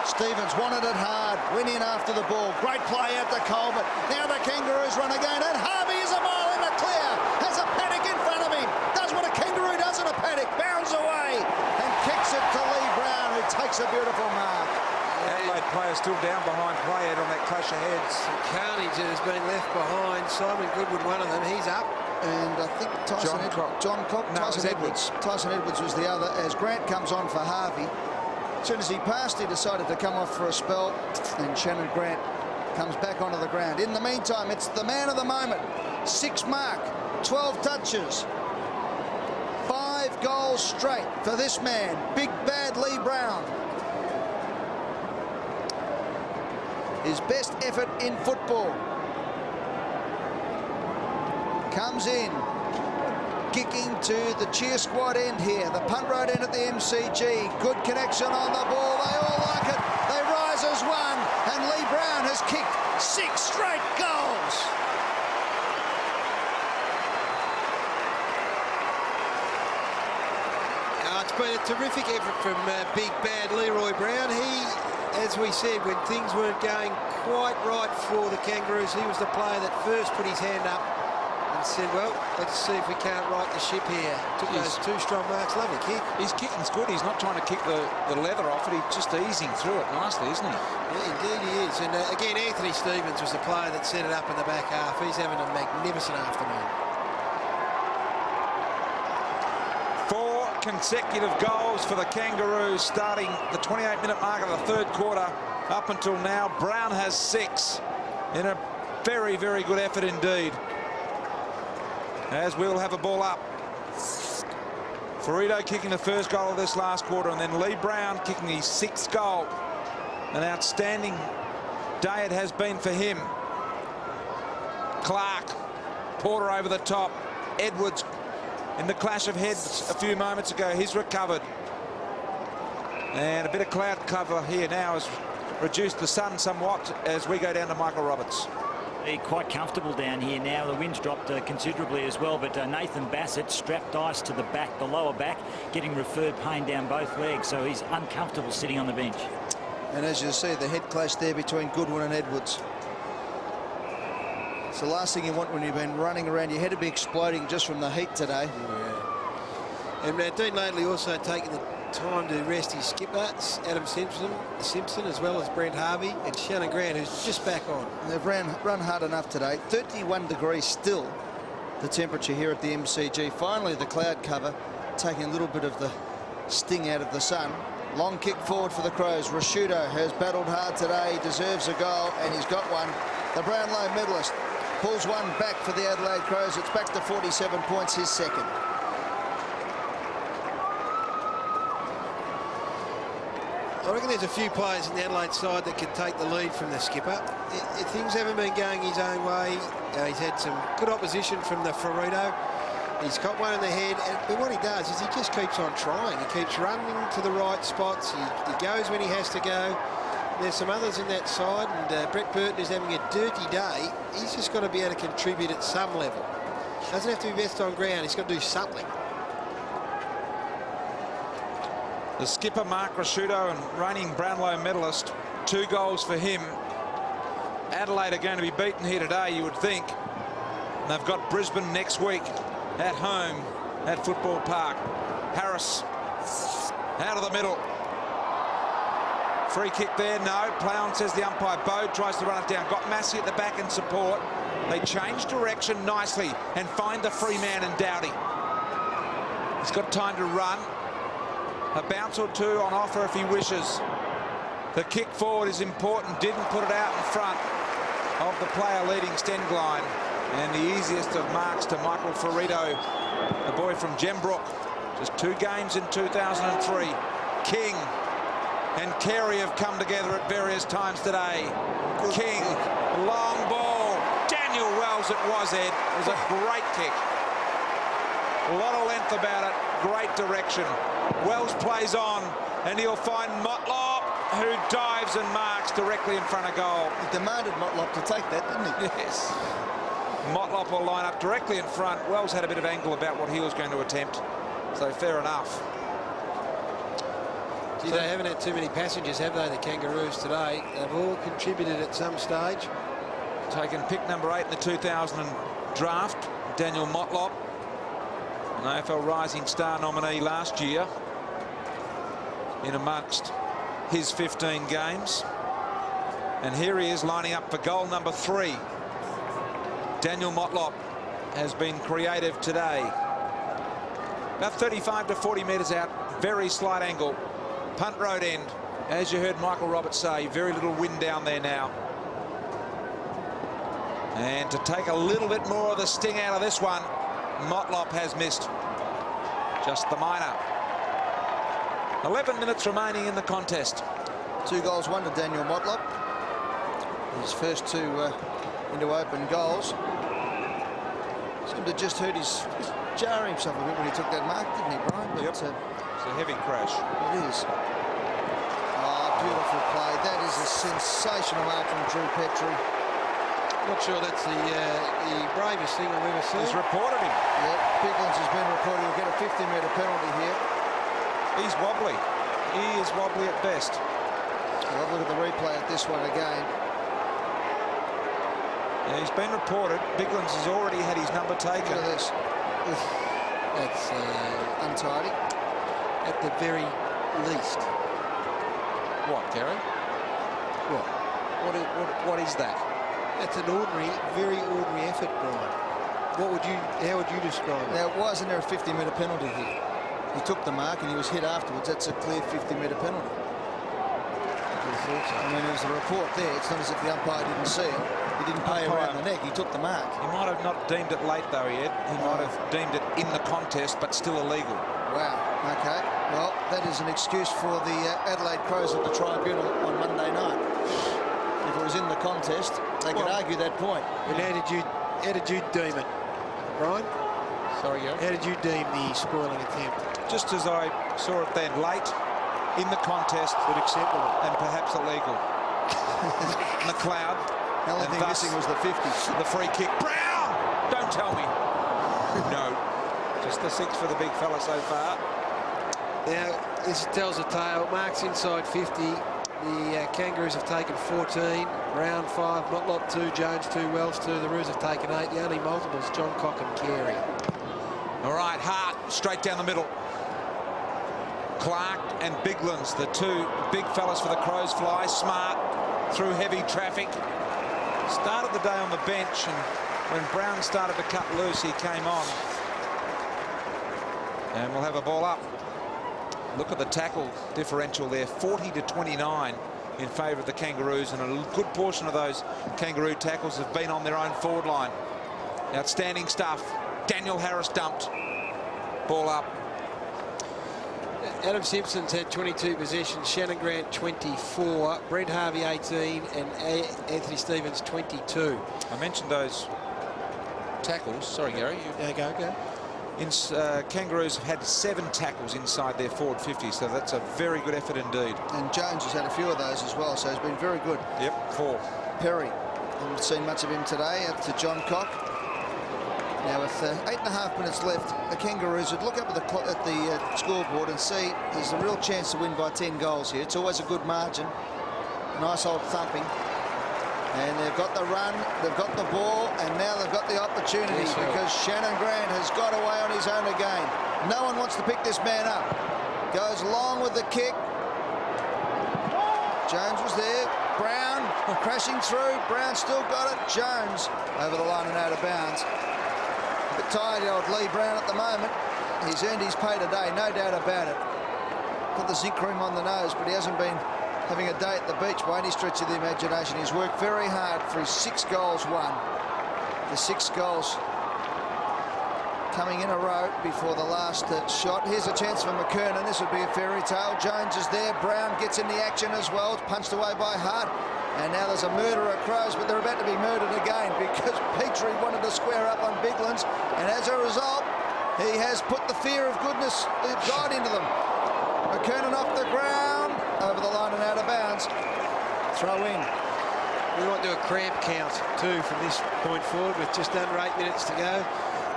Stevens wanted it hard, went in after the ball. Great play out to Colbert. Now the Kangaroos run again, and Harvey is a mile in the clear. Has a paddock in front of him. Does what a kangaroo does in a paddock. Bounds away and kicks it to Lee Brown, who takes a beautiful mark. Adelaide player still down behind play out on that clash of heads. Carnage has been left behind. Simon Goodwin, one of them. He's up. And I think Tyson Edwards. Tyson Edwards was the other, as Grant comes on for Harvey. As soon as he passed, he decided to come off for a spell, and Shannon Grant comes back onto the ground. In the meantime, it's the man of the moment. 6 mark, 12 touches, 5 goals straight for this man, Big Bad Lee Brown. His best effort in football. Comes in, kicking to the cheer squad end here, the punt road end at the MCG. Good connection on the ball. They all like it. They rise as one, and Lee Brown has kicked 6 straight goals. It's been a terrific effort from Big Bad Leroy Brown. He, as we said, when things weren't going quite right for the Kangaroos, he was the player that first put his hand up and said, well, let's see if we can't right the ship here. Took those 2 strong marks. Lovely kick. His kicking's good. He's not trying to kick the leather off it. He's just easing through it nicely, isn't he? Yeah, indeed he is. And again, Anthony Stevens was the player that set it up in the back half. He's having a magnificent afternoon. 4 consecutive goals for the Kangaroos, starting the 28-minute mark of the 3rd quarter up until now. Brown has 6 in a very, very good effort indeed. As we'll have a ball up. Ferrito kicking the first goal of this last quarter, and then Lee Brown kicking his 6th goal. An outstanding day it has been for him. Clark, Porter over the top. Edwards in the clash of heads a few moments ago. He's recovered. And a bit of cloud cover here now as reduce the sun somewhat as we go down to Michael Roberts. Quite comfortable down here now. The wind's dropped considerably as well, but Nathan Bassett strapped ice to the back, the lower back, getting referred pain down both legs, so he's uncomfortable sitting on the bench. And as you see, the head clash there between Goodwin and Edwards. It's the last thing you want when you've been running around. Your head would be exploding just from the heat today. Yeah. And Dean Lately also taking the time to rest his skipper, Adam Simpson, as well as Brent Harvey and Shannon Grant, who's just back on. And they've run hard enough today. 31 degrees still, the temperature here at the MCG. Finally, the cloud cover taking a little bit of the sting out of the sun. Long kick forward for the Crows. Rashudo has battled hard today. He deserves a goal, and he's got one. The Brownlow medalist pulls one back for the Adelaide Crows. It's back to 47 points, his second. I reckon there's a few players in the Adelaide side that can take the lead from the skipper. Things haven't been going his own way. He's had some good opposition from the Ferrito. He's got one in the head, but what he does is he just keeps on trying. He keeps running to the right spots. He goes when he has to go. There's some others in that side, and Brett Burton is having a dirty day. He's just got to be able to contribute at some level. Doesn't have to be best on ground. He's got to do something. The skipper, Mark Rashudo, and reigning Brownlow medalist, 2 goals for him. Adelaide are going to be beaten here today, you would think. And they've got Brisbane next week at home at Football Park. Harris out of the middle. Free kick there, no. Play on, says the umpire. Bode tries to run it down. Got Massey at the back in support. They change direction nicely and find the free man in Dowdy. He's got time to run. A bounce or two on offer if he wishes. The kick forward is important. Didn't put it out in front of the player leading Stengline. And the easiest of marks to Michael Ferrito, the boy from Gembrook. Just 2 games in 2003. King and Carey have come together at various times today. King, long ball. Daniel Wells it was, Ed. It was a great kick. A lot of length about it. Great direction. Wells plays on, and he'll find Motlop, who dives and marks directly in front of goal. He demanded Motlop to take that, didn't he? Yes. Motlop will line up directly in front. Wells had a bit of angle about what he was going to attempt, so fair enough. Gee, they haven't had too many passengers, have they, the Kangaroos today? They've all contributed at some stage. Taken pick number 8 in the 2000 draft, Daniel Motlop, an AFL Rising Star nominee last year, in amongst his 15 games. And here he is lining up for goal number 3. Daniel Motlop has been creative today. About 35 to 40 metres out, very slight angle. Punt road end, as you heard Michael Roberts say, very little wind down there now. And to take a little bit more of the sting out of this one, Motlop has missed. Just the minor. 11 minutes remaining in the contest. 2 goals, 1 to Daniel Motlop. His first 2 into open goals. Seemed to just hurt his jar himself a bit when he took that mark, didn't he, Brian? But, yep. It's a heavy crash. It is. Oh, beautiful play. That is a sensational mark from Drew Petrie. Not sure that's the bravest thing I've ever seen. He's reported him. Yeah, Biglins has been reported. He'll get a 50-metre penalty here. He's wobbly. He is wobbly at best. Well, look at the replay at this one again. Yeah, he's been reported. Biglins has already had his number taken. Look at this. That's Untidy. at the very least. What, Gary? What? What is that? That's an ordinary, very ordinary effort, Brian. How would you describe it? Now, why isn't there a 50-metre penalty here? He took the mark and he was hit afterwards. That's a clear 50-metre penalty. I mean, there's a report there. It's not as if the umpire didn't see it. He didn't pay around the neck. He took the mark. He might have not deemed it late, though, Ed. He might have deemed it in the contest, but still illegal. Wow. OK. Well, that is an excuse for the Adelaide Crows at the tribunal on Monday night. If it was in the contest, they could argue that point. And how did you deem it, Brian? Sorry, Gary? How did you deem the spoiling attempt? Just as I saw it then, late, in the contest, But acceptable. and perhaps illegal. McLeod. The only thing missing was the 50. The free kick. Brown! Don't tell me. No. Just the 6 for the big fella so far. Now, this tells a tale. Mark's inside 50. The Kangaroos have taken 14. Brown 5, Motlop 2, Jones 2, Wells 2. The Roos have taken 8. The only multiples, John Cock and Carey. All right, Hart straight down the middle. Clark and Biglands, the 2 big fellas for the Crows fly. Smart through heavy traffic. Started the day on the bench, and when Brown started to cut loose, he came on. And we'll have a ball up. Look at the tackle differential there, 40-29 in favour of the Kangaroos, and a good portion of those Kangaroo tackles have been on their own forward line. Outstanding stuff. Daniel Harris dumped. Ball up. Adam Simpson's had 22 possessions, Shannon Grant 24, Brent Harvey 18, and Anthony Stevens 22. I mentioned those tackles. Sorry, Gary. Go. Kangaroos have had 7 tackles inside their forward 50, so that's a very good effort indeed. And Jones has had a few of those as well, so he's been very good. Yep, 4. Perry, haven't seen much of him today. Up to John Cock. Now, with 8.5 minutes left, the Kangaroos would look up at the scoreboard and see there's a real chance to win by 10 goals here. It's always a good margin. Nice old thumping. And they've got the run, they've got the ball, and now they've got the opportunity because Shannon Grant has got away on his own again. No one wants to pick this man up. Goes long with the kick. Jones was there. Brown crashing through. Brown still got it. Jones over the line and out of bounds. A bit tired, old Lee Brown at the moment. He's earned his pay today, no doubt about it. Got the zinc cream on the nose, but he hasn't been having a day at the beach by any stretch of the imagination. He's worked very hard for his 6 goals won. The 6 goals coming in a row before the last shot. Here's a chance for McKernan. This would be a fairy tale. Jones is there. Brown gets in the action as well. It's punched away by Hart. And now there's a murder of Crows, but they're about to be murdered again because Petrie wanted to square up on Biglands. And as a result, he has put the fear of goodness God into them. McKernan off the ground, over the line and out of bounds. Throw in. We might do a cramp count too from this point forward with just under 8 minutes to go.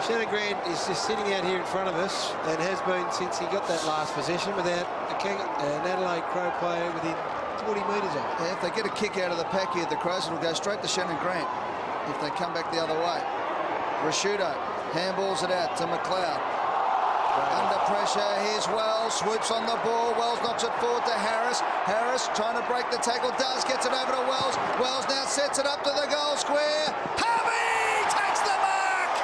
Shannon Grant is just sitting out here in front of us and has been since he got that last possession without an Adelaide Crow player within 40 metres of it. Yeah, if they get a kick out of the pack here, the Crows will go straight to Shannon Grant if they come back the other way. Rashudo handballs it out to McLeod. Under pressure, here's Wells, swoops on the ball. Wells knocks it forward to Harris. Harris trying to break the tackle, gets it over to Wells. Wells now sets it up to the goal square. Harvey takes the mark!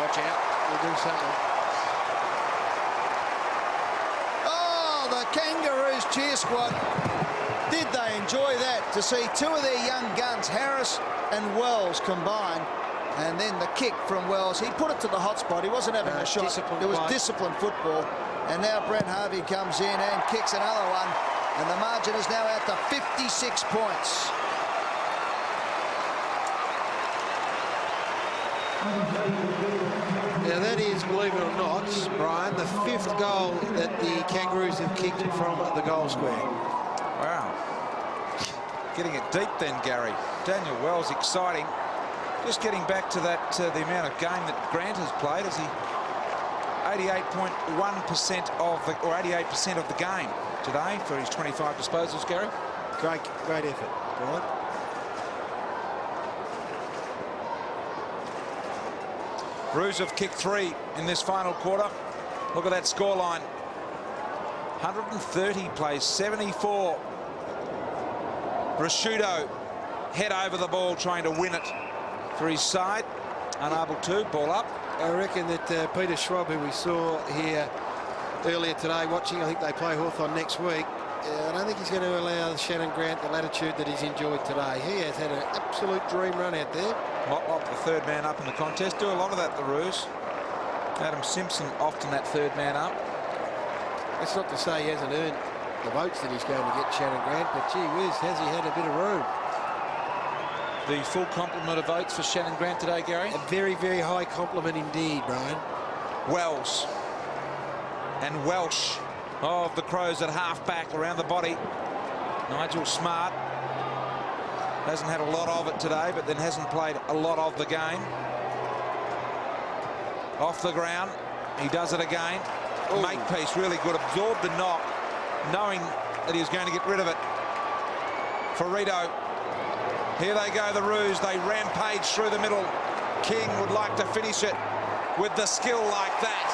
Watch out, we'll do something. Oh, the Kangaroos cheer squad. Did they enjoy that, to see 2 of their young guns, Harris and Wells, combined. And then the kick from Wells. He put it to the hot spot. He wasn't having a shot. It was disciplined football. And now Brent Harvey comes in and kicks another one. And the margin is now out to 56 points. Now that is, believe it or not, Brian, the 5th goal that the Kangaroos have kicked from the goal square. Wow. Getting it deep then, Gary. Daniel Wells, exciting. Just getting back to that, the amount of game that Grant has played, as he 88.1% of the, or 88% of the game today for his 25 disposals, Gary. Great effort, Brian. Roos have kicked 3 in this final quarter. Look at that scoreline. 130 plays 74. Rashudo head over the ball trying to win it for his side, unable to. Ball up. I reckon that Peter Schwab, who we saw here earlier today watching, I think they play Hawthorn next week, I don't think he's going to allow Shannon Grant the latitude that he's enjoyed today. He has had an absolute dream run out there. Motlop, the 3rd man up in the contest. Do a lot of that, the Roos. Adam Simpson often that 3rd man up. That's not to say he hasn't earned the votes that he's going to get, Shannon Grant, but gee whiz, has he had a bit of room. The full complement of votes for Shannon Grant today, Gary? A very, very high compliment indeed, Brian. Wells and Welsh of the Crows at half back around the body. Nigel Smart Hasn't had a lot of it today, but then hasn't played a lot of the game. Off the ground, he does it again. Ooh. Makepeace, really good. Absorbed the knock, knowing that he was going to get rid of it. Ferrito. Here they go, the Roos. They rampage through the middle. King would like to finish it with the skill like that.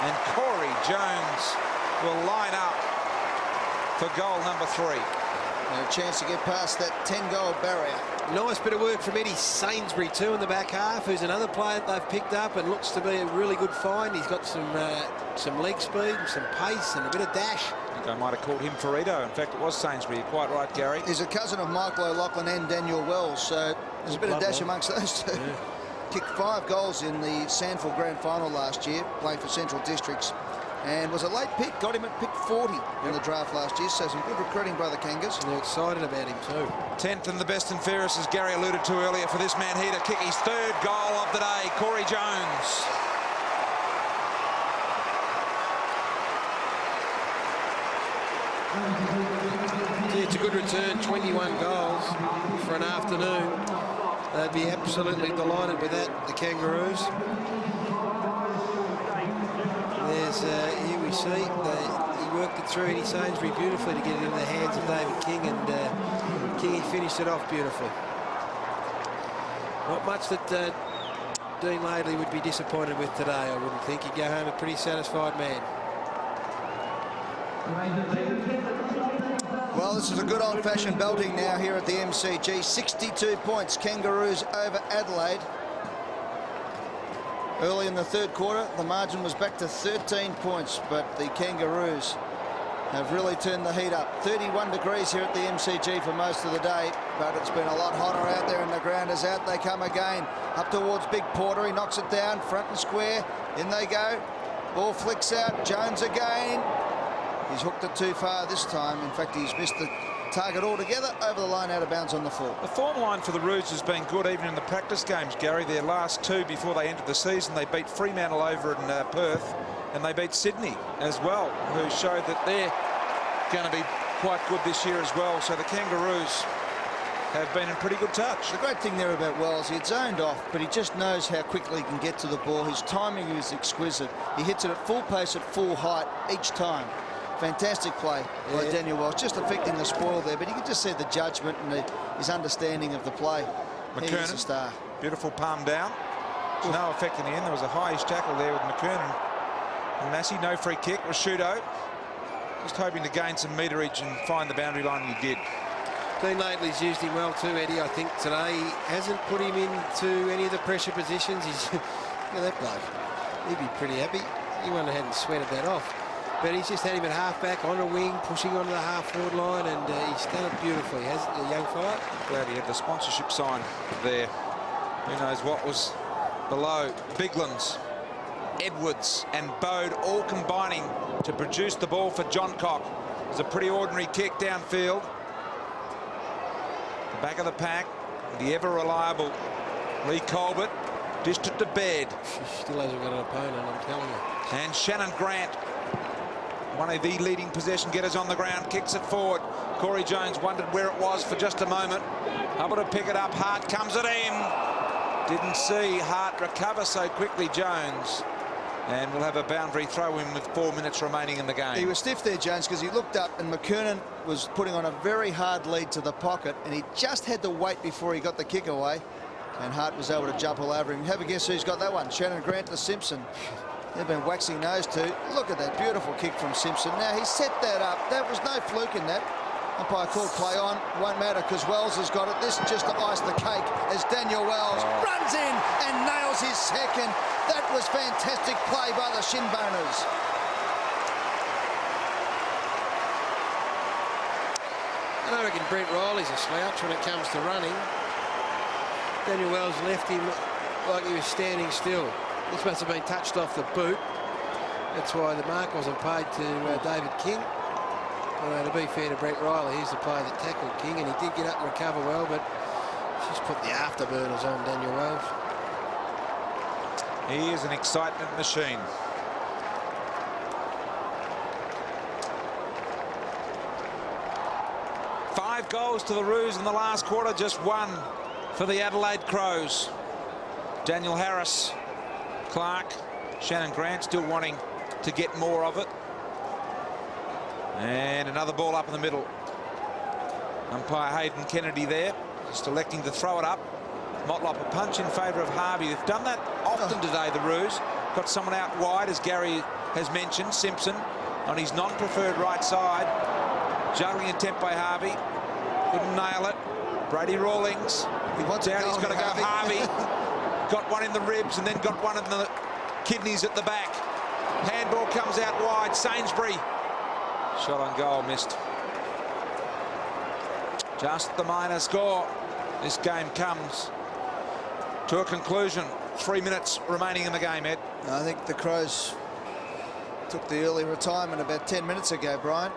And Corey Jones will line up for goal number 3. No chance to get past that 10-goal barrier. Nice bit of work from Eddie Sainsbury too in the back half, who's another player that they've picked up and looks to be a really good find. He's got some leg speed, some pace and a bit of dash. I think I might have called him Ferrito. In fact, it was Sainsbury. You're quite right, Gary. He's a cousin of Michael O'Loughlin and Daniel Wells, so there's a bit of dash amongst those two. Yeah. Kicked 5 goals in the Sandford Grand Final last year, playing for Central Districts, and was a late pick. Got him at pick 40 in the draft last year, so some good recruiting by the Kangas. And they're excited about him too. 10th and the best and fairest, as Gary alluded to earlier, for this man here to kick his 3rd goal of the day, Corey Jones. Yeah, it's a good return, 21 goals for an afternoon. They'd be absolutely delighted with that, the Kangaroos. There's, here we see, he worked it through Eddie Sainsbury beautifully to get it in the hands of David King, and King, he finished it off beautifully. Not much that Dean Laidley would be disappointed with today, I wouldn't think. He'd go home a pretty satisfied man. Well, this is a good old-fashioned belting now here at the MCG. 62 points, Kangaroos over Adelaide. Early in the 3rd quarter, the margin was back to 13 points, but the Kangaroos have really turned the heat up. 31 degrees here at the MCG for most of the day, but it's been a lot hotter out there, and the ground is out. They come again. Up towards Big Porter. He knocks it down, front and square. In they go. Ball flicks out. Jones again. He's hooked it too far this time. In fact, he's missed the target altogether. Over the line, out of bounds on the full. The form line for the Roos has been good even in the practice games, Gary. Their last 2 before they entered the season, they beat Fremantle over in Perth, and they beat Sydney as well, who showed that they're going to be quite good this year as well. So the Kangaroos have been in pretty good touch. The great thing there about Wells, he'd zoned off, but he just knows how quickly he can get to the ball. His timing is exquisite. He hits it at full pace, at full height each time. Fantastic play by Daniel Wells, just affecting the spoil there, but you can just see the judgment and his understanding of the play. He's a star. Beautiful palm down. No effect in the end. There was a highish tackle there with McKernan and Massey. No free kick. Rashudo just hoping to gain some meterage and find the boundary line, and he did. Dean Laidley's used him well too, Eddie. I think today he hasn't put him into any of the pressure positions. He's look at that bloke. He'd be pretty happy. He hadn't sweated that off. But he's just had him at half-back, on a wing, pushing onto the half-forward line, and he's done it beautifully, hasn't the young fella? Glad he had the sponsorship sign there. Who knows what was below. Biglands, Edwards and Bode all combining to produce the ball for Johncock. It was a pretty ordinary kick downfield. The back of the pack, the ever-reliable Lee Colbert dished it to bed. She still hasn't got an opponent, I'm telling you. And Shannon Grant, one of the leading possession getters on the ground, kicks it forward. Corey Jones wondered where it was for just a moment. Able to pick it up. Hart comes it in. Didn't see Hart recover so quickly, Jones. And we'll have a boundary throw in with 4 minutes remaining in the game. He was stiff there, Jones, because he looked up and McKernan was putting on a very hard lead to the pocket, and he just had to wait before he got the kick away. And Hart was able to jump all over him. Have a guess who's got that one? Shannon Grant to Simpson. They've been waxing those two. Look at that beautiful kick from Simpson. Now, he set that up. There was no fluke in that. Umpire called play on. Won't matter because Wells has got it. This is just to ice the cake as Daniel Wells runs in and nails his second. That was fantastic play by the Shinboners. I reckon Brent Riley's a slouch when it comes to running. Daniel Wells left him like he was standing still. This must have been touched off the boot. That's why the mark wasn't paid to David King. To be fair to Brett Riley, he's the player that tackled King, and he did get up and recover well, but she's put the afterburners on Daniel Wells. He is an excitement machine. 5 goals to the Roos in the last quarter, just 1 for the Adelaide Crows. Daniel Harris, Clark, Shannon Grant still wanting to get more of it. And another ball up in the middle. Umpire Hayden Kennedy there, just electing to throw it up. Motlop a punch in favour of Harvey. They've done that often today, the Roos. Got someone out wide, as Gary has mentioned, Simpson, on his non-preferred right side. Juggling attempt by Harvey. Couldn't nail it. Brady Rawlings. Down, he's got to go Harvey. Got one in the ribs and then got one in the kidneys at the back. Handball comes out wide. Sainsbury. Shot on goal, missed. Just the minor score. This game comes to a conclusion. 3 minutes remaining in the game, Ed. I think the Crows took the early retirement about 10 minutes ago, Brian.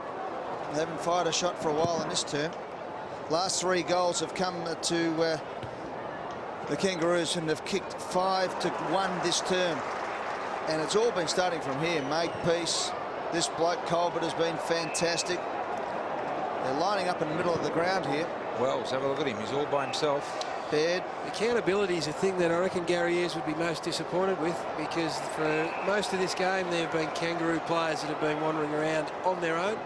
They haven't fired a shot for a while in this term. Last 3 goals have come to the Kangaroos and have kicked 5-1 this term. And it's all been starting from here. Makepeace, this bloke Colbert has been fantastic. They're lining up in the middle of the ground here. Well, let's have a look at him. He's all by himself. Baird. Accountability is a thing that I reckon Gary Ayres would be most disappointed with, because for most of this game there have been Kangaroo players that have been wandering around on their own.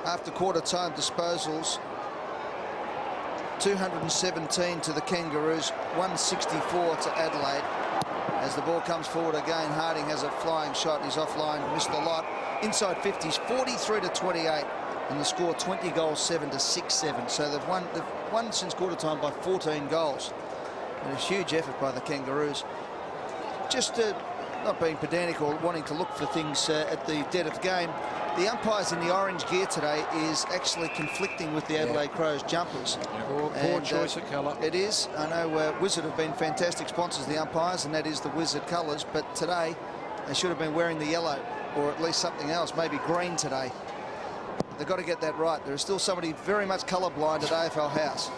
After quarter time disposals, 217 to the Kangaroos, 164 to Adelaide. As the ball comes forward again, Harding has a flying shot. He's offline, missed a lot. Inside 50s, 43-28. And the score 20 goals, 7-6-7. So they've won since quarter time by 14 goals. And a huge effort by the Kangaroos. Just not being pedantic or wanting to look for things at the dead of the game. The umpires in the orange gear today is actually conflicting with the Adelaide Crows jumpers. Poor choice of colour. It is. I know Wizard have been fantastic sponsors, the umpires, and that is the Wizard colours. But today they should have been wearing the yellow, or at least something else, maybe green today. They've got to get that right. There is still somebody very much colourblind at AFL House.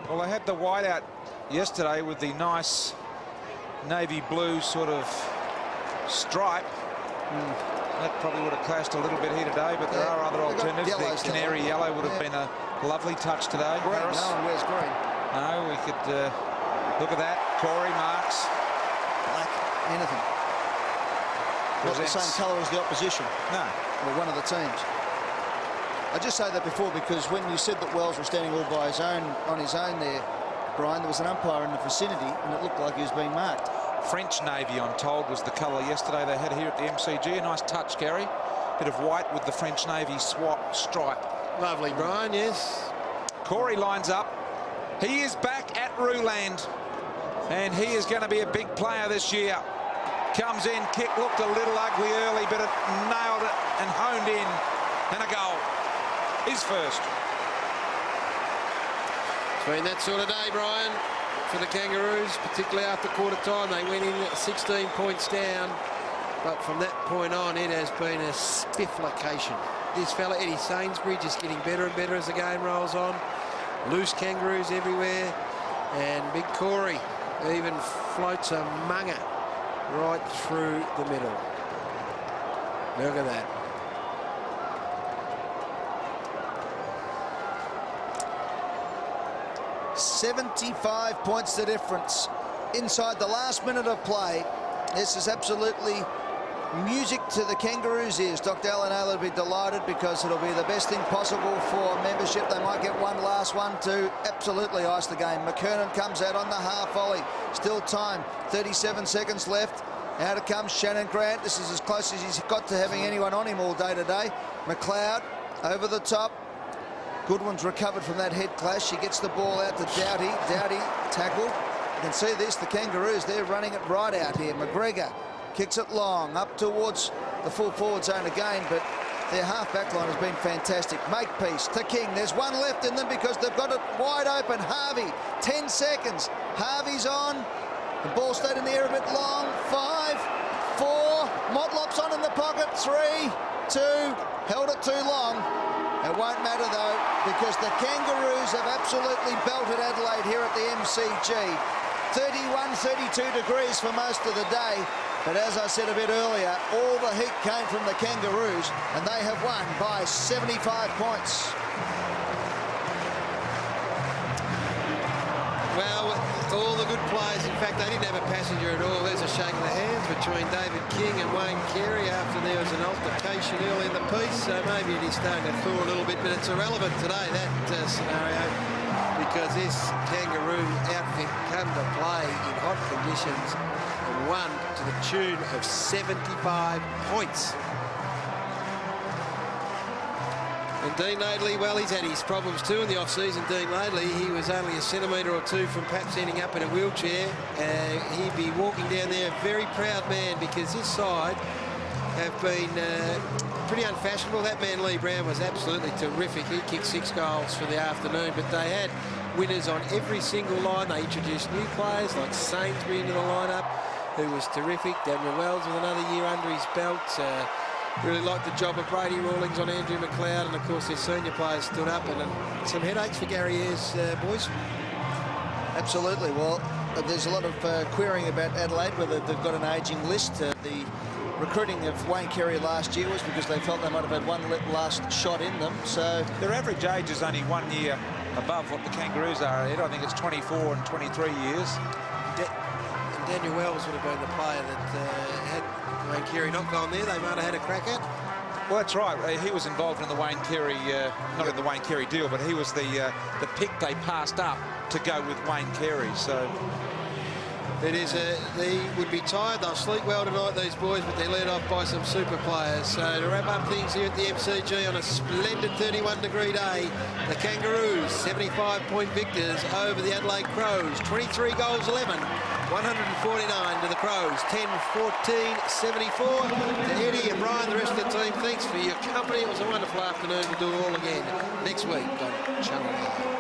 Well, they had the white out yesterday with the nice navy blue sort of stripe. That probably would have clashed a little bit here today, but there are other alternatives. The canary yellow would have been a lovely touch today. Green. No one wears green. No, we could look at that. Corey Marks. Black, anything. Not the same colour as the opposition. No. Or one of the teams. I just say that before because when you said that Wells was standing all by his own, on his own there, Brian, there was an umpire in the vicinity and it looked like he was being marked. French navy, I'm told, was the colour yesterday they had here at the MCG. A nice touch, Gary. Bit of white with the French navy stripe. Lovely, Brian, yes. Corey lines up. He is back at Ruland, and he is going to be a big player this year. Comes in, kick looked a little ugly early, but it nailed it and honed in, and a goal. His first. It's been that sort of day, Brian, for the Kangaroos, particularly after quarter time. They went in 16 points down, but from that point on, it has been a spifflication. This fella, Eddie Sainsbury, just getting better and better as the game rolls on. Loose Kangaroos everywhere, and Big Corey even floats a munger right through the middle. Look at that. $75 points the difference inside the last minute of play. This is absolutely music to the Kangaroos' ears. Dr. Alan Ayler will be delighted because it'll be the best thing possible for membership. They might get one last one to absolutely ice the game. McKernan comes out on the half volley. Still time, 37 seconds left. Out it comes Shannon Grant. This is as close as he's got to having anyone on him all day today. McLeod over the top. Goodwin's recovered from that head clash. She gets the ball out to Doughty. Doughty tackled. You can see this, the Kangaroos, they're running it right out here. McGregor kicks it long up towards the full forward zone again, but their half-back line has been fantastic. Makepeace to King. There's one left in them because they've got it wide open. Harvey, 10 seconds. Harvey's on. The ball stayed in the air a bit long. 5, 4. Motlop's on in the pocket. 3, 2. Held it too long. It won't matter, though, because the Kangaroos have absolutely belted Adelaide here at the MCG. 31, 32 degrees for most of the day. But as I said a bit earlier, all the heat came from the Kangaroos, and they have won by 75 points. Well, all the good players, in fact, they didn't have a passenger at all. There's a shake of the hands between David King and Wayne Carey after there was an altercation early in the piece, so maybe it is starting to thaw a little bit, but it's irrelevant today, that scenario, because this Kangaroo outfit come to play in hot conditions and won to the tune of 75 points. And Dean Laidley, well, he's had his problems too in the off-season. Dean Laidley, he was only a centimetre or two from perhaps ending up in a wheelchair. He'd be walking down there, a very proud man, because his side have been pretty unfashionable. That man, Lee Brown, was absolutely terrific. He kicked 6 goals for the afternoon, but they had winners on every single line. They introduced new players like Sainsbury into the lineup, who was terrific. Daniel Wells with another year under his belt. Really liked the job of Brady Rawlings on Andrew McLeod, and of course their senior players stood up, and some headaches for Gary Ayres, boys. Absolutely. Well, there's a lot of querying about Adelaide, whether they've got an ageing list. The recruiting of Wayne Carey last year was because they felt they might have had one last shot in them. So their average age is only 1 year above what the Kangaroos are. I think it's 24 and 23 years. And Daniel Wells would have been the player that had Wayne Carey not gone there, they might have had a crack at. Well, that's right. He was involved in the Wayne Carey, not in the Wayne Carey deal, but he was the pick they passed up to go with Wayne Carey. So it is they would be tired. They'll sleep well tonight, these boys, but they're led off by some super players. So to wrap up things here at the MCG on a splendid 31-degree day, the Kangaroos 75-point victors over the Adelaide Crows. 23 goals, 11. 149 to the Crows, 10-14, 74 to Eddie and Brian, the rest of the team. Thanks for your company. It was a wonderful afternoon. We'll do it all again next week on Channel 9.